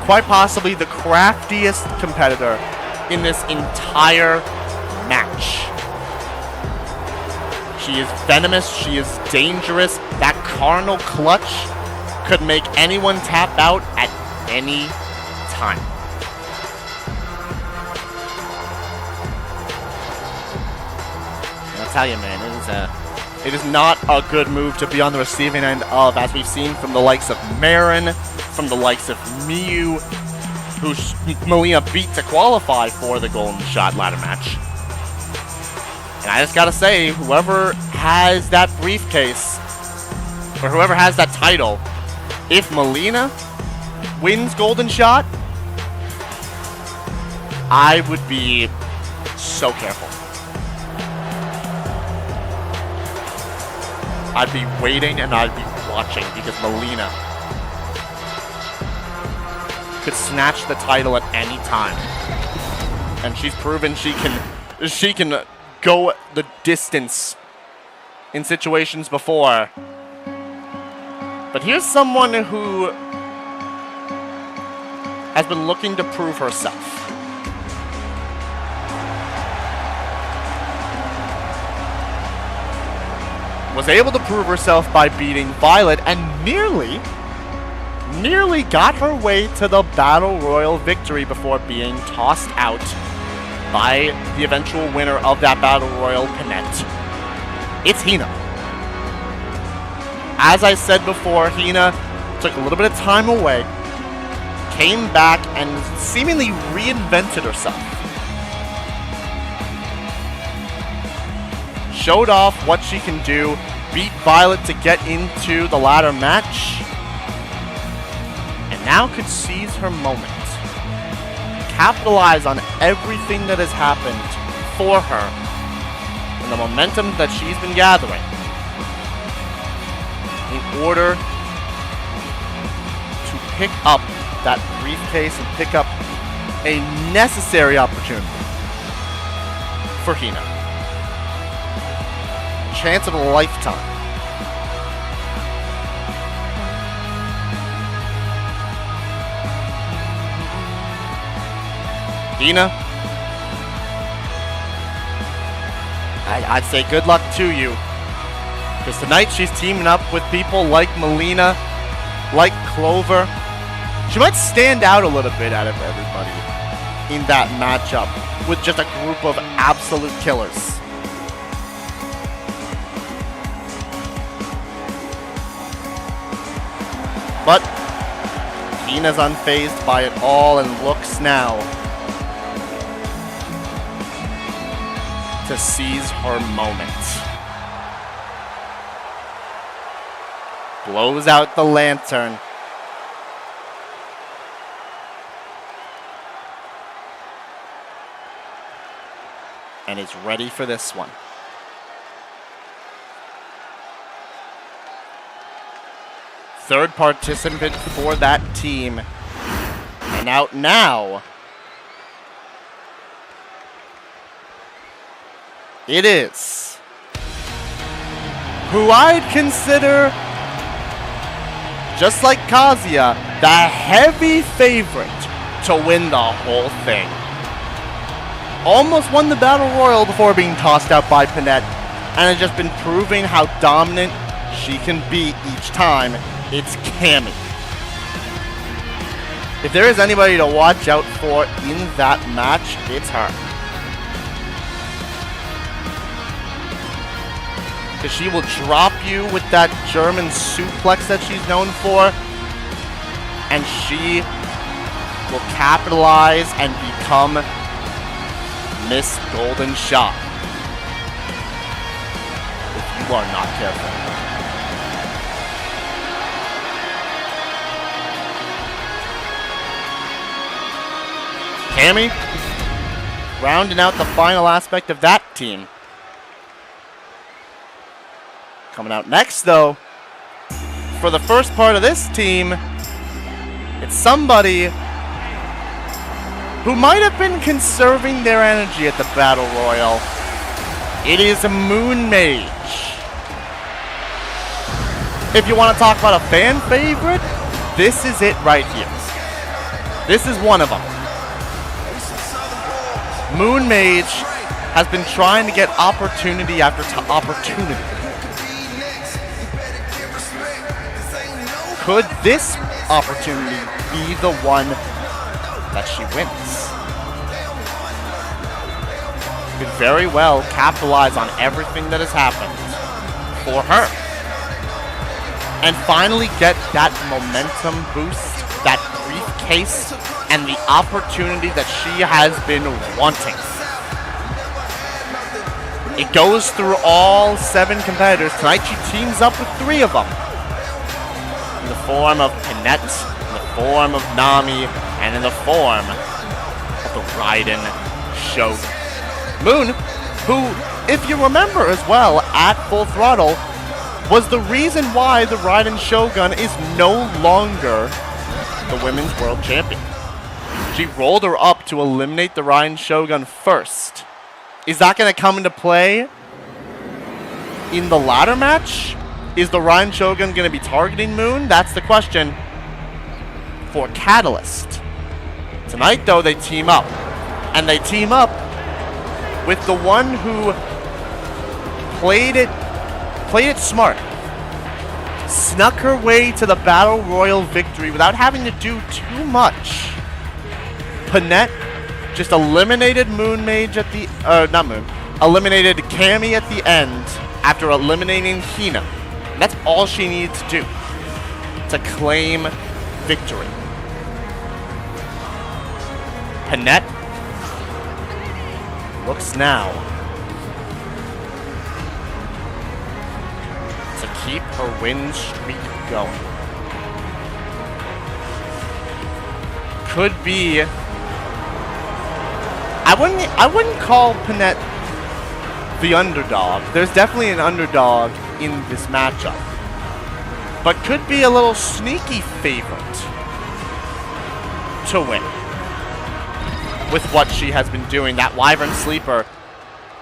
Quite possibly the craftiest competitor in this entire match. She is venomous, she is dangerous. That carnal clutch could make anyone tap out at any time. I'll tell you, man, it is not a good move to be on the receiving end of, as we've seen from the likes of Marin, from the likes of Miu, who Mileena beat to qualify for the Golden Shot ladder match. And I just gotta say, whoever has that briefcase, or whoever has that title, if Mileena wins Golden Shot, I would be so careful. I'd be waiting and I'd be watching, because Mileena could snatch the title at any time. And she's proven she can go the distance in situations before. But here's someone who has been looking to prove herself. Was able to prove herself by beating Violet and nearly got her way to the Battle Royal victory before being tossed out by the eventual winner of that Battle Royal, Panette. It's Hina. As I said before, Hina took a little bit of time away, came back and seemingly reinvented herself. showed off what she can do, beat Violet to get into the ladder match, and now could seize her moment. Capitalize on everything that has happened for her and the momentum that she's been gathering in order to pick up that briefcase and pick up a necessary opportunity for Hina. Chance of a lifetime. Hina, I'd say good luck to you, because tonight she's teaming up with people like Mileena, like Clover. She might stand out a little bit out of everybody in that matchup with just a group of absolute killers. But Hina's unfazed by it all and looks now to seize her moment. Blows out the lantern. And is ready for this one. Third participant for that team. And out now, it is who I'd consider, just like Kazuya, the heavy favorite to win the whole thing. Almost won the Battle Royal before being tossed out by Panette, and has just been proving how dominant she can be each time. It's Cammy. If there is anybody to watch out for in that match, it's her. Because she will drop you with that German suplex that she's known for, and she will capitalize and become Miss Golden Shot if you are not careful. Cammy rounding out the final aspect of that team. Coming out next, though, for the first part of this team, it's somebody who might have been conserving their energy at the Battle Royal. It is a Moon Mage. If you want to talk about a fan favorite, this is it right here. This is one of them. Moon Mage has been trying to get opportunity after opportunity. Could this opportunity be the one that she wins? Could very well capitalize on everything that has happened for her. And finally get that momentum boost, that briefcase, and the opportunity that she has been wanting. It goes through all 7 competitors. Tonight she teams up with 3 of them. In the form of Panette, in the form of Nami, and in the form of the Raiden Shogun. Moon, who, if you remember as well, at Full Throttle, was the reason why the Raiden Shogun is no longer the Women's World Champion. She rolled her up to eliminate the Raiden Shogun first. Is that going to come into play in the ladder match? Is the Raiden Shogun going to be targeting Moon? That's the question for Catalyst. Tonight, though, they team up. And they team up with the one who played it smart. Snuck her way to the Battle Royal victory without having to do too much. Panette just eliminated Moon Mage at the, eliminated Cammy at the end after eliminating Hina. And that's all she needed to do to claim victory. Panette looks now keep her win streak going. Could be. I wouldn't call Panette the underdog. There's definitely an underdog in this matchup, but could be a little sneaky favorite to win with what she has been doing. That Wyvern Sleeper,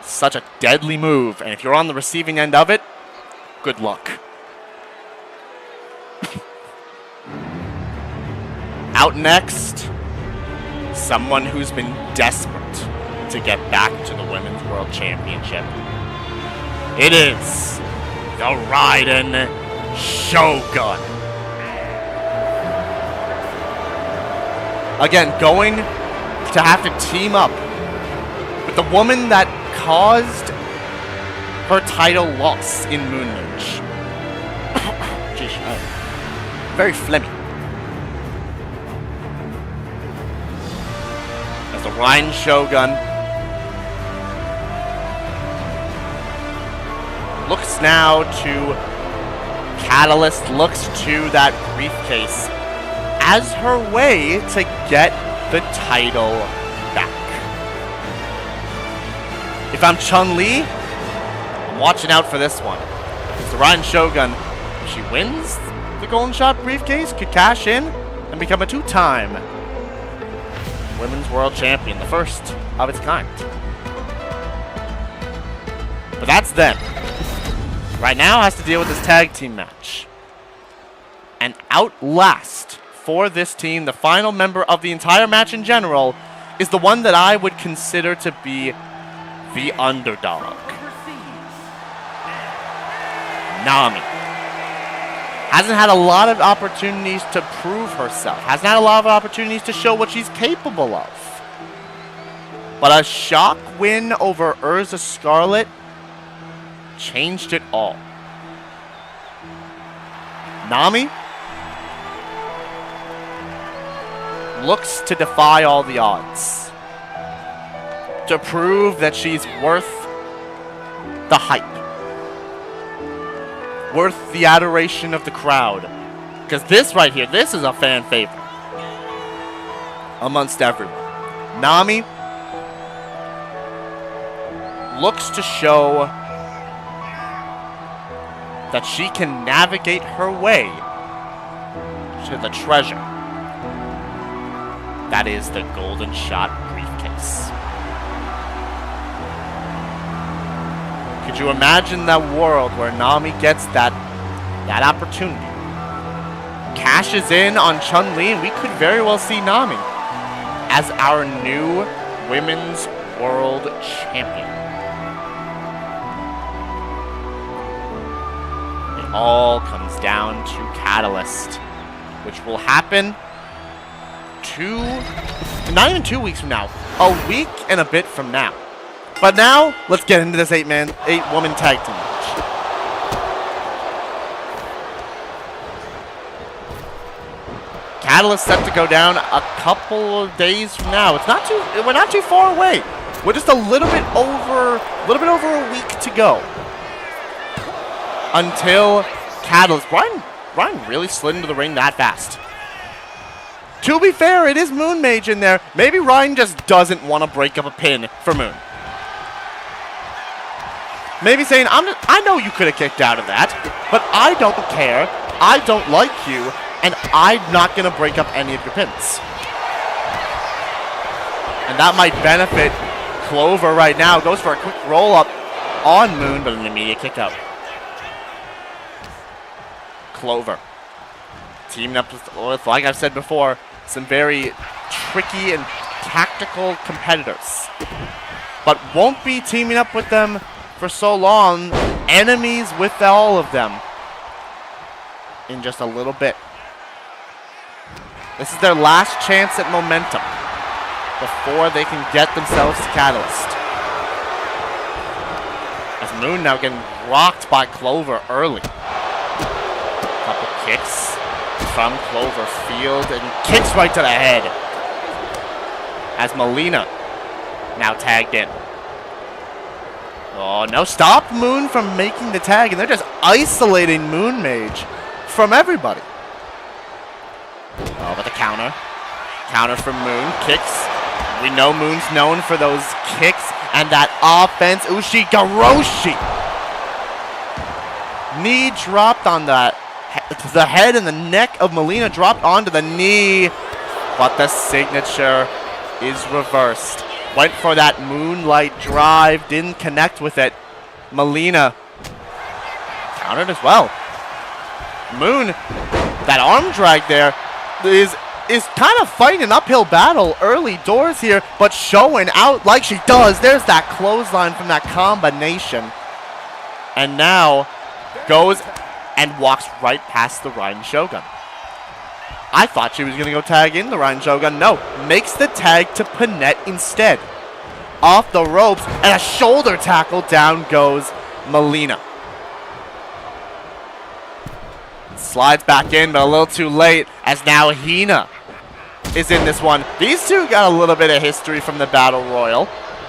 such a deadly move, and if you're on the receiving end of it, good luck. Out next, someone who's been desperate to get back to the Women's World Championship. It is the Raiden Shogun. Again, going to have to team up with the woman that caused her title loss in Moon Mage. Very phlegmy. As the Raiden Shogun looks now to Catalyst, looks to that briefcase as her way to get the title back. If I'm Chun-Li, I'm watching out for this one. Because the Raiden Shogun, if she wins the Golden Shot briefcase, could cash in and become a two-time Women's World Champion, the first of its kind. But that's then. Right now has to deal with this tag team match. And outlast for this team, the final member of the entire match in general, is the one that I would consider to be the underdog. Nami. Hasn't had a lot of opportunities to prove herself. Hasn't had a lot of opportunities to show what she's capable of. But a shock win over Urza Scarlet changed it all. Nami looks to defy all the odds, to prove that she's worth the hype, worth the adoration of the crowd. Because this right here, this is a fan favorite amongst everyone. Nami looks to show that she can navigate her way to the treasure that is the Golden Shot briefcase. Could you imagine that world where Nami gets that opportunity, cashes in on Chun-Li, and we could very well see Nami as our new Women's World Champion? It all comes down to Catalyst, which will happen not even 2 weeks from now, a week and a bit from now. But now, let's get into this 8-woman tag team match. Catalyst set to go down a couple of days from now. We're not too far away. We're just a little bit over a week to go until Catalyst. Ryan really slid into the ring that fast. To be fair, it is Moon Mage in there. Maybe Ryan just doesn't want to break up a pin for Moon. Maybe saying, I know you could have kicked out of that, but I don't care. I don't like you, and I'm not going to break up any of your pins. And that might benefit Clover right now. Goes for a quick roll-up on Moon, but an immediate kick out. Clover teaming up with, like I've said before, some very tricky and tactical competitors. But won't be teaming up with them for so long. Enemies with all of them in just a little bit. This is their last chance at momentum before they can get themselves to Catalyst. As Moon now getting rocked by Clover early. Couple kicks from Cloverfield and kicks right to the head. As Mileena now tagged in. Oh, no. Stop Moon from making the tag, and they're just isolating Moon Mage from everybody. Oh, but the counter. Counter from Moon. Kicks. We know Moon's known for those kicks and that offense. Ushi-garoshi. Knee dropped on that. The head and the neck of Mileena dropped onto the knee. But the signature is reversed. Went for that Moonlight drive. Didn't connect with it. Mileena countered as well. Moon, that arm drag there is kind of fighting an uphill battle early doors here, but showing out like she does. There's that clothesline from that combination. And now goes and walks right past the Raiden Shogun. I thought she was going to go tag in the Raiden Shogun. No, makes the tag to Panette instead. Off the ropes, and a shoulder tackle. Down goes Mileena. Slides back in, but a little too late, as now Hina is in this one. These two got a little bit of history from the Battle Royal.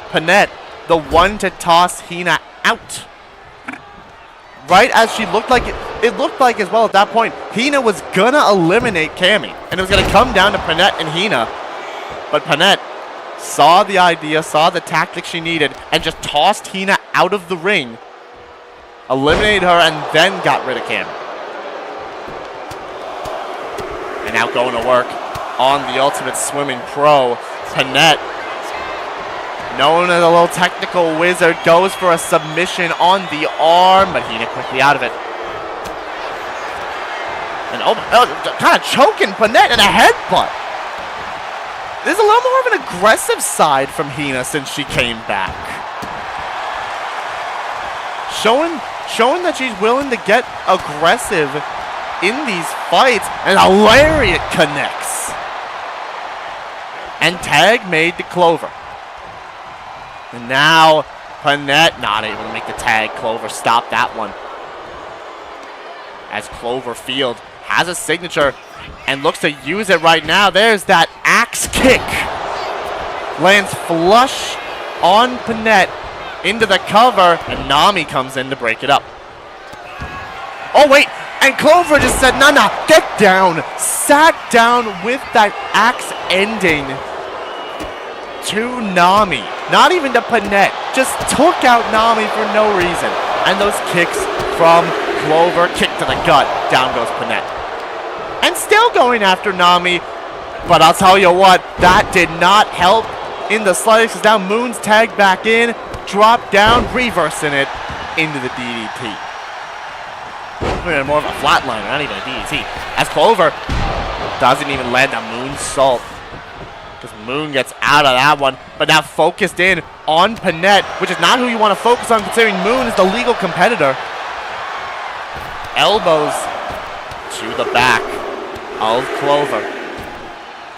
Panette, the one to toss Hina out. Right as she looked like it looked like as well at that point, Hina was gonna eliminate Cammy, and it was gonna come down to Panette and Hina. But Panette saw the idea, saw the tactic she needed, and just tossed Hina out of the ring, eliminated her, and then got rid of Cammy. And now going to work on the Ultimate Swimming Pro. Panette, known as a little technical wizard, goes for a submission on the arm, but Hina quickly out of it. And kind of choking Panette in a headbutt. There's a little more of an aggressive side from Hina since she came back. Showing that she's willing to get aggressive in these fights, and a lariat connects. And tag made to Clover. And now Panette not able to make the tag. Clover stopped that one. As Cloverfield has a signature and looks to use it right now. There's that axe kick. Lands flush on Panette into the cover, and Nami comes in to break it up. Oh, wait. And Clover just said, nah, get down. Sat down with that axe ending to Nami. Not even to Panette. Just took out Nami for no reason. And those kicks from Clover. Kick to the gut. Down goes Panette. And still going after Nami. But I'll tell you what, that did not help in the slightest. Now Moon's tagged back in. Drop down, reversing it into the DDT. More of a flatliner, not even a DDT. As Clover doesn't even land a moonsault. Because Moon gets out of that one. But now focused in on Panette, which is not who you want to focus on considering Moon is the legal competitor. Elbows to the back of Clover.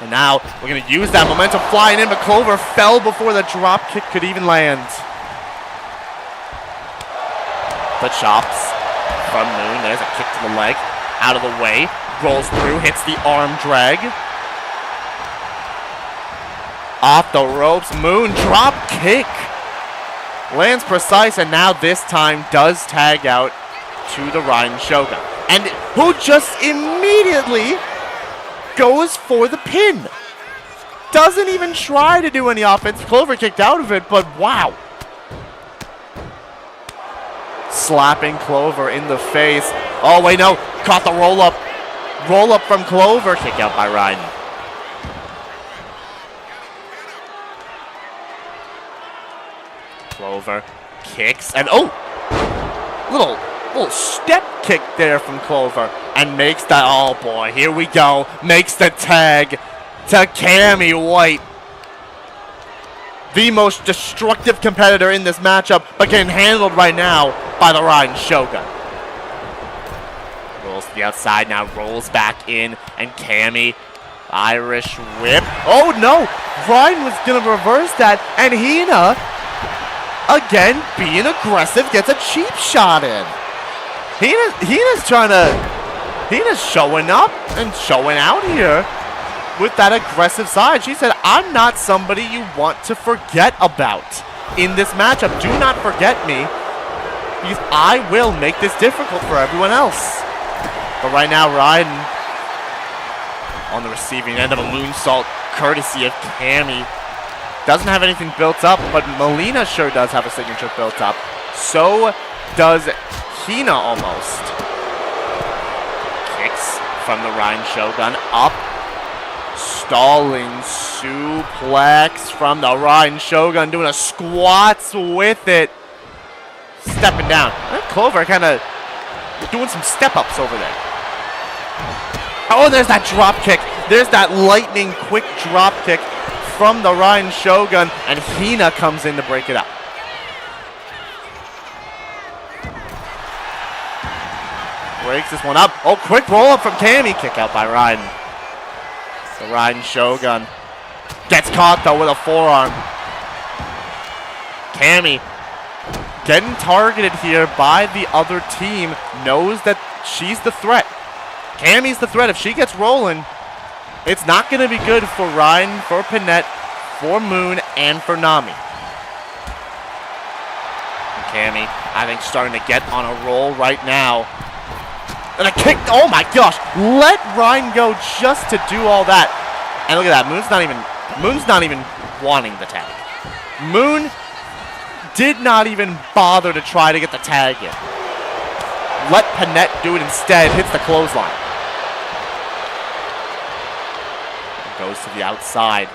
And now we're going to use that momentum flying in, but Clover fell before the drop kick could even land. The chops from Moon. There's a kick to the leg. Out of the way. Rolls through. Hits the arm drag. Off the ropes. Moon drop kick. Lands precise, and now this time does tag out to the Raiden Shogun. And who just immediately goes for the pin. Doesn't even try to do any offense. Clover kicked out of it, but wow. Slapping Clover in the face. Oh, wait, no. Caught the roll-up. Roll-up from Clover. Kick out by Raiden. Clover kicks. And, oh! Little step kick there from Clover. And makes that, oh boy, here we go. Makes the tag to Cammy White. The most destructive competitor in this matchup, but getting handled right now by the Raiden Shogun. Rolls to the outside, now rolls back in, and Cammy, Irish whip. Oh no! Raiden was gonna reverse that, and Hina, again, being aggressive, gets a cheap shot in. Hina's showing up and showing out here with that aggressive side. She said, I'm not somebody you want to forget about. in this matchup. Do not forget me, because I will make this difficult for everyone else. But right now, Raiden on the receiving end of a moonsault, courtesy of Cammy. Doesn't have anything built up, but Mileena sure does have a signature built up. So does Hina almost. Kicks from the Raiden Shogun up. Stalling suplex from the Raiden Shogun, doing a squats with it. Stepping down. Clover kind of doing some step-ups over there. Oh, there's that drop kick. There's that lightning quick drop kick from the Raiden Shogun, and Hina comes in to break it up. Breaks this one up. Oh, quick roll up from Cammy. Kick out by Raiden. The Raiden Shogun gets caught though with a forearm. Cammy getting targeted here by the other team. Knows that she's the threat. Cammy's the threat. If she gets rolling, it's not going to be good for Raiden, for Panette, for Moon, and for Nami. And Cammy, I think, starting to get on a roll right now. And a kick. Oh my gosh. Let Raiden go just to do all that. And look at that. Moon's not even wanting the tag. Moon did not even bother to try to get the tag in. Let Panette do it instead. Hits the clothesline. Goes to the outside.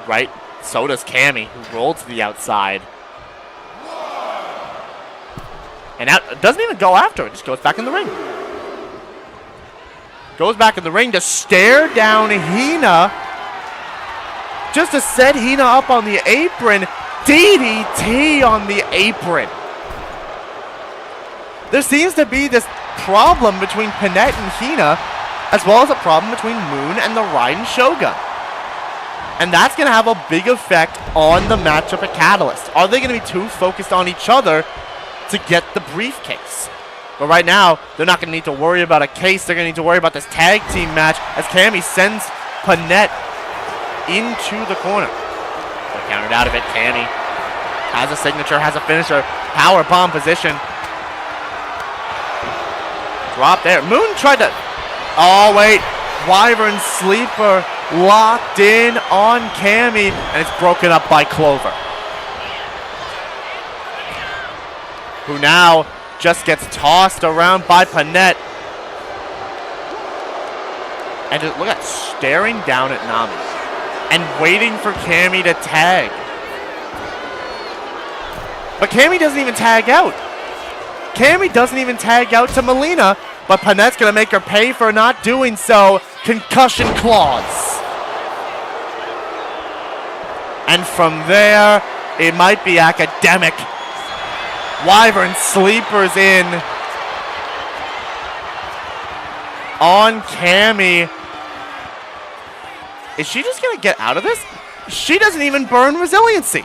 Right. So does Cammy, who rolled to the outside. And out, doesn't even go after it. Just goes back in the ring. Goes back in the ring to stare down Hina. Just to set Hina up on the apron. DDT on the apron. There seems to be this problem between Panette and Hina, as well as a problem between Moon and the Raiden Shogun. And that's going to have a big effect on the matchup at Catalyst. Are they going to be too focused on each other to get the briefcase? But right now, they're not going to need to worry about a case. They're going to need to worry about this tag team match as Cammy sends Panette into the corner. They're countered out of it. Cammy has a signature, has a finisher. Power bomb position. Drop there. Moon tried to... Oh, wait. Wyvern Sleeper locked in on Cammy, and it's broken up by Clover, who now just gets tossed around by Panette. And just look at staring down at Nami and waiting for Cammy to tag. But Cammy doesn't even tag out. Cammy doesn't even tag out to Mileena, but Panette's going to make her pay for not doing so. Concussion clause. And from there, it might be academic. Wyvern Sleeper's in on Cammy. Is she just going to get out of this? She doesn't even burn resiliency.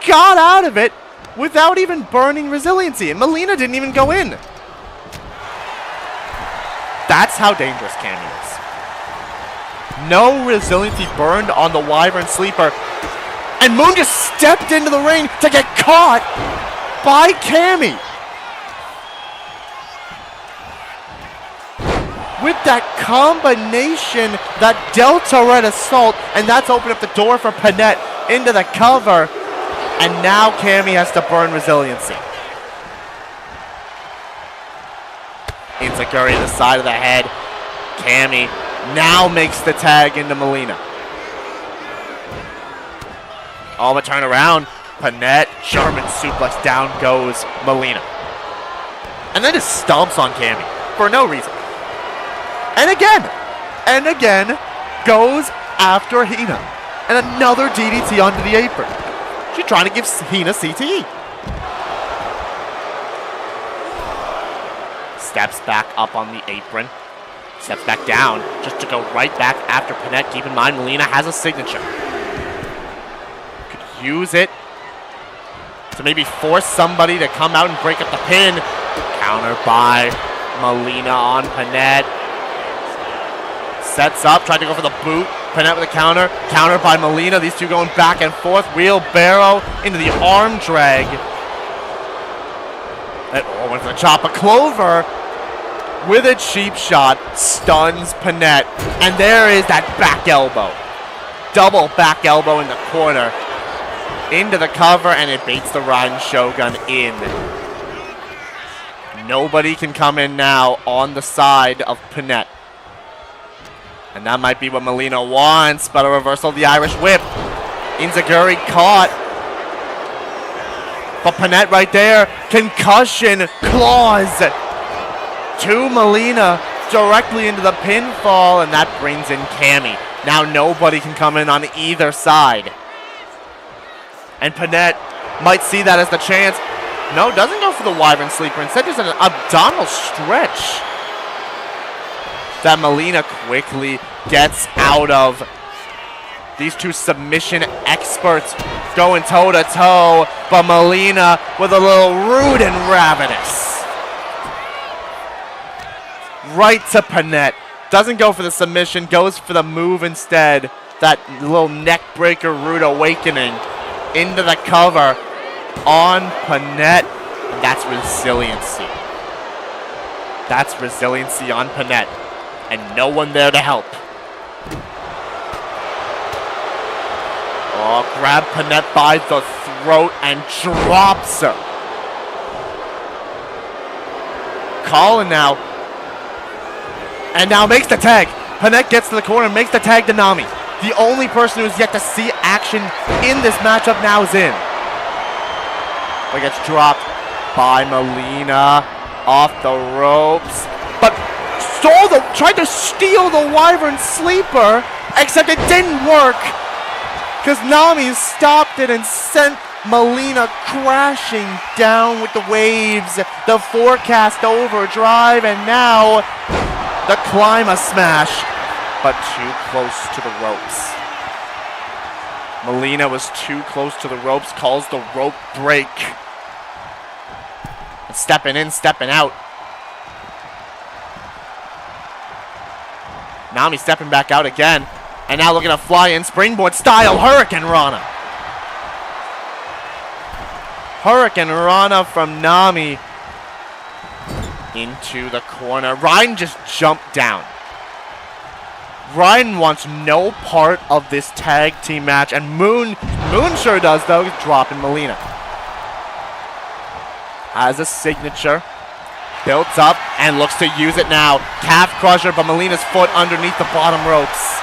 Got out of it without even burning resiliency. And Mileena didn't even go in. That's how dangerous Cammy is. No resiliency burned on the Wyvern Sleeper. And Moon just stepped into the ring to get caught by Cammy. With that combination, that Delta Red Assault, and that's opened up the door for Panette into the cover. And now Cammy has to burn resiliency. Enziguri to the side of the head. Cammy now makes the tag into Mileena. Oh, but turn around. Panette, German suplex, down goes Mileena. And then just stomps on Cammy for no reason. And again, goes after Hina. And another DDT onto the apron. She's trying to give Hina CTE. Steps back up on the apron. Steps back down just to go right back after Panette. Keep in mind, Mileena has a signature. Could use it to maybe force somebody to come out and break up the pin. Counter by Mileena on Panette. Sets up, tried to go for the boot. Panette with a counter. Counter by Mileena. These two going back and forth. Wheelbarrow into the arm drag. And went for the chop. But Clover, with a cheap shot, stuns Panette. And there is that back elbow. Double back elbow in the corner. Into the cover, and it baits the Raiden Shogun in. Nobody can come in now on the side of Panette. And that might be what Mileena wants, but a reversal of the Irish whip. Inzaguri caught. But Panette right there. Concussion. Claws. To Mileena. Directly into the pinfall. And that brings in Cammy. Now nobody can come in on either side. And Panette might see that as the chance. No, doesn't go for the Wyvern Sleeper. Instead, just an abdominal stretch that Mileena quickly gets out of. These two submission experts going toe-to-toe, but Mileena with a little rude and ravenous. Right to Panette. Doesn't go for the submission, goes for the move instead. That little neck breaker rude awakening into the cover on Panette. And that's resiliency. That's resiliency on Panette. And no one there to help. Oh, grab Panette by the throat and drops her. Colin now. And now makes the tag. Panette gets to the corner and makes the tag to Nami. The only person who's yet to see action in this matchup now is in. But gets dropped by Mileena off the ropes. But tried to steal the Wyvern Sleeper, except it didn't work. Because Nami stopped it and sent Mileena crashing down with the waves. The forecast overdrive, and now the climb a smash, but too close to the ropes. Mileena was too close to the ropes, calls the rope break. And stepping in, stepping out. Nami stepping back out again. And now looking to fly in springboard style Hurricane Rana. Hurricane Rana from Nami into the corner. Raiden just jumped down. Raiden wants no part of this tag team match, and Moon sure does though. He's dropping Mileena. Has a signature. Built up and looks to use it now. Calf crusher, but Mileena's foot underneath the bottom ropes.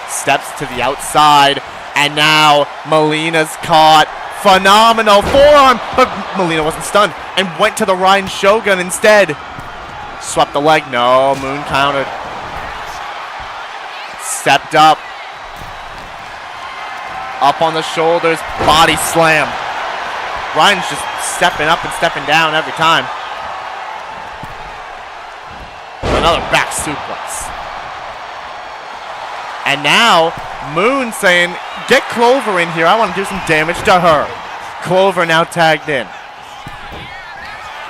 Steps to the outside, and now Mileena's caught. Phenomenal forearm, but Mileena wasn't stunned and went to the Raiden Shogun instead. Swept the leg. No, Moon countered. Stepped up. Up on the shoulders. Body slam. Ryan's just stepping up and stepping down every time. Another back suplex. And now, Moon saying, get Clover in here. I want to do some damage to her. Clover now tagged in.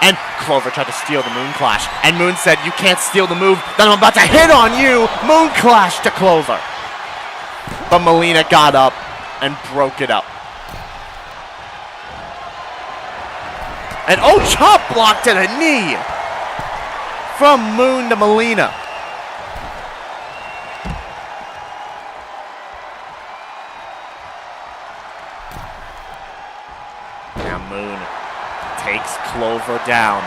And Clover tried to steal the Moon Clash. And Moon said, you can't steal the move that I'm about to hit on you. Moon Clash to Clover. But Mileena got up and broke it up. And oh, chop block to the knee. From Moon to Mileena. Now Moon takes Clover down.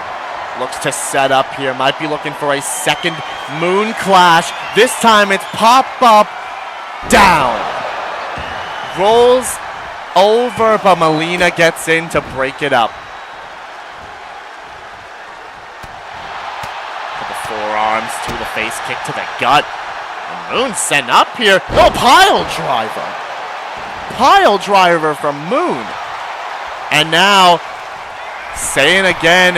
Looks to set up here. Might be looking for a second Moon Clash. This time it's pop up, down. Rolls over, but Mileena gets in to break it up. Forearms to the face, kick to the gut. And Moon sent up here. Oh, pile driver. Pile driver from Moon. And now, saying again,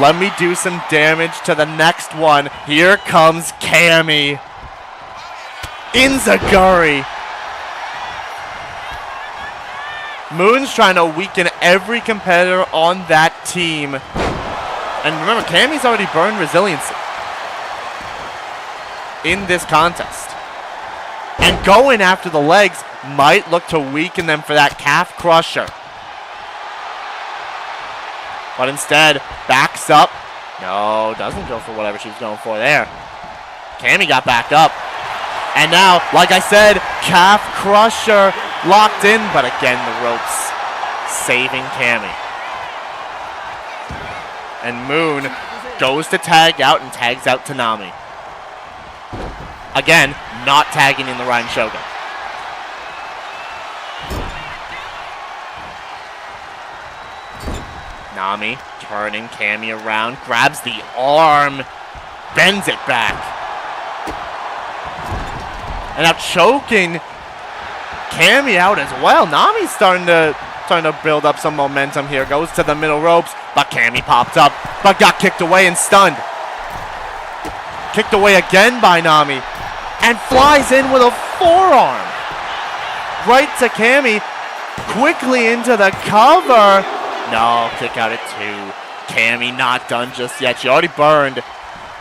let me do some damage to the next one. Here comes Cammy. Inzaguri. Moon's trying to weaken every competitor on that team. And remember, Cammy's already burned resiliency in this contest. and going after the legs might look to weaken them for that calf crusher. But instead, backs up. No, doesn't go for whatever she was going for there. Cammy got back up. And now, like I said, calf crusher locked in, but again the ropes saving Cammy. And Moon goes to tag out and tags out to Nami. Again, not tagging in the Raiden Shogun. Nami turning Cammy around, grabs the arm, bends it back. And now choking Cammy out as well. Nami's starting to build up some momentum here. Goes to the middle ropes, but Cammy popped up, but got kicked away and stunned. Kicked away again by Nami, and flies in with a forearm. Right to Cammy, quickly into the cover. No, kick out at 2. Cammy not done just yet. She already burned,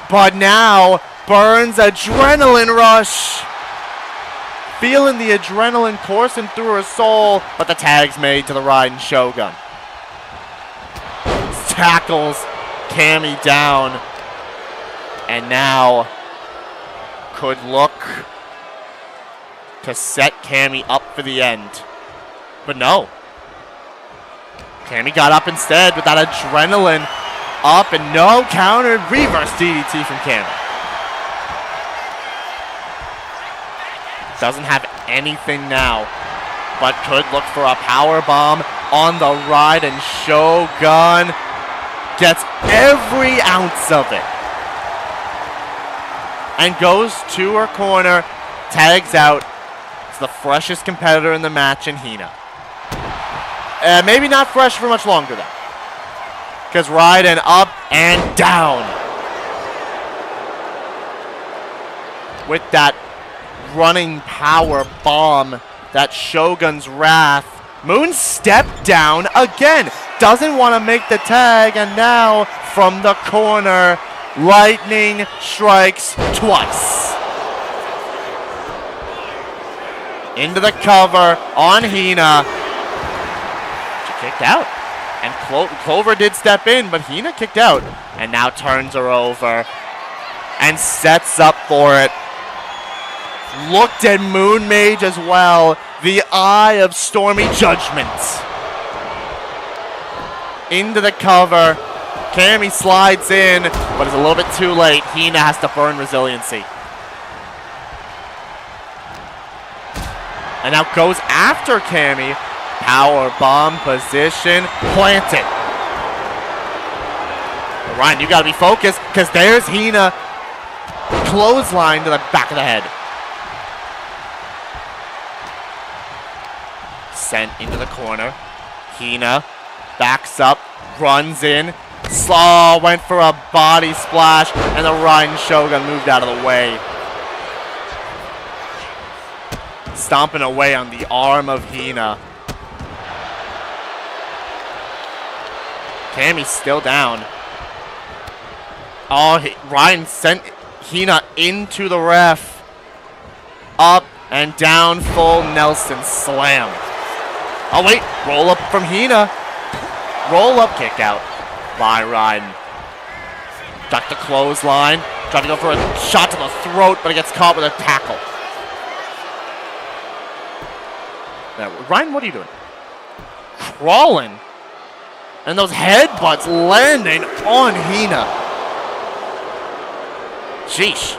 but now burns adrenaline rush. Feeling the adrenaline coursing through her soul, but the tag's made to the Raiden Shogun. Tackles Cammy down, and now could look to set Cammy up for the end. But no. Cammy got up instead with that adrenaline up, and no counter. Reverse DDT from Cammy. Doesn't have anything now, but could look for a power bomb on the Raiden Shogun. Gets every ounce of it. And goes to her corner, tags out. It's the freshest competitor in the match in Hina. Maybe not fresh for much longer though, because Raiden up and down with that running power bomb, that Shogun's Wrath. Moon stepped down again, doesn't want to make the tag, and now from the corner, lightning strikes twice. Into the cover on Hina. She kicked out. And Clover did step in, but Hina kicked out. And now turns her over and sets up for it. Looked at Moon Mage as well. The Eye of Stormy Judgment. Into the cover. Cammy slides in, but it's a little bit too late. Hina has to burn resiliency. And now goes after Cammy. Power bomb position. Planted. Ryan, you gotta be focused, because there's Hina. Clothesline to the back of the head. Sent into the corner. Hina backs up, runs in. Slaw went for a body splash, and the Raiden Shogun moved out of the way. Stomping away on the arm of Hina. Cammy's still down. Oh, Raiden sent Hina into the ref. Up and down, full Nelson slam. Oh wait, roll up from Hina. Roll up kick out by Raiden. Duck the clothesline. Trying to go for a shot to the throat, but it gets caught with a tackle. Now, Raiden, what are you doing? Crawling. And those headbutts landing on Hina. Sheesh.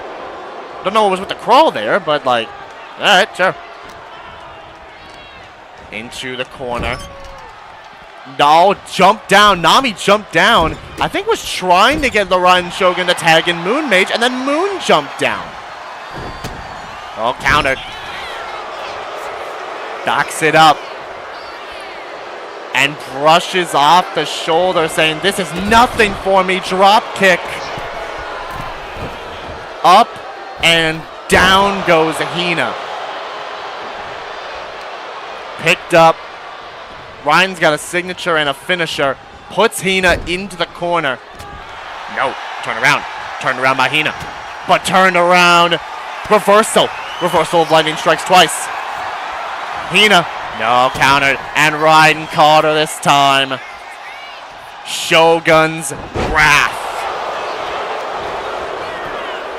Don't know what was with the crawl there, but like, alright, sure. Into the corner. No, jump down. Nami jumped down. I think was trying to get the Raiden Shogun to tag in Moon Mage, and then Moon jumped down. Oh, countered. Backs it up. And brushes off the shoulder, saying, this is nothing for me. Drop kick. Up and down goes Hina. Picked up. Ryan's got a signature and a finisher. Puts Hina into the corner. No. Turn around. Turned around by Hina. But turned around. Reversal. Reversal of lightning strikes twice. Hina, no, countered, and Raiden caught her this time. Shogun's wrath.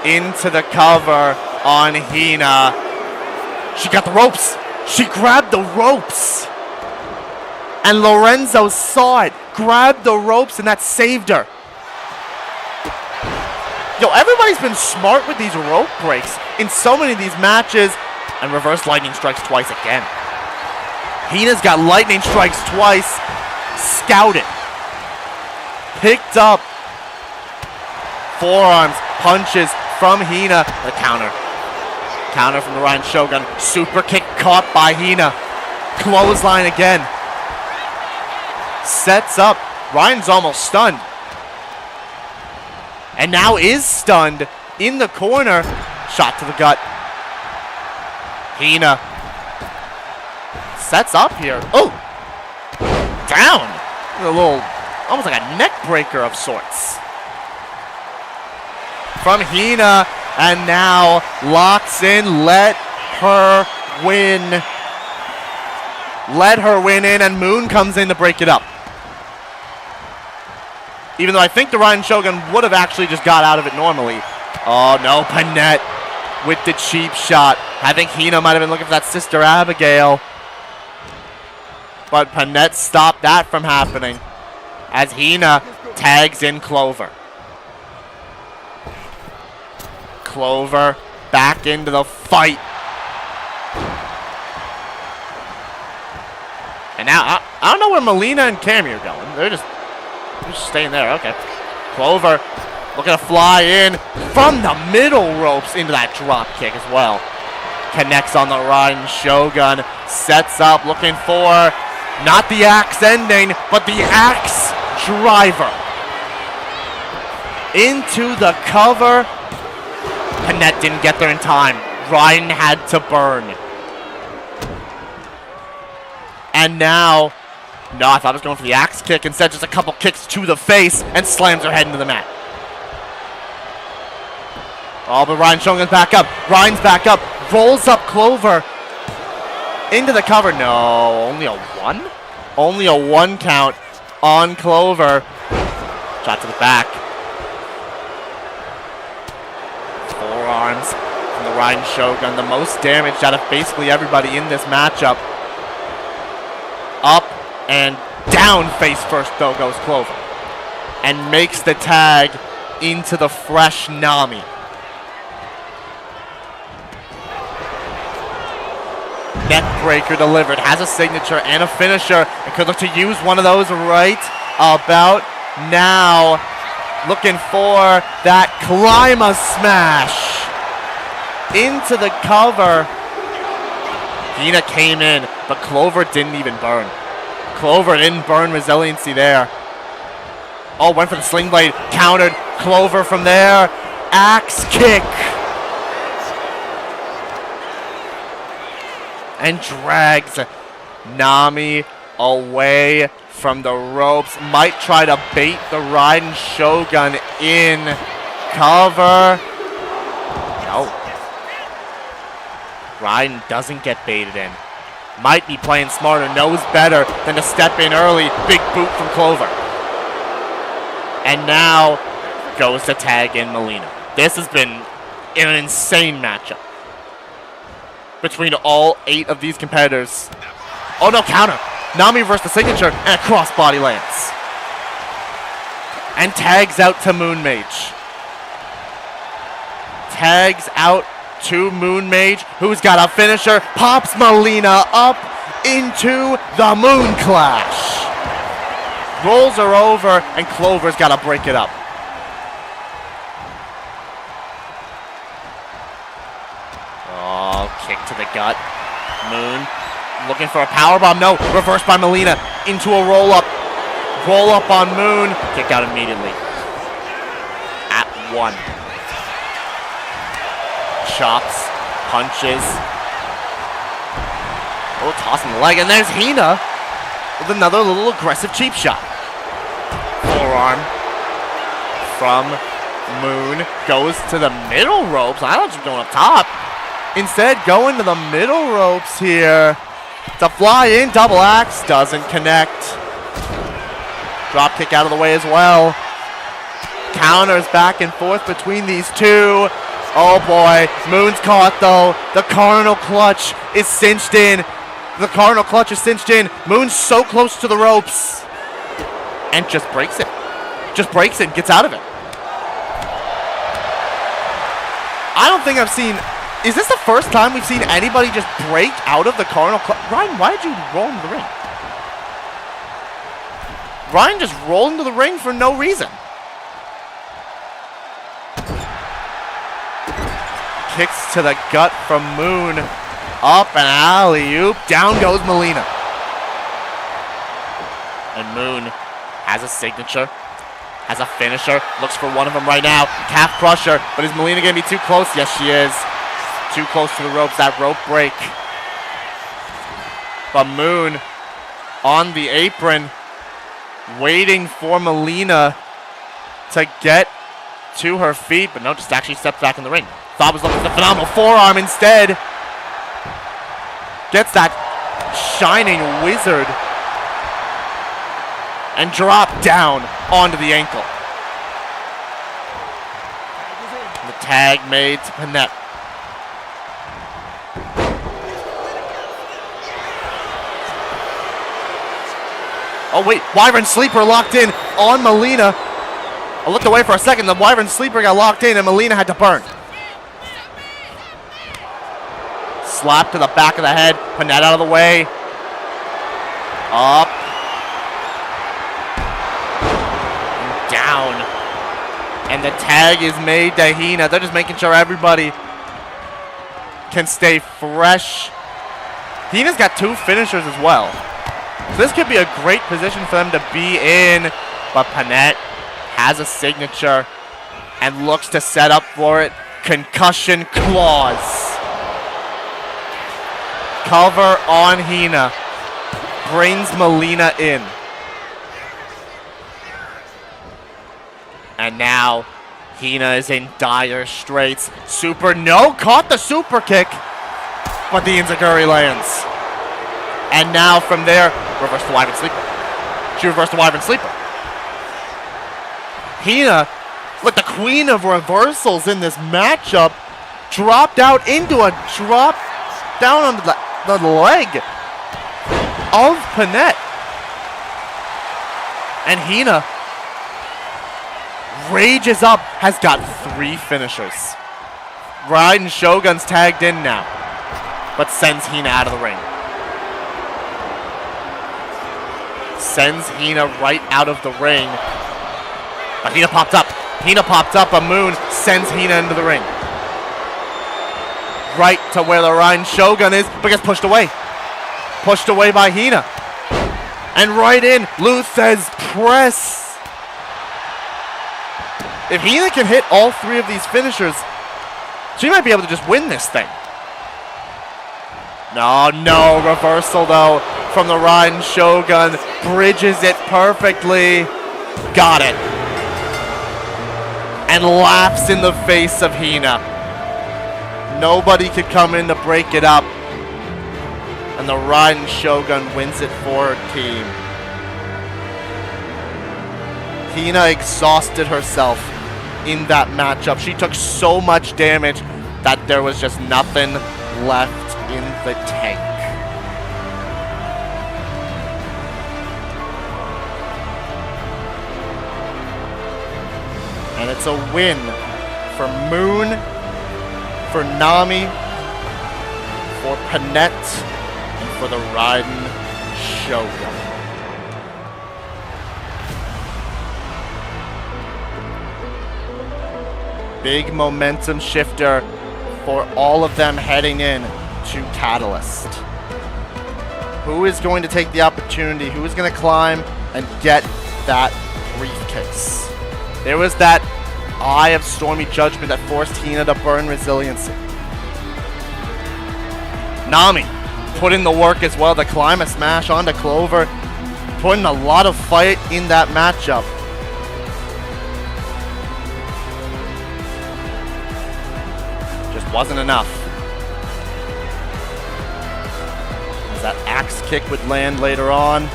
Into the cover on Hina. She got the ropes. She grabbed the ropes. And Lorenzo saw it, grabbed the ropes, and that saved her. Yo, everybody's been smart with these rope breaks in so many of these matches. And reverse lightning strikes twice again. Hina's got lightning strikes twice. Scouted. Picked up. Forearms, punches from Hina. The counter. Counter from the Raiden Shogun. Super kick caught by Hina. Clothesline again. Sets up. Ryan's almost stunned. And now is stunned in the corner. Shot to the gut. Hina sets up here. Oh! Down! A little, almost like a neck breaker of sorts. From Hina, and now locks in. Let her win. Let her win in, and Moon comes in to break it up. Even though I think the Raiden Shogun would have actually just got out of it normally. Oh no, Panette with the cheap shot. I think Hina might have been looking for that Sister Abigail. But Panette stopped that from happening as Hina tags in Clover. Clover back into the fight. And now, I don't know where Mileena and Cammy are going. They're just staying there. Okay. Clover looking to fly in from the middle ropes into that drop kick as well. Connects on the Raiden Shogun. Sets up, looking for not the axe ending, but the axe driver. Into the cover. Panette didn't get there in time. Raiden had to burn. And now, no, I thought I was going for the axe kick. Instead, just a couple kicks to the face and slams her head into the mat. Oh, but Raiden Shogun's back up. Ryan's back up. Rolls up Clover. Into the cover. No, only a one? Only a 1 count on Clover. Shot to the back. Forearms from the Raiden Shogun. The most damage out of basically everybody in this matchup. Up and down face first, though, goes Clover. And makes the tag into the fresh Nami. Neckbreaker delivered. Has a signature and a finisher. And could look to use one of those right about now. Looking for that climber smash. Into the cover. Hina came in, but Clover didn't even burn. Clover didn't burn resiliency there. Oh, went for the sling blade. Countered. Clover from there. Axe kick. And drags Nami away from the ropes. Might try to bait the Raiden Shogun in. Cover. No. Raiden doesn't get baited in. Might be playing smarter. Knows better than to step in early. Big boot from Clover. And now goes to tag in Mileena. This has been an insane matchup between all 8 of these competitors. Oh no, counter. Nami versus the signature, and a crossbody lands. And tags out to Moon Mage. Tags out to Moon Mage, who's got a finisher. Pops Mileena up into the Moon Clash. Rolls her over, and Clover's got to break it up. Oh, kick to the gut. Moon looking for a powerbomb. No, reversed by Mileena into a roll-up. Roll-up on Moon. Kick out immediately. At 1. Chops, punches. Oh, tossing the leg. And there's Hina with another little aggressive cheap shot. Forearm from Moon. Goes to the middle ropes. I thought she was going up top. instead going to the middle ropes here. To fly in, double axe, doesn't connect. Drop kick out of the way as well. Counters back and forth between these two. Oh boy, Moon's caught though. The Cardinal Clutch is cinched in. The Cardinal Clutch is cinched in. Moon's so close to the ropes. And just breaks it. Just breaks it, gets out of it. I don't think I've seen... Is this the first time we've seen anybody just break out of the Cardinal Clutch? Ryan, why did you roll into the ring? Ryan just rolled into the ring for no reason. Kicks to the gut from Moon. Up and alley-oop. Down goes Mileena. And Moon has a signature. Has a finisher. Looks for one of them right now. Calf crusher. But is Mileena going to be too close? Yes, she is. Too close to the ropes. That rope break. But Moon on the apron. Waiting for Mileena to get to her feet. But no, just actually steps back in the ring. Thought was looking for the phenomenal forearm instead. Gets that shining wizard. And drop down onto the ankle. The tag made to Panette. Oh wait, Wyvern Sleeper locked in on Mileena. I looked away for a second, the Wyvern Sleeper got locked in and Mileena had to burn. Slap to the back of the head, Panette out of the way. Up. And down. And the tag is made to Hina. They're just making sure everybody can stay fresh. Hina's got two finishers as well. So this could be a great position for them to be in. But Panette has a signature and looks to set up for it. Concussion clause. Cover on Hina. Brings Mileena in. And now Hina is in dire straits. Super, no, caught the super kick. But the Enziguri lands. And now from there, reverse the Wyvern Sleeper. She reversed the Wyvern Sleeper. Hina, with the queen of reversals in this matchup, dropped out into a drop down on the leg of Panette. And Hina rages up, has got three finishers. Raiden Shogun's tagged in now, but sends Hina out of the ring. Sends Hina right out of the ring. But Hina popped up. Hina popped up. A Moon sends Hina into the ring. Right to where the Raiden Shogun is, but gets pushed away. Pushed away by Hina. And right in, Lou says press. If Hina can hit all three of these finishers, she might be able to just win this thing. No, reversal though from the Raiden Shogun. Bridges it perfectly. Got it. And laughs in the face of Hina. Nobody could come in to break it up. And the Raiden Shogun wins it for her team. Hina exhausted herself in that matchup. She took so much damage that there was just nothing left in the tank. And it's a win for Moon, for Nami, for Panette, and for the Raiden Shogun. Big momentum shifter for all of them heading in to Catalyst. Who is going to take the opportunity? Who is going to climb and get that briefcase? There was that Eye of Stormy Judgment that forced Hina to burn resiliency. Nami put in the work as well to climb a smash onto Clover. Putting a lot of fight in that matchup. Just wasn't enough. As that axe kick would land later on.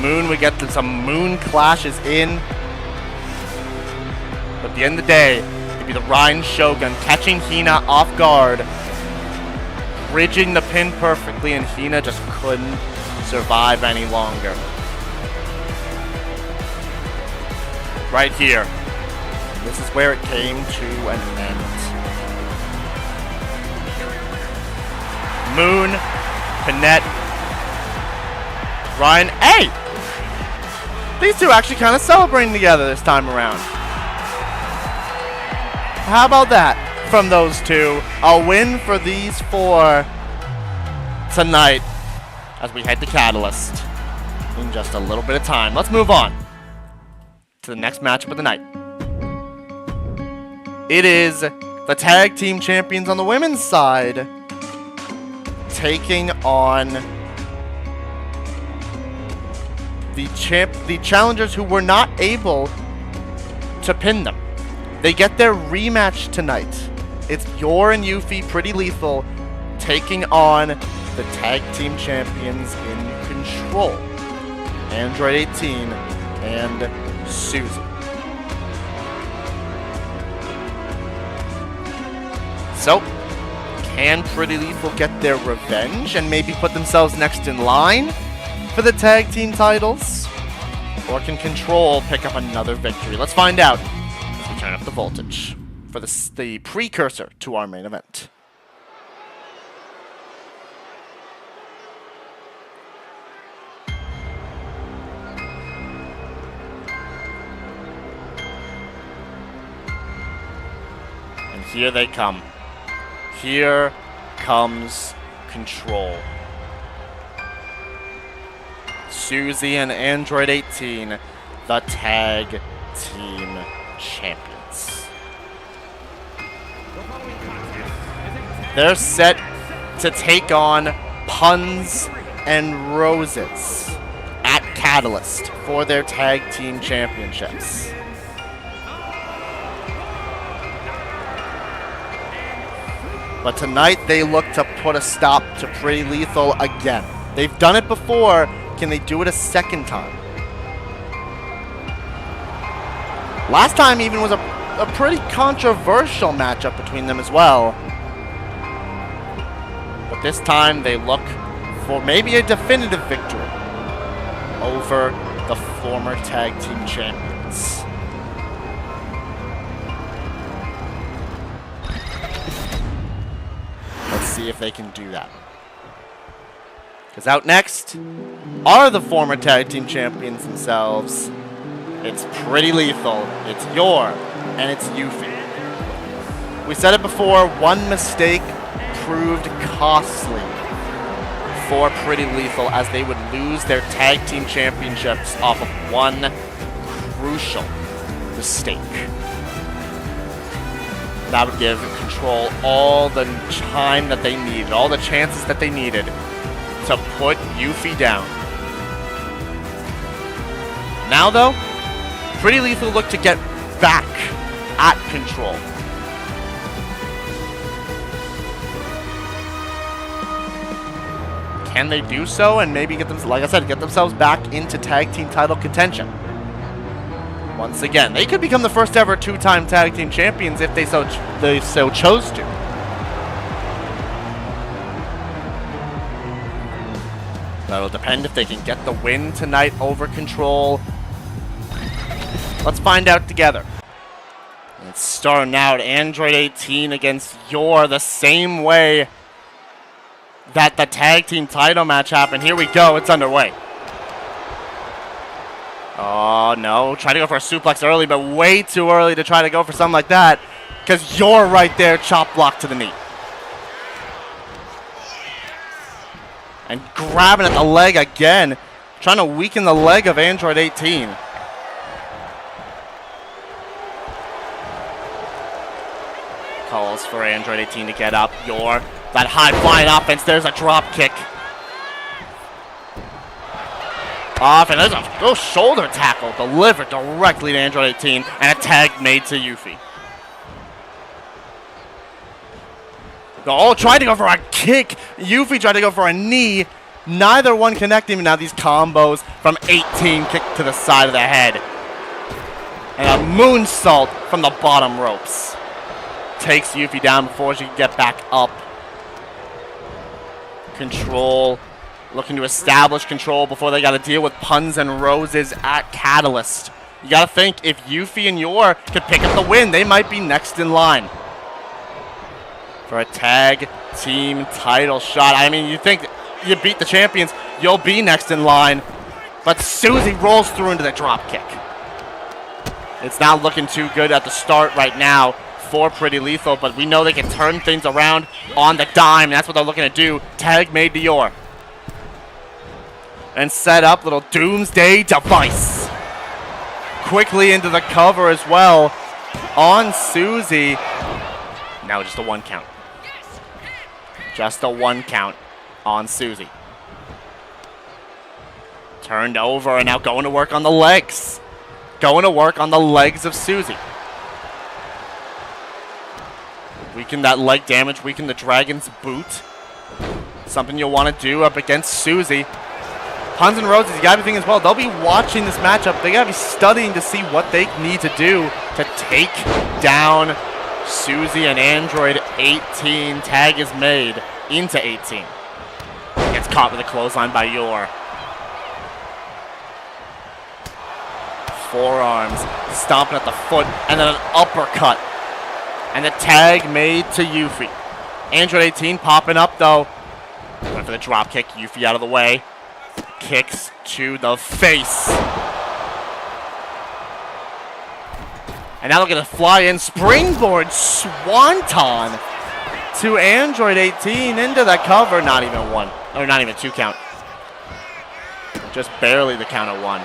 Moon would get some moon clashes in. But at the end of the day, it'd be the Raiden Shogun catching Hina off guard, bridging the pin perfectly, and Hina just couldn't survive any longer. Right here. This is where it came to an end. Moon, Panette, Ryan. Hey! These two actually kind of celebrating together this time around. How about that from those two? A win for these four tonight as we head to Catalyst in just a little bit of time. Let's move on to the next matchup of the night. It is the tag team champions on the women's side taking on the challengers who were not able to pin them. They get their rematch tonight. It's Yor and Yuffie, Pretty Lethal, taking on the tag team champions in Control, Android 18 and Susie. So, can Pretty Lethal get their revenge and maybe put themselves next in line for the tag team titles? Or can Control pick up another victory? Let's find out as we turn up the voltage for the precursor to our main event. And here they come. Here comes Control. Susie and Android 18, the tag team champions. They're set to take on Puns and Roses at Catalyst for their tag team championships. But tonight they look to put a stop to Pretty Lethal again. They've done it before. Can they do it a second time? Last time even was a pretty controversial matchup between them as well. But this time they look for maybe a definitive victory over the former tag team champions. Let's see if they can do that. Because out next are the former tag team champions themselves. It's Pretty Lethal, it's Yor, and it's Yuffie. We said it before, one mistake proved costly for Pretty Lethal as they would lose their tag team championships off of one crucial mistake. That would give Control all the time that they needed, all the chances that they needed to put Yuffie down. Now though, Pretty Lethal look to get back at Control. Can they do so and maybe get them, like I said, get themselves back into tag team title contention? Once again, they could become the first ever two-time tag team champions if they so chose to. That'll depend if they can get the win tonight over Control. Let's find out together. It's starting out Android 18 against Yor the same way that the tag team title match happened. Here we go, it's underway. Oh no, try to go for a suplex early, but way too early to try to go for something like that. Because Yor right there, chop block to the knee. And grabbing at the leg again, trying to weaken the leg of Android 18. Calls for Android 18 to get up. Yor, that high flying offense, there's a drop kick. Off, and there's a shoulder tackle delivered directly to Android 18, and a tag made to Yuffie. Oh, tried to go for a kick. Yuffie tried to go for a knee. Neither one connecting. Now these combos from 18, kick to the side of the head. And a moonsault from the bottom ropes. Takes Yuffie down before she can get back up. Control. Looking to establish control before they got to deal with puns and roses at Catalyst. You got to think, if Yuffie and Yor could pick up the win, they might be next in line for a tag team title shot. I mean, you think you beat the champions, you'll be next in line. But Susie rolls through into the drop kick. It's not looking too good at the start right now for Pretty Lethal, but we know they can turn things around on the dime, and that's what they're looking to do. Tag made to Yor. And set up little doomsday device. Quickly into the cover as well on Susie. Now just a 1 count. Just a 1 count on Susie. Turned over and now going to work on the legs. Going to work on the legs of Susie. Weaken that leg damage, weaken the Dragon's boot. Something you'll want to do up against Susie. Puns and Rhodes, you got to be thinking as well, they'll be watching this matchup. They got to be studying to see what they need to do to take down Susie and Android 18. Tag is made into 18. Gets caught with a clothesline by Yor. Forearms, stomping at the foot, and then an uppercut. And the tag made to Yuffie. Android 18 popping up though. Went for the drop kick, Yuffie out of the way. Kicks to the face. And now they're going to fly in. Springboard swanton to Android 18 into the cover. Not even 1. Or not even 2 count. Just barely the count of 1.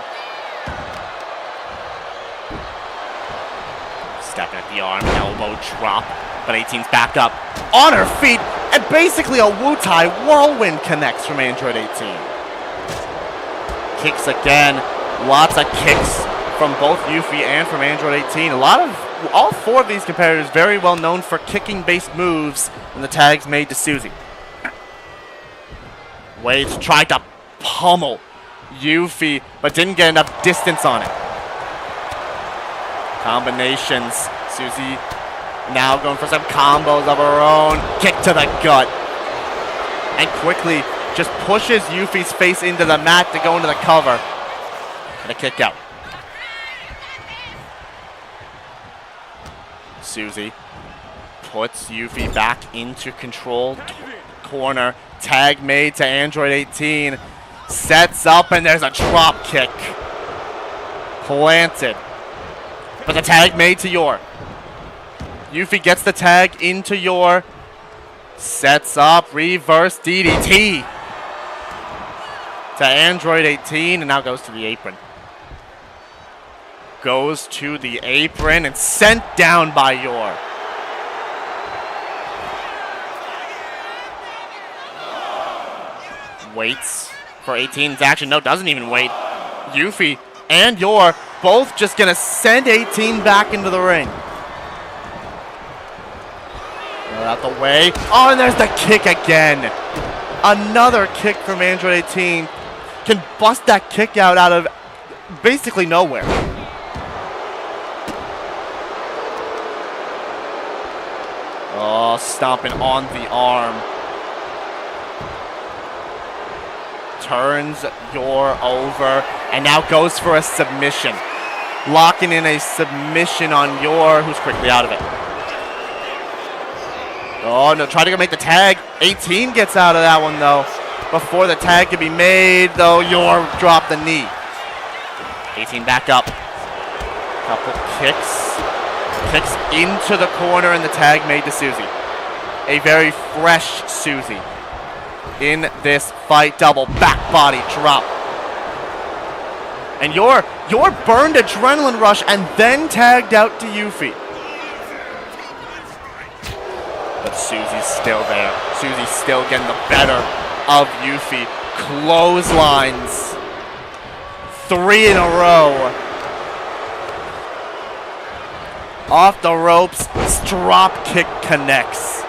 Stepping at the arm. Elbow drop. But 18's back up. On her feet. And basically a Wu-Tai whirlwind connects from Android 18. Kicks again. Lots of kicks from both Yuffie and from Android 18. All 4 of these competitors very well known for kicking-based moves, and the tags made to Susie. Wade's tried to pummel Yuffie, but didn't get enough distance on it. Combinations. Susie now going for some combos of her own. Kick to the gut. And quickly just pushes Yuffie's face into the mat to go into the cover. And a kick out. Susie puts Yuffie back into control. Corner. Tag made to Android 18. Sets up and there's a drop kick. Planted. But the tag made to Yor. Yuffie gets the tag into Yor. Sets up. Reverse DDT. To Android 18 and now goes to the apron. Goes to the apron and sent down by Yor. Waits for 18's action. No, doesn't even wait. Yuffie and Yor both just going to send 18 back into the ring. Out the way. Oh, and there's the kick again. Another kick from Android 18. Can bust that kick out of basically nowhere. Oh, stomping on the arm. Turns Yor over and now goes for a submission. Locking in a submission on Yor, who's quickly out of it. Oh, no, trying to make the tag. 18 gets out of that one, though. Before the tag could be made, though, Yor dropped the knee. 18 back up. Couple kicks. Kicks into the corner, and the tag made to Susie. A very fresh Susie in this fight. Double back body drop. And Yor burned adrenaline rush and then tagged out to Yuffie. But Susie's still there. Susie's still getting the better of Yuffie. Clotheslines. 3 in a row. Off the ropes. Drop kick connects.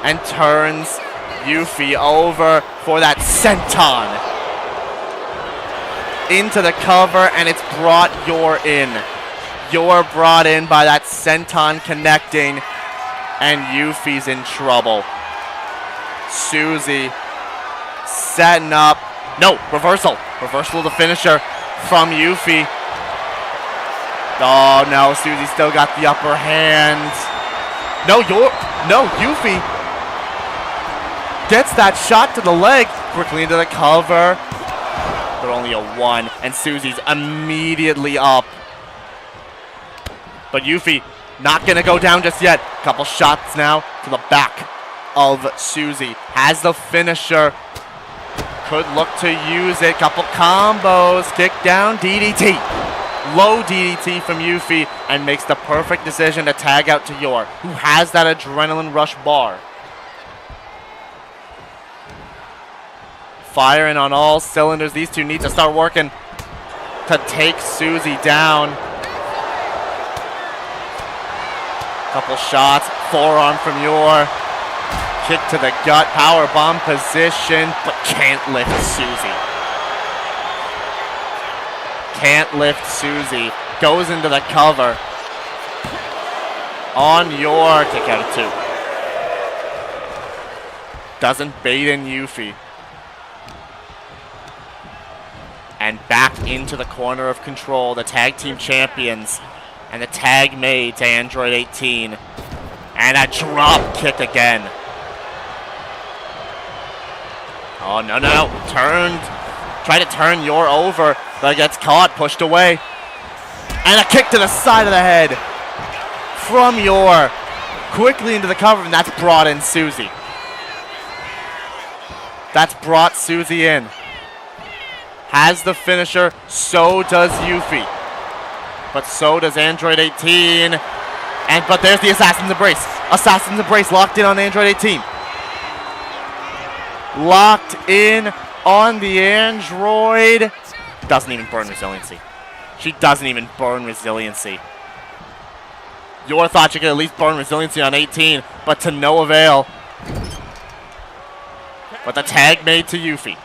and turns Yuffie over for that senton. Into the cover, and it's brought Yor in. Yor brought in by that senton connecting, and Yuffie's in trouble. Susie setting up. No, reversal. Reversal of the finisher from Yuffie. Oh no, Susie still got the upper hand. No, Yuffie gets that shot to the leg, quickly into the cover. But only a 1, and Susie's immediately up. But Yuffie not gonna go down just yet. Couple shots now to the back of Susie. Has the finisher. Could look to use it. Couple combos. Kick down. DDT. Low DDT from Yuffie, and makes the perfect decision to tag out to Yor, who has that adrenaline rush bar. Firing on all cylinders. These two need to start working to take Susie down. Couple shots. Forearm from Yor. Kick to the gut. Power bomb position, but can't lift Susie. Can't lift Susie. Goes into the cover. On Yor. Kick out of 2. Doesn't bait in Yuffie. And back into the corner of control. The tag team champions. And the tag made to Android 18. And a drop kick again. Oh, no. Turned. Tried to turn Yor over, but gets caught, pushed away. And a kick to the side of the head from Yor. Quickly into the cover, and that's brought in Susie. That's brought Susie in. Has the finisher, so does Yuffie. But so does Android 18. But there's the Assassin's Embrace. Assassin's Embrace locked in on Android 18. Locked in on the Android. Doesn't even burn resiliency. She doesn't even burn resiliency. Yor thought she could at least burn resiliency on 18, but to no avail. But the tag made to Yuffie.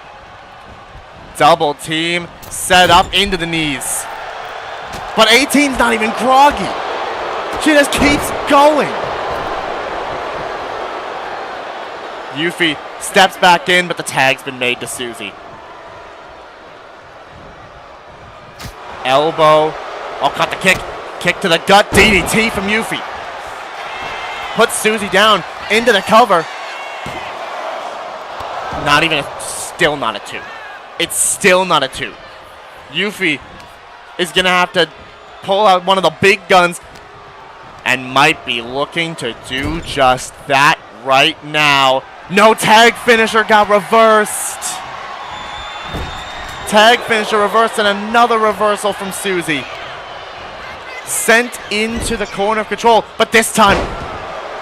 Double team set up into the knees. But 18's not even groggy. She just keeps going. Yuffie steps back in, but the tag's been made to Susie. Elbow. Oh, caught the kick. Kick to the gut. DDT from Yuffie. Puts Susie down into the cover. Still not a 2. It's still not a 2. Yuffie is going to have to pull out one of the big guns and might be looking to do just that right now. No, tag finisher got reversed. Tag finisher reversed, and another reversal from Susie. Sent into the corner of control, but this time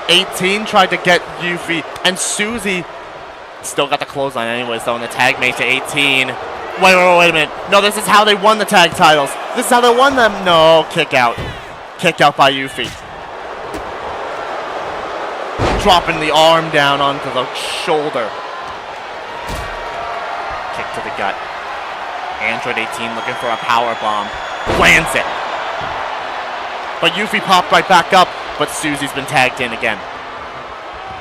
18 tried to get Yuffie, and Susie still got the clothesline anyways, though, and the tag made to 18. Wait a minute. No, this is how they won the tag titles. This is how they won them. No, kick out. Kick out by Yuffie. Dropping the arm down onto the shoulder. Kick to the gut. Android 18 looking for a power bomb. Lands it. But Yuffie popped right back up, but Susie's been tagged in again.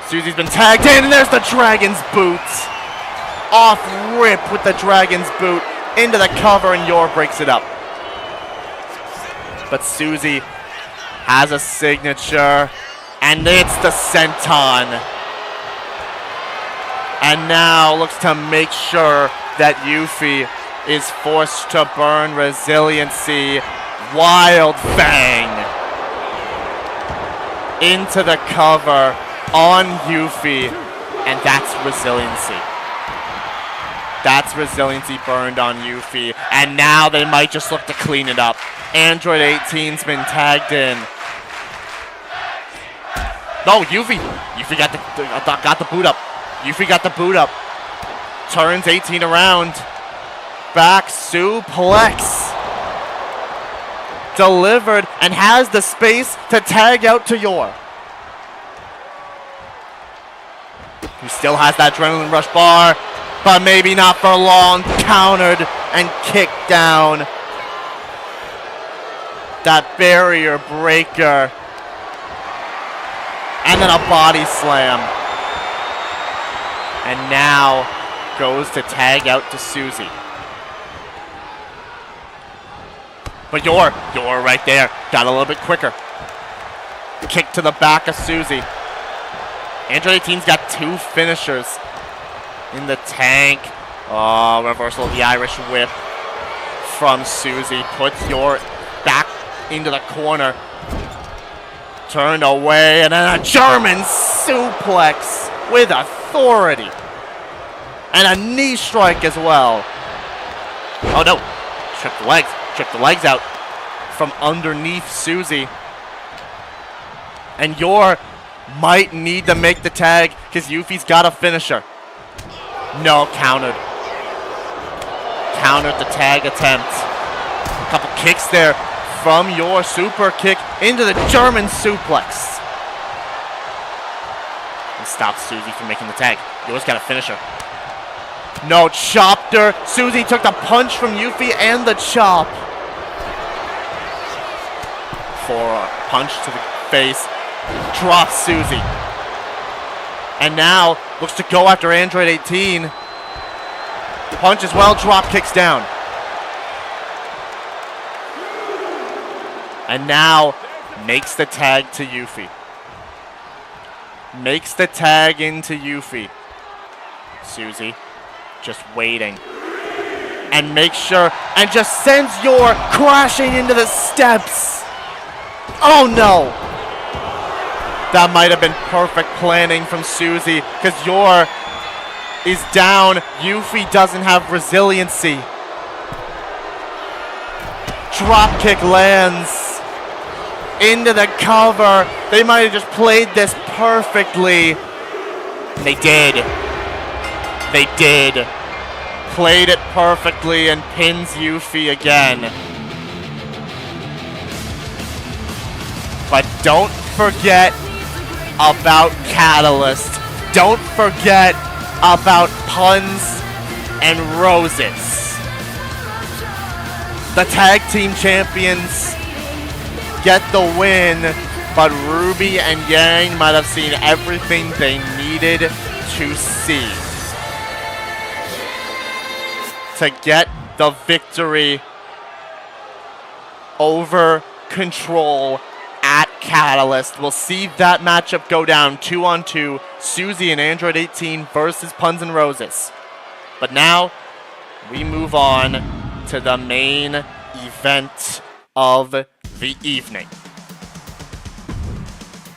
Susie's been tagged in, and there's the Dragon's Boot. Off rip with the Dragon's Boot into the cover, and Yor breaks it up. But Susie has a signature, and it's the senton. And now looks to make sure that Yuffie is forced to burn resiliency. Wild Fang into the cover on Yuffie, and that's resiliency. That's resiliency burned on Yuffie, and now they might just look to clean it up. Android 18's been tagged in. No, Yuffie got the boot up. Yuffie got the boot up. Turns 18 around. Back suplex. Delivered, and has the space to tag out to Yor. who still has that adrenaline rush bar, but maybe not for long. Countered and kicked down. That barrier breaker. And then a body slam. And now goes to tag out to Susie. But you're right there. Got a little bit quicker. Kick to the back of Susie. Android 18's got 2 finishers in the tank. Oh, reversal of the Irish whip from Susie. Puts your back into the corner. Turned away, and then a German suplex with authority. And a knee strike as well. Oh no, tripped the legs out from underneath Susie. And Yor might need to make the tag because Yuffie's got a finisher. No, countered. Countered the tag attempt. A couple kicks there from Yor. Super kick into the German suplex. And stops Susie from making the tag. Yor's got a finisher. No, chopped her. Susie took the punch from Yuffie and the chop. For a punch to the face. Drops Susie. And now looks to go after Android 18. Punch as well, drop kicks down. And now makes the tag to Yuffie. Makes the tag into Yuffie. Susie just waiting. And makes sure, and just sends Yor crashing into the steps. Oh no! That might have been perfect planning from Susie, because Yor is down. Yuffie doesn't have resiliency. Drop kick lands into the cover. They might have just played this perfectly. They did. They did. Played it perfectly and pins Yuffie again. But don't forget about Catalyst. Don't forget about puns and roses. The tag team champions get the win, but Ruby and Yang might have seen everything they needed to see to get the victory over Control at Catalyst. We'll see that matchup go down 2-on-2. Susie and Android 18 versus Puns and Roses. But now we move on to the main event of the evening.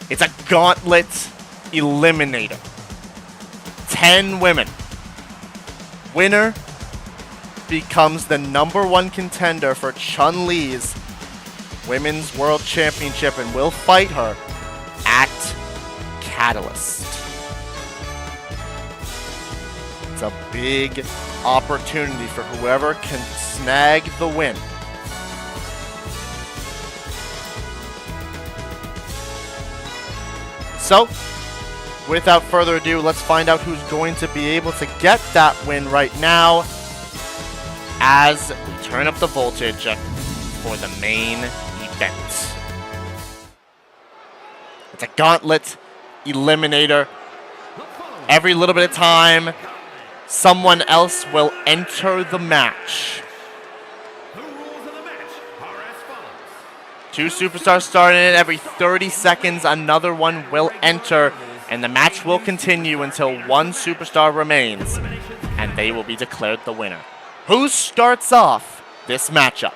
It's a Gauntlet Eliminator. 10 women. Winner becomes the #1 contender for Chun-Li's Women's World Championship and will fight her at Catalyst. It's a big opportunity for whoever can snag the win. So, without further ado, let's find out who's going to be able to get that win right now as we turn up the voltage for the main event. It's a Gauntlet Eliminator. Every little bit of time, someone else will enter the match. The rules of the match are as follows. 2 superstars starting it. Every 30 seconds, another one will enter, and the match will continue until 1 superstar remains, and they will be declared the winner. Who starts off this matchup?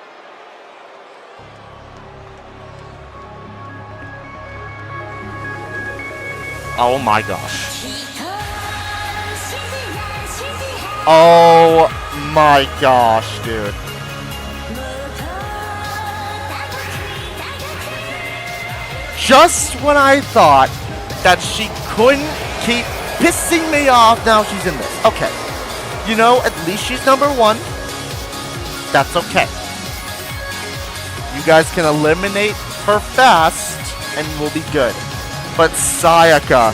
Oh my gosh. Oh my gosh, dude. Just when I thought that she couldn't keep pissing me off, now she's in this. Okay. You know, at least she's #1. That's okay. You guys can eliminate her fast and we'll be good. But Sayaka,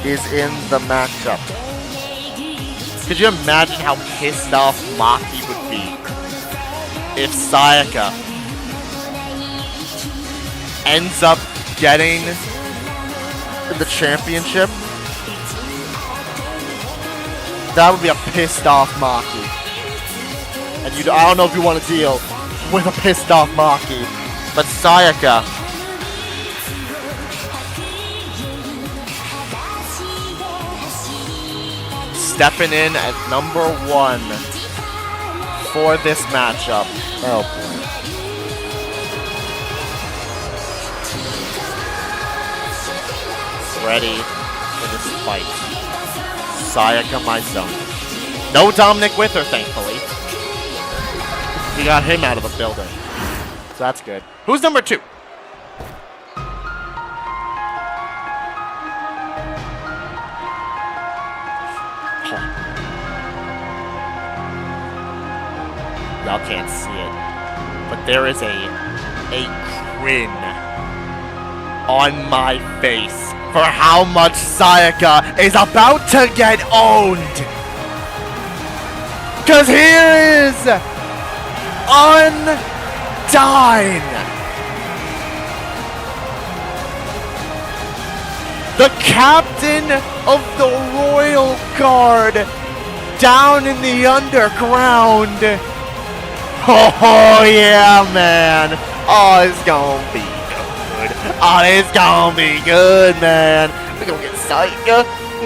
is in the matchup. Could you imagine how pissed off Maki would be if Sayaka ends up getting the championship? That would be a pissed off Maki. And I don't know if you want to deal with a pissed off Maki, but Sayaka stepping in at number 1 for this matchup. Oh boy. Ready for this fight. Sayaka, my zone. No Dominic with her, thankfully. We got him out of the building. So that's good. Who's number 2? Y'all can't see it, but there is a grin on my face for how much Sayaka is about to get owned. Cause here is Undyne, the captain of the Royal Guard down in the underground. Oh yeah, man. Oh, it's gonna be good. Oh, it's gonna be good, man. We're gonna get Sayaka. A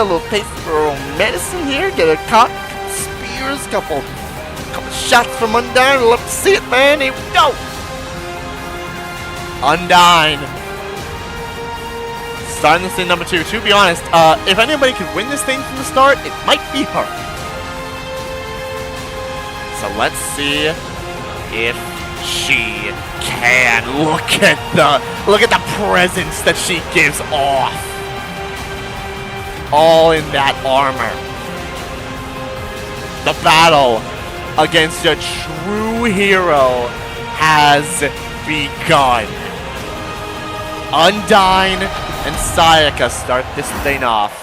little taste of her own medicine here. Get a couple spears, couple shots from Undyne. I'd love to see it, man. Here we go. Undyne. Starting this thing number 2. To be honest, if anybody could win this thing from the start, it might be her. So let's see if she can. Look at the presence that she gives off. All in that armor. The battle against a true hero has begun. Undyne and Sayaka start this thing off.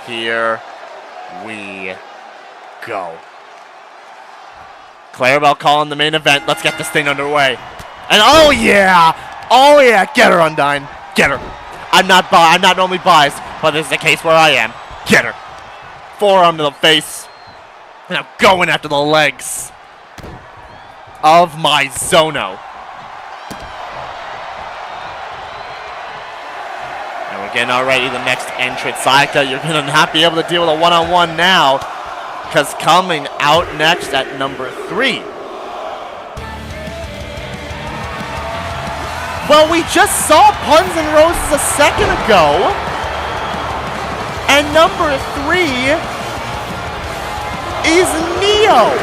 Here we go. Clarabelle calling the main event. Let's get this thing underway. And oh yeah, get her, Undyne, get her. I'm not normally biased, but this is a case where I am. Get her. Forearm to the face. And I'm going after the legs of my Zono. And we're getting already the next entrance. Sayaka, you're gonna not be able to deal with a one-on-one now. Because coming out next at number 3. Well, we just saw Puns and Roses a second ago. And number 3 is Neo.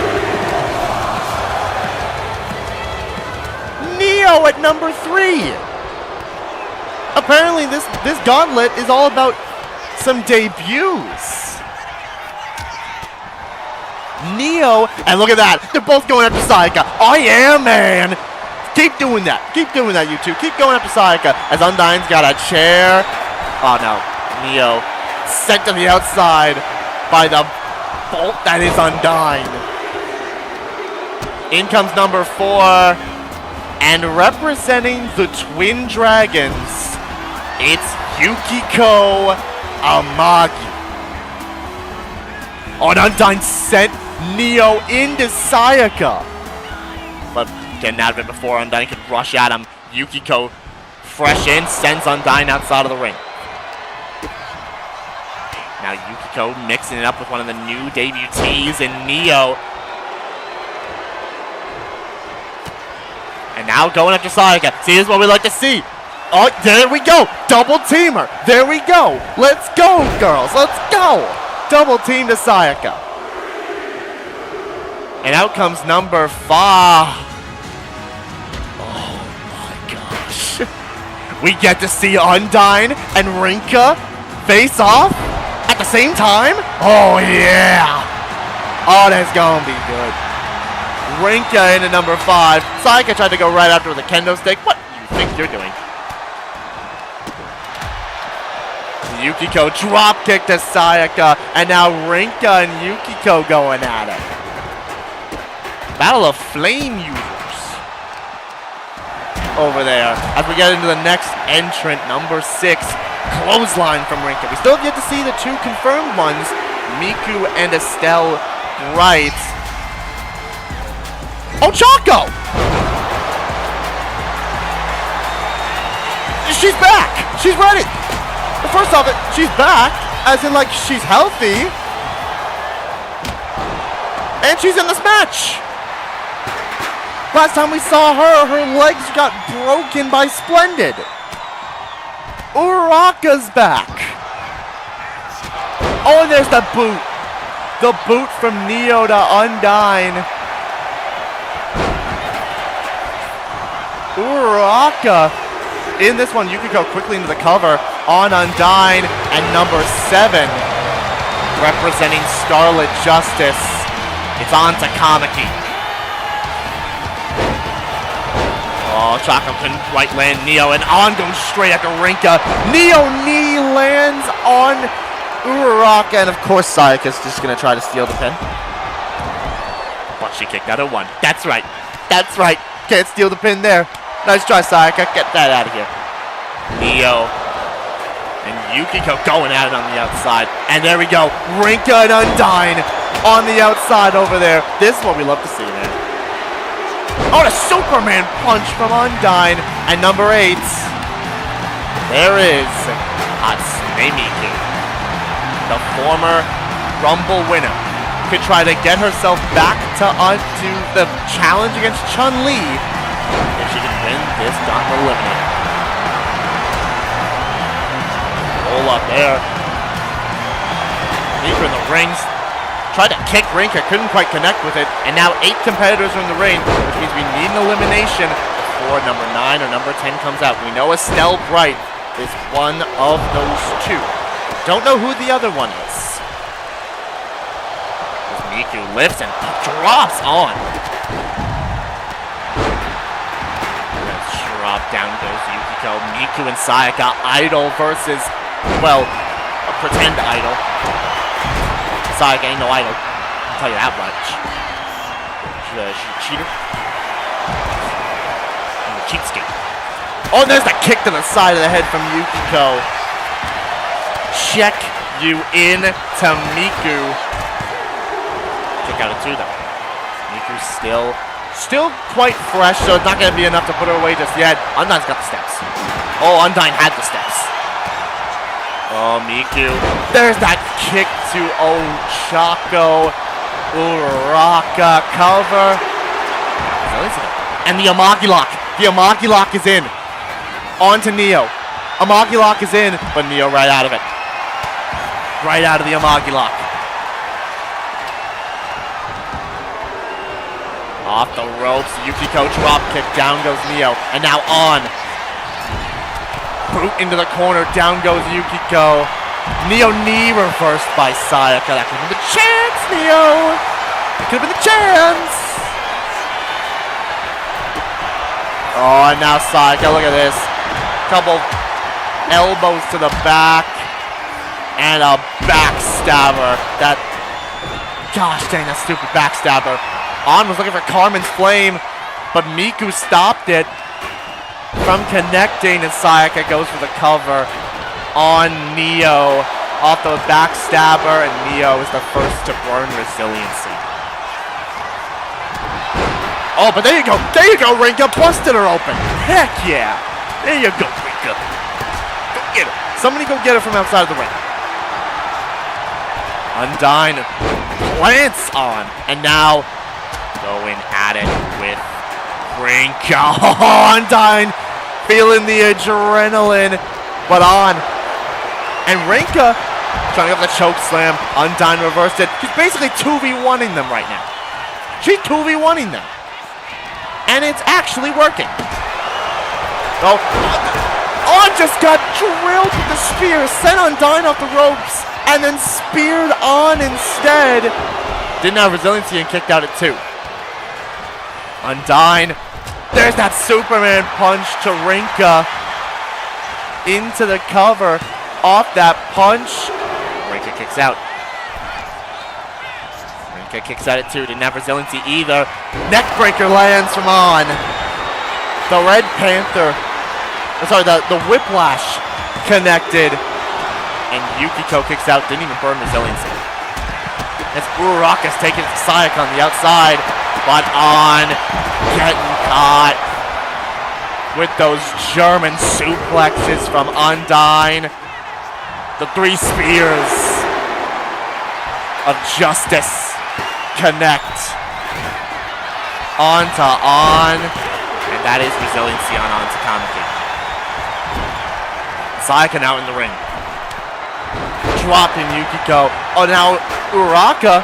Neo at number 3. Apparently this gauntlet is all about some debuts. Neo, and look at that. They're both going after Sayaka. Oh yeah, man. Keep doing that. Keep doing that, you two. Keep going after Sayaka. As Undyne's got a chair. Oh no. Neo sent to the outside by the bolt that is Undyne. In comes number 4. And representing the Twin Dragons, it's Yukiko Amagi. Oh, and Undyne sent Neo into Sayaka. But getting out of it before Undyne could rush at him. Yukiko, fresh in, sends Undyne outside of the ring. Now Yukiko mixing it up with one of the new debutees in Neo. And now going after Sayaka. See, this is what we like to see. Oh, there we go. Double teamer. There we go. Let's go, girls. Let's go. Double team to Sayaka. And out comes number 5. Oh my gosh. We get to see Undyne and Rinka face off at the same time. Oh yeah. Oh, that's gonna be good. Rinka into number 5. Sayaka tried to go right after with a kendo stick. What do you think you're doing? Yukiko drop kick to Sayaka, and now Rinka and Yukiko going at it. Battle of Flame Users over there as we get into the next entrant, number 6, clothesline from Rinka. We still have yet to see the 2 confirmed ones, Miku and Estelle Bright. Oh, Choco! She's back! She's ready! First off, she's back, as in, like, she's healthy. And she's in this match! Last time we saw her, her legs got broken by Splendid. Uraraka's back. Oh, and there's the boot. The boot from Neo to Undyne. Uraraka. In this one, Yukiko quickly into the cover on Undyne, and number 7, representing Scarlet Justice, it's on to Kamiki. Oh, Chaka couldn't quite land Neo, and on goes straight after Rinka. Neo knee lands on Uraraka, and of course Sayaka's just going to try to steal the pin. But she kicked out at 1. That's right. That's right. Can't steal the pin there. Nice try, Sayaka. Get that out of here. Neo and Yukiko going at it on the outside. And there we go. Rinka and Undyne on the outside over there. This is what we love to see, man. Oh, a Superman punch from Undyne. And number 8. There is Hatsune Miku. The former Rumble winner. Could try to get herself back to the challenge against Chun-Li. If she can win this Gauntlet Eliminator. Roll up there. Miku in the rings. Tried to kick Rinka, couldn't quite connect with it. And now 8 competitors are in the ring, which means we need an elimination before number 9 or number 10 comes out. We know Estelle Bright is one of those 2. Don't know who the other one is. As Miku lifts and drops on. Drop down goes Yukiko. Miku and Sayaka, idol versus, well, a pretend idol. Sayaka ain't no idol, I'll tell you that much. She's a cheater. And a cheapskate. Oh, and there's the kick to the side of the head from Yukiko. Check you in to Miku. Kick out of 2 though. Miku's still quite fresh, so it's not going to be enough to put her away just yet. Undyne's got the steps. Oh, Undyne had the steps. Oh, Miku. There's that kick to Ochako. Uraraka cover. And the Amagi lock. The Amagi lock is in. On to Neo. Amagi lock is in, but Neo right out of it. Right out of the Amagi lock. Off the ropes, Yukiko drop kick, down goes Neo, and now on. Boot into the corner, down goes Yukiko. Neo knee reversed by Sayaka. That could have been the chance, Neo! That could have been the chance! Oh, and now Sayaka, look at this. Couple elbows to the back, and a backstabber. That, gosh dang, that stupid backstabber. On was looking for Carmen's Flame, but Miku stopped it from connecting, and Sayaka goes for the cover on Neo off the backstabber, and Neo is the first to burn resiliency. Oh, but there you go, Rinka, busted her open. Heck yeah, there you go, Rinka. Go get her. Somebody go get her from outside of the ring. Undyne plants on, and now going at it with Rinka. Oh, Undyne feeling the adrenaline, but on. And Rinka trying to get the choke slam. Undyne reversed it. She's basically 2v1ing them right now. She's 2v1ing them. And it's actually working. Oh, On just got drilled with the spear, sent Undyne off the ropes, and then speared On instead. Didn't have resiliency and kicked out at 2. Undyne, there's that Superman punch to Rinka into the cover. off that punch. Rinka kicks out. Rinka kicks at it too. Didn't have resiliency either. Neckbreaker lands from On. The Red Panther, sorry, the Whiplash connected. And Yukiko kicks out. Didn't even burn resiliency. It's Uraraka's taking it to Sayaka on the outside. But On getting caught with those German suplexes from Undyne. The 3 spears of justice connect onto On. And that is resiliency on Kamiki. Sayaka now in the ring. Dropping Yukiko. Oh, now Uraraka.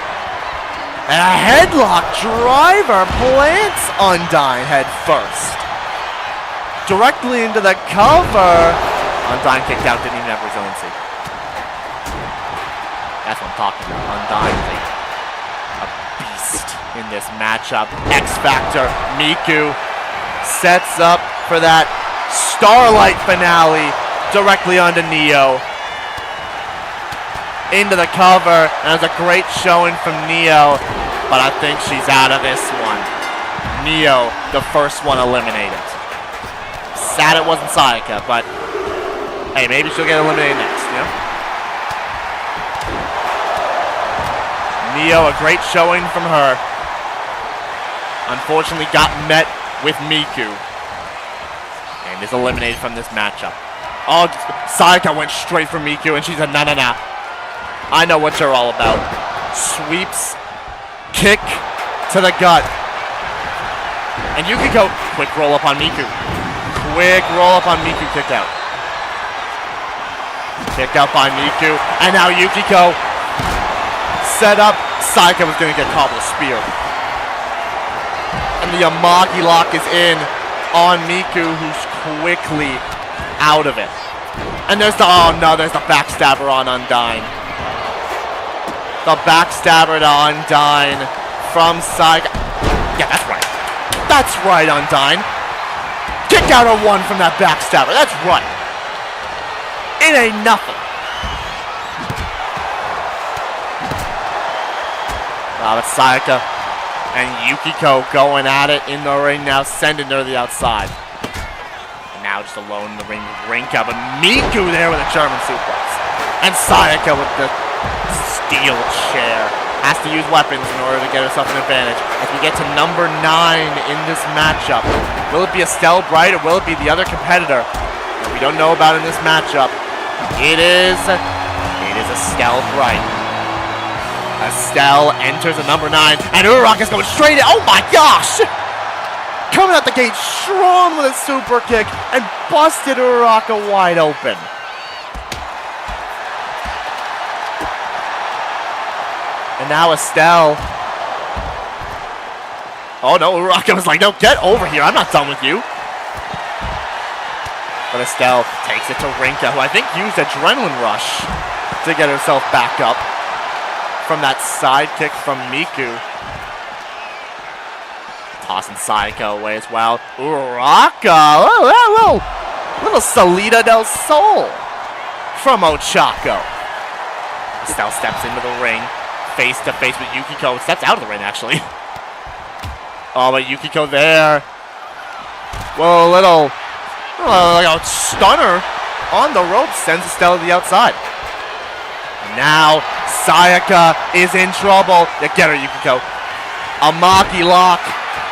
And a headlock driver plants Undyne head first. Directly into the cover. Undyne kicked out, didn't even have resiliency. That's what I'm talking about. Undyne is a beast in this matchup. X Factor, Miku sets up for that Starlight finale directly onto Neo. Into the cover, and it's a great showing from Neo, but I think she's out of this one. Neo, the first one eliminated. Sad it wasn't Sayaka, but hey, maybe she'll get eliminated next, you know? Neo, a great showing from her. Unfortunately got met with Miku. And is eliminated from this matchup. Oh, Sayaka went straight for Miku, and she said, nah. I know what you're all about. Sweeps, kick to the gut. And Yukiko, quick roll up on Miku. Quick roll up on Miku, kick out. Kick out by Miku. And now Yukiko set up. Sayaka was going to get caught with a spear. And the Amagi lock is in on Miku, who's quickly out of it. And there's the, oh no, there's the backstabber on Undyne. The backstabber to Undyne from Sayaka. Yeah, that's right. That's right, Undyne. Kick out a 1 from that backstabber. That's right. It ain't nothing. Wow, it's Sayaka and Yukiko going at it in the ring now, sending her to the outside. And now just alone in the ring with Rinka, but Miku there with a German suplex. And Sayaka with the steel chair. Has to use weapons in order to get herself an advantage. As we get to number 9 in this matchup. Will it be Estelle Bright or will it be the other competitor that we don't know about in this matchup? It is Estelle Bright. Estelle enters at number 9, and Uraraka's going straight in. Oh my gosh! Coming out the gate strong with a super kick and busted Uraraka wide open. And now Estelle. Oh no, Uraraka was like, no, get over here. I'm not done with you. But Estelle takes it to Rinka, who I think used Adrenaline Rush to get herself back up from that side kick from Miku. Tossing Sayaka away as well. Uraraka! Little Salida del Sol from Ochako. Estelle steps into the ring, face to face with Yukiko. Steps out of the ring, actually. Oh, but Yukiko there. Well, like a stunner on the rope sends Estelle to the outside. Now, Sayaka is in trouble. Yeah, get her, Yukiko. Amagi lock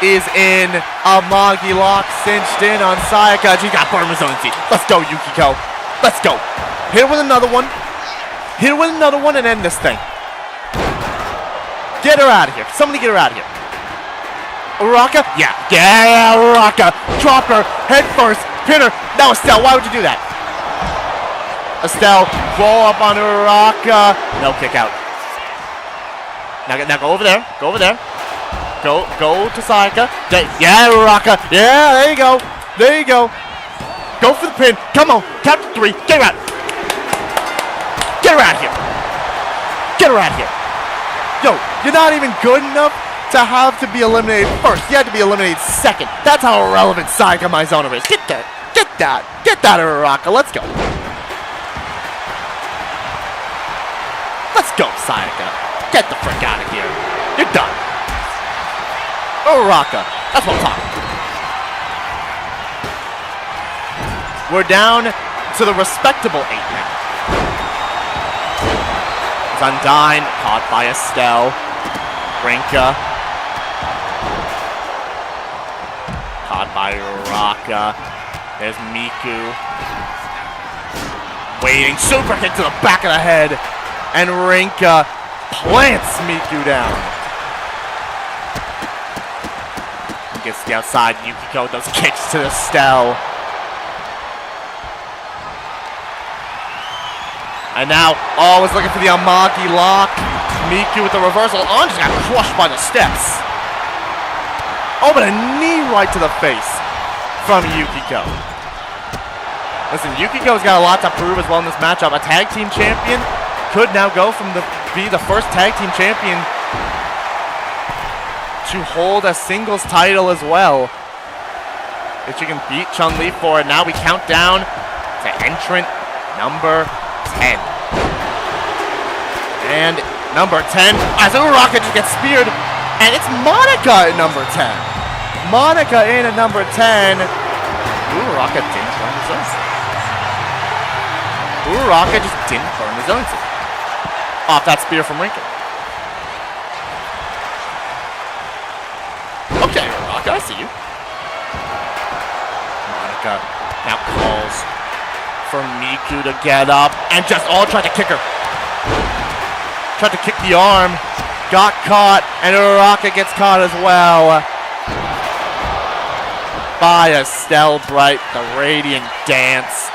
is in. Amagi lock cinched in on Sayaka. She's got burn resiliency. Let's go, Yukiko. Let's go. Hit her with another one. Hit her with another one and end this thing. Get her out of here. Somebody get her out of here. Uraraka? Yeah. Yeah, Uraraka. Drop her. Head first. Pin her. Now, Estelle, why would you do that? Estelle, roll up on Uraraka. No kick out. Now go over there. Go over there. Go to Sayaka. Yeah, Uraraka. Yeah, there you go. There you go. Go for the pin. Come on. Count to 3. Get her out. Get her out of here. Get her out of here. Yo, you're not even good enough to have to be eliminated first. You had to be eliminated second. That's how irrelevant Sayaka Mizuno is. Get that, Uraraka. Let's go. Let's go, Sayaka. Get the frick out of here. You're done. Uraraka. That's what I'm talking about. We're down to the respectable 8 now. Undyne caught by Estelle. Rinka. Caught by Uraraka. There's Miku. Waiting. Super kick to the back of the head. And Rinka plants Miku down. Gets to the outside. Yukiko does kicks to Estelle. And now, is looking for the Amagi lock. Miku with the reversal. On just got crushed by the steps. Oh, but a knee right to the face from Yukiko. Listen, Yukiko's got a lot to prove as well in this matchup. A tag team champion could now go from be the first tag team champion to hold a singles title as well. If she can beat Chun-Li for it. Now we count down to entrant number 10. And number 10, as Uraraka just gets speared, and it's Monica at number 10. Monica in at number 10. Uraraka didn't burn his own suit. Uraraka just didn't burn his own suit. Off that spear from Rinka. Okay, Uraraka, I see you. Monica now calls for Miku to get up and just tried to kick her. Tried to kick the arm. Got caught, and Uraraka gets caught as well by Estelle Bright. The Radiant Dance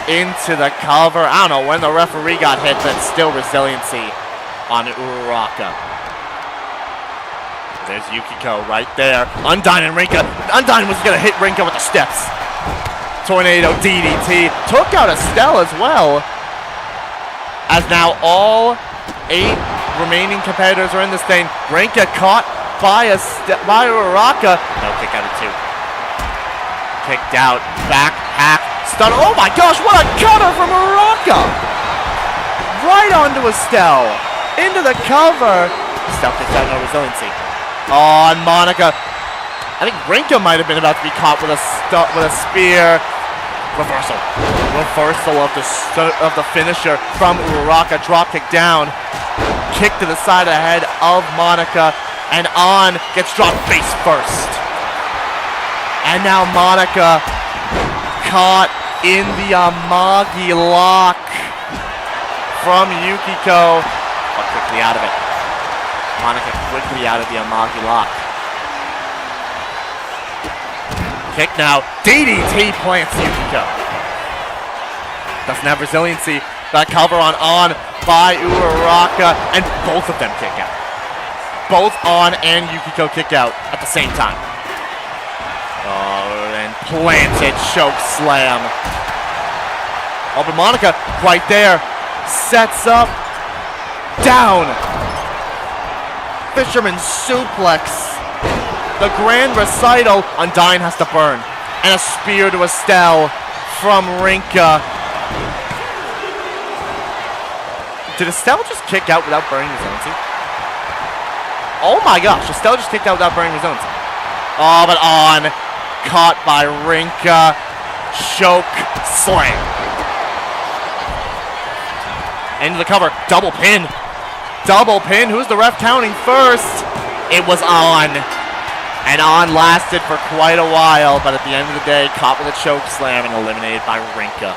into the cover. I don't know when the referee got hit, but still resiliency on Uraraka. There's Yukiko right there. Undyne and Rinka. Undyne was going to hit Rinka with the steps. Tornado DDT. Took out Estelle as well. As now all 8 remaining competitors are in this thing. Rinka caught by Uraraka. No, kick out of 2. Kicked out. Back hack. Stun. Oh my gosh, what a cutter from Uraraka! Right onto Estelle. Into the cover. Estelle kicked out, no resiliency. Oh, and Monica. I think Rinka might have been about to be caught with a spear. Reversal. Reversal of the finisher from Uraraka. Drop kick down. Kick to the side of the head of Monica. And gets dropped face first. And now Monica caught in the Amagi lock from Yukiko. But quickly out of it. Monica quickly out of the Amagi lock. Kick now. DDT plants Yukiko. Doesn't have resiliency. Got cover on by Uraraka. And both of them kick out. Both and Yukiko kick out at the same time. Oh, and planted choke slam. Oh, but Monica right there. Sets up. Down. Fisherman suplex. The grand recital. Undyne has to burn. And a spear to Estelle from Rinka. Did Estelle just kick out without burning resiliency? Oh my gosh, Estelle just kicked out without burning resiliency. Oh, but caught by Rinka. Choke slam. Into the cover. Double pin. Double pin. Who's the ref counting first? It was And lasted for quite a while, but at the end of the day, caught with a choke slam and eliminated by Rinka.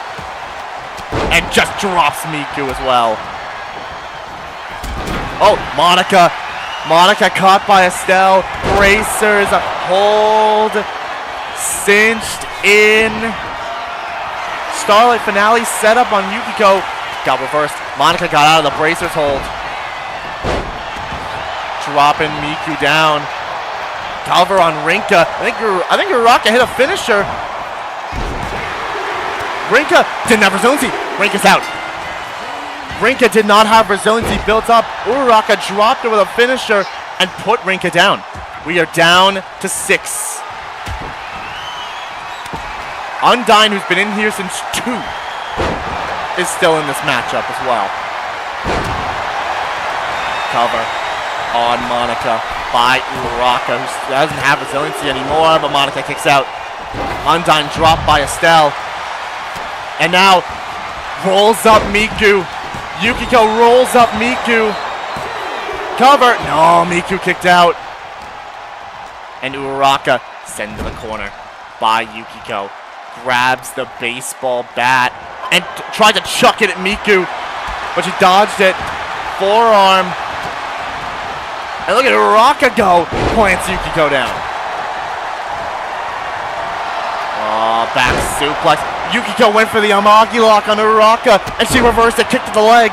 And just drops Miku as well. Oh, Monica. Monica caught by Estelle. Bracers. Hold. Cinched in. Starlight Finale set up on Yukiko. Got reversed. Monica got out of the bracers hold. Dropping Miku down. Cover on Rinka. I think Uraraka hit a finisher. Rinka didn't have resiliency. Rinka's out. Rinka did not have resiliency built up. Uraraka dropped her with a finisher and put Rinka down. We are down to 6. Undyne, who's been in here since 2, is still in this matchup as well. cover on Monica by Uraraka, who doesn't have resiliency anymore, but Monica kicks out. Undyne dropped by Estelle. And now rolls up Miku. Yukiko rolls up Miku. Cover. No, Miku kicked out. And Uraraka sent to the corner by Yukiko. Grabs the baseball bat and tried to chuck it at Miku, but she dodged it. Forearm. And look at Uraraka go. Plants Yukiko down. Oh, back suplex. Yukiko went for the Amagi lock on Uraraka, and she reversed it, kick to the leg.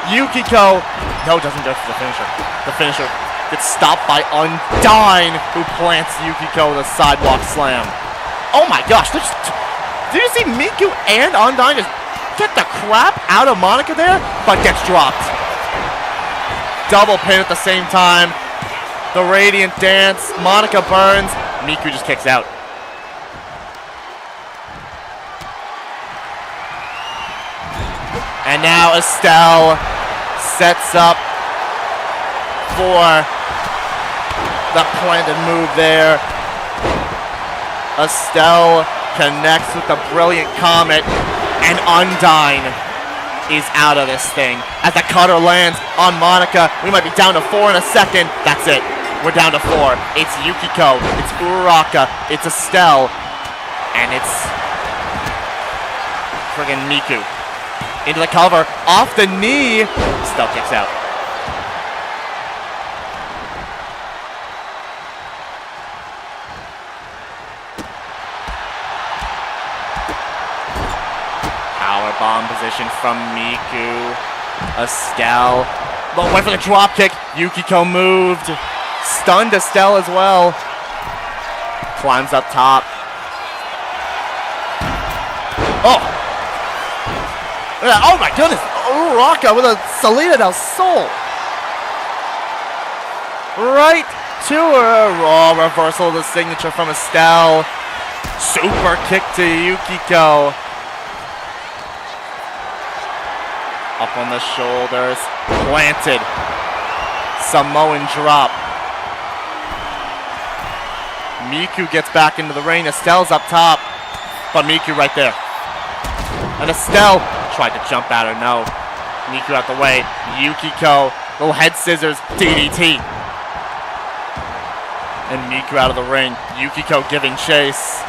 Yukiko, no, doesn't go for the finisher. The finisher gets stopped by Undyne, who plants Yukiko with a sidewalk slam. Oh my gosh, did you see Miku and Undyne just get the crap out of Monica there? But gets dropped. Double pin at the same time. The Radiant dance. Monica burns. Miku just kicks out. And now Estelle sets up for the planted move there. Estelle connects with the brilliant Comet, and Undyne is out of this thing. As the cutter lands on Monica, we might be down to 4 in a second. That's it. We're down to 4. It's Yukiko, it's Uraraka, it's Estelle, and it's friggin' Miku. Into the cover, off the knee. Estelle kicks out. Powerbomb position from Miku. Estelle. Well, went for the drop kick. Yukiko moved. Stunned Estelle as well. Climbs up top. Oh! Oh my goodness! Uraraka with a Salida del Sol. Right to her. Raw reversal of the signature from Estelle. Super kick to Yukiko. Up on the shoulders. Planted. Samoan drop. Miku gets back into the ring. Estelle's up top. But Miku right there. And Estelle tried to jump at her. No. Miku out the way. Yukiko. Little head scissors. DDT. And Miku out of the ring. Yukiko giving chase.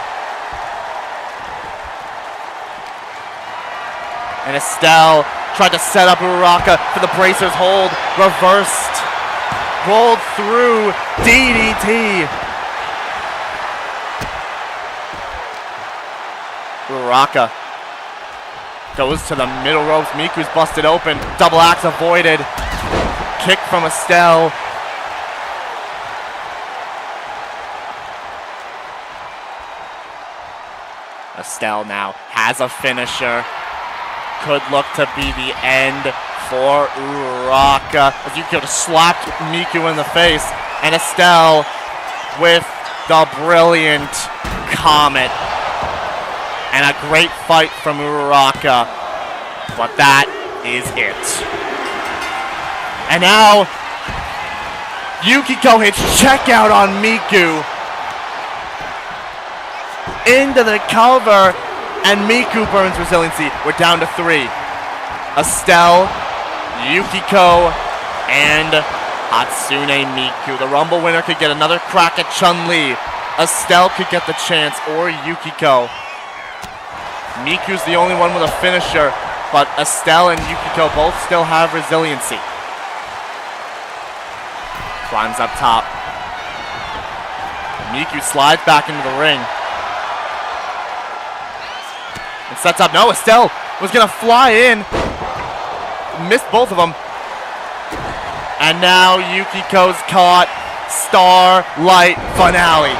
And Estelle tried to set up Uraraka for the bracer's hold. Reversed. Rolled through. DDT. Uraraka goes to the middle ropes. Miku's busted open. Double axe avoided. Kick from Estelle. Estelle now has a finisher. Could look to be the end for Uraraka. As Yukiko just slapped Miku in the face. And Estelle with the brilliant Comet. And a great fight from Uraraka. But that is it. And now, Yukiko hits checkout on Miku. Into the cover. And Miku burns resiliency. We're down to 3. Estelle, Yukiko, and Hatsune Miku. The Rumble winner could get another crack at Chun-Li. Estelle could get the chance, or Yukiko. Miku's the only one with a finisher, but Estelle and Yukiko both still have resiliency. Climbs up top. Miku slides back into the ring. And sets up. No, Estelle was going to fly in. Missed both of them. And now Yukiko's caught. Starlight finale.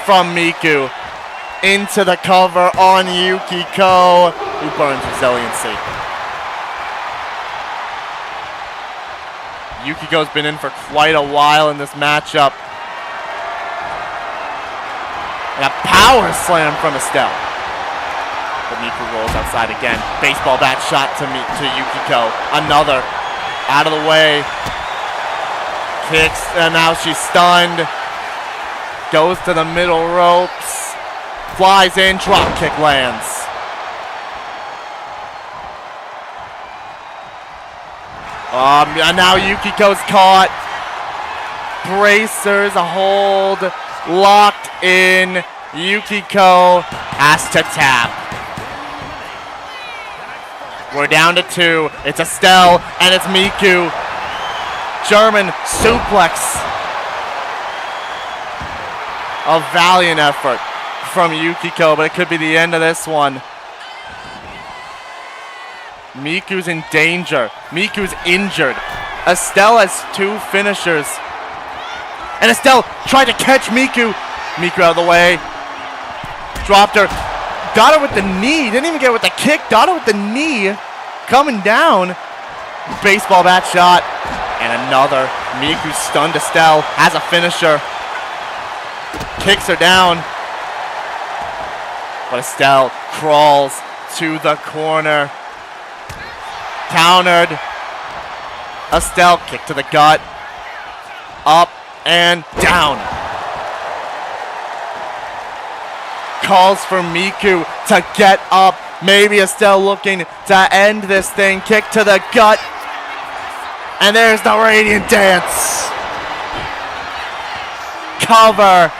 From Miku. Into the cover on Yukiko, who burns resiliency. Yukiko's been in for quite a while in this matchup. And a power slam from Estelle. But Miku rolls outside again. Baseball bat shot to Yukiko. Another. Out of the way. Kicks, and now she's stunned. Goes to the middle ropes. Flies in, drop kick lands. And now Yukiko's caught. Bracers, a hold. Locked in. Yukiko has to tap. We're down to 2. It's Estelle, and it's Miku. German suplex. A valiant effort from Yukiko, but it could be the end of this one. Miku's in danger. Miku's injured. Estelle has 2 finishers. And Estelle tried to catch Miku. Miku out of the way. Dropped her. Got her with the knee. Didn't even get her with the kick. Got her with the knee. Coming down. Baseball bat shot. And another. Miku stunned Estelle. Has a finisher. Kicks her down. But Estelle crawls to the corner. Countered. Estelle kick to the gut. Up and down. Calls for Miku to get up. Maybe Estelle looking to end this thing. Kick to the gut. And there's the Radiant Dance. Cover.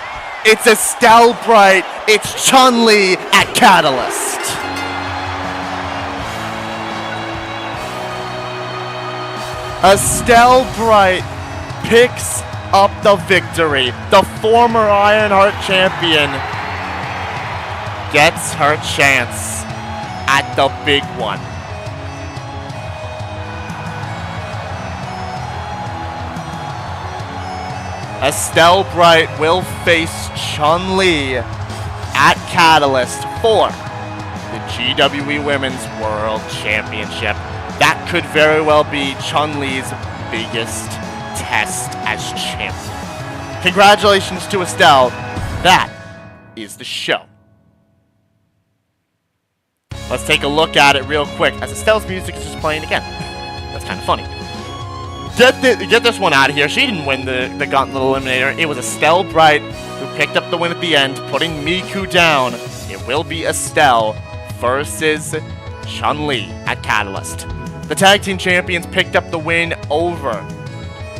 It's Estelle Bright. It's Chun-Li at Catalyst. Estelle Bright picks up the victory. The former Ironheart champion gets her chance at the big one. Estelle Bright will face Chun-Li at Catalyst for the GWE Women's World Championship. That could very well be Chun-Li's biggest test as champion. Congratulations to Estelle. That is the show. Let's take a look at it real quick as Estelle's music is just playing again. That's kind of funny. Get this one out of here. She didn't win the Gauntlet Eliminator. It was Estelle Bright who picked up the win at the end, putting Miku down. It will be Estelle versus Chun-Li at Catalyst. The tag team champions picked up the win over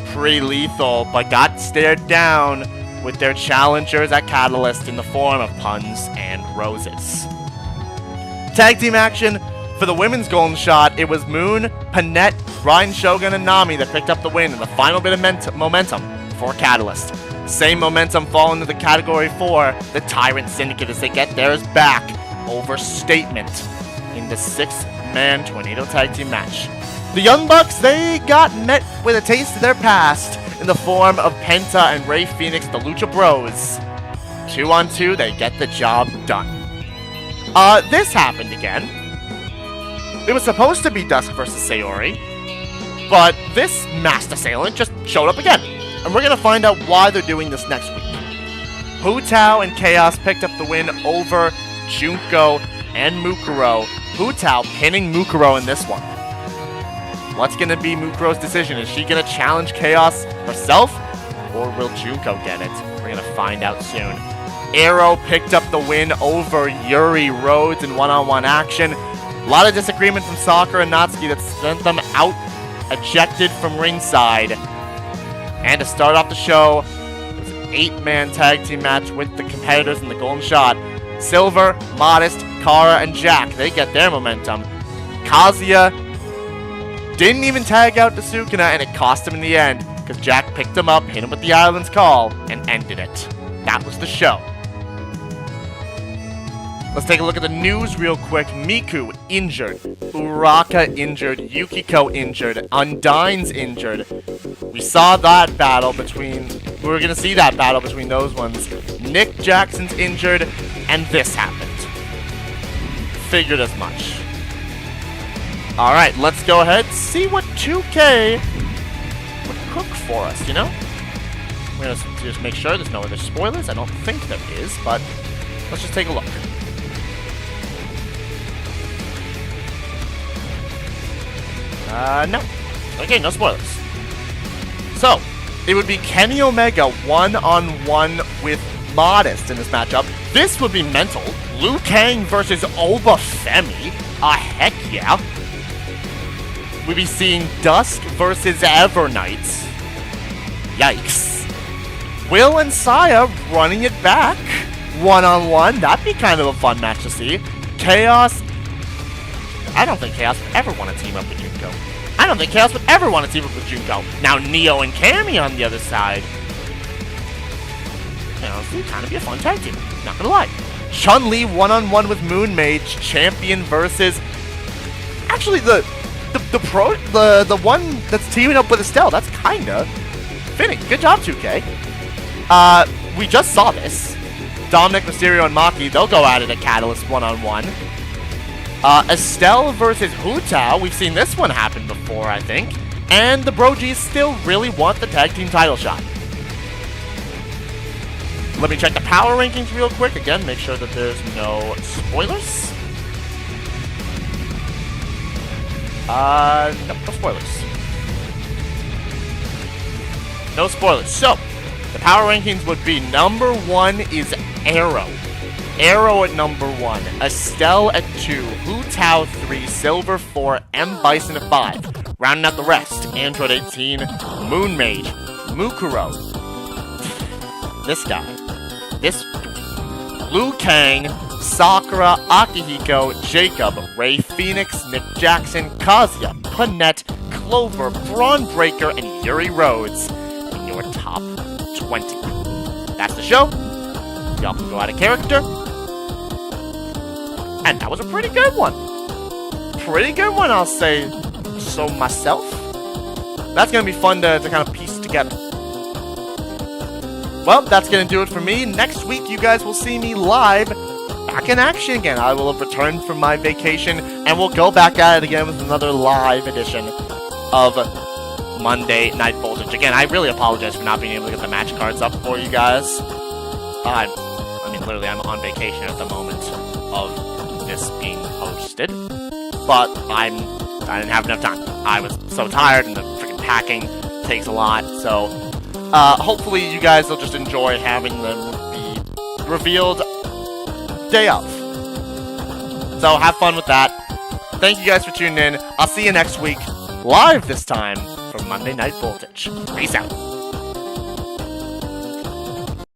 Pre-Lethal, but got stared down with their challengers at Catalyst in the form of Puns and Roses. Tag team action for the women's golden shot. It was Moon, Panette, Ryan Shogun, and Nami that picked up the win in the final bit of momentum for Catalyst. Same momentum falling to the category for the Tyrant Syndicate as they get theirs back over Statement in the 6-man Tornado Tag Team match. The Young Bucks, they got met with a taste of their past in the form of Penta and Rey Fenix, the Lucha Bros. 2-on-2, they get the job done. This happened again. It was supposed to be Dusk versus Sayori, but this masked assailant just showed up again. And we're going to find out why they're doing this next week. Hu Tao and Chaos picked up the win over Junko and Mukuro. Hu Tao pinning Mukuro in this one. What's going to be Mukuro's decision? Is she going to challenge Chaos herself, or will Junko get it? We're going to find out soon. Arrow picked up the win over Yuri Rhodes in one-on-one action. A lot of disagreement from Sakura and Natsuki that sent them out, ejected from ringside. And to start off the show, it was an 8-man tag team match with the competitors in the Golden Shot. Silver, Modest, Kara, and Jack, they get their momentum. Kazuya didn't even tag out to Sukuna, and it cost him in the end, because Jack picked him up, hit him with the Island's Call, and ended it. That was the show. Let's take a look at the news real quick. Miku injured. Uraka injured. Yukiko injured. Undyne's injured. We saw that battle between... We were going to see that battle between those ones. Nick Jackson's injured, and this happened. Figured as much. Alright, let's go ahead and see what 2K would cook for us, you know? We're going to just make sure there's no other spoilers. I don't think there is, but let's just take a look. No. Okay, no spoilers. So, it would be Kenny Omega one-on-one with Modest in this matchup. This would be mental. Liu Kang versus Obafemi. Heck yeah. We'd be seeing Dusk versus Evernight. Yikes. Will and Saya running it back one-on-one. That'd be kind of a fun match to see. Chaos. I don't think Chaos would ever want to team up with Junko. I don't think Chaos would ever want to team up with Junko. Now Neo and Cammy on the other side. Honestly, kind of be a fun tag team. Not gonna lie. Chun-Li one-on-one with Moon Mage. Champion versus... Actually, the one that's teaming up with Estelle. That's kinda fitting. Good job, 2K. We just saw this. Dominic, Mysterio, and Maki, they'll go at it at Catalyst one-on-one. Estelle versus Hutao. We've seen this one happen before, I think. And the Brogis still really want the tag team title shot. Let me check the power rankings real quick. Again, make sure that there's no spoilers. Nope, no spoilers. No spoilers. So, the power rankings would be number 1 is Arrow. Arrow at number 1. Estelle at 2. Hutao 3. Silver 4. M. Bison at 5. Rounding out the rest. Android 18. Moon Mage. Mukuro. This guy. This. Liu Kang. Sakura. Akihiko. Jacob. Ray Phoenix. Nick Jackson. Kazuya. Panette. Clover. Braun Breaker. And Yuri Rhodes. In your top 20. That's the show. Y'all can go out of character. And that was a pretty good one. Pretty good one, I'll say so myself. That's going to be fun to kind of piece together. Well, that's going to do it for me. Next week, you guys will see me live, back in action again. I will have returned from my vacation, and we'll go back at it again with another live edition of Monday Night Voltage. Again, I really apologize for not being able to get the match cards up for you guys. I mean, literally, I'm on vacation at the moment of this being posted, but I didn't have enough time. I was so tired, and the freaking packing takes a lot, so hopefully you guys will just enjoy having them be revealed day of. So have fun with that. Thank you guys for tuning in. I'll see you next week, live this time, for Monday Night Voltage. Peace out.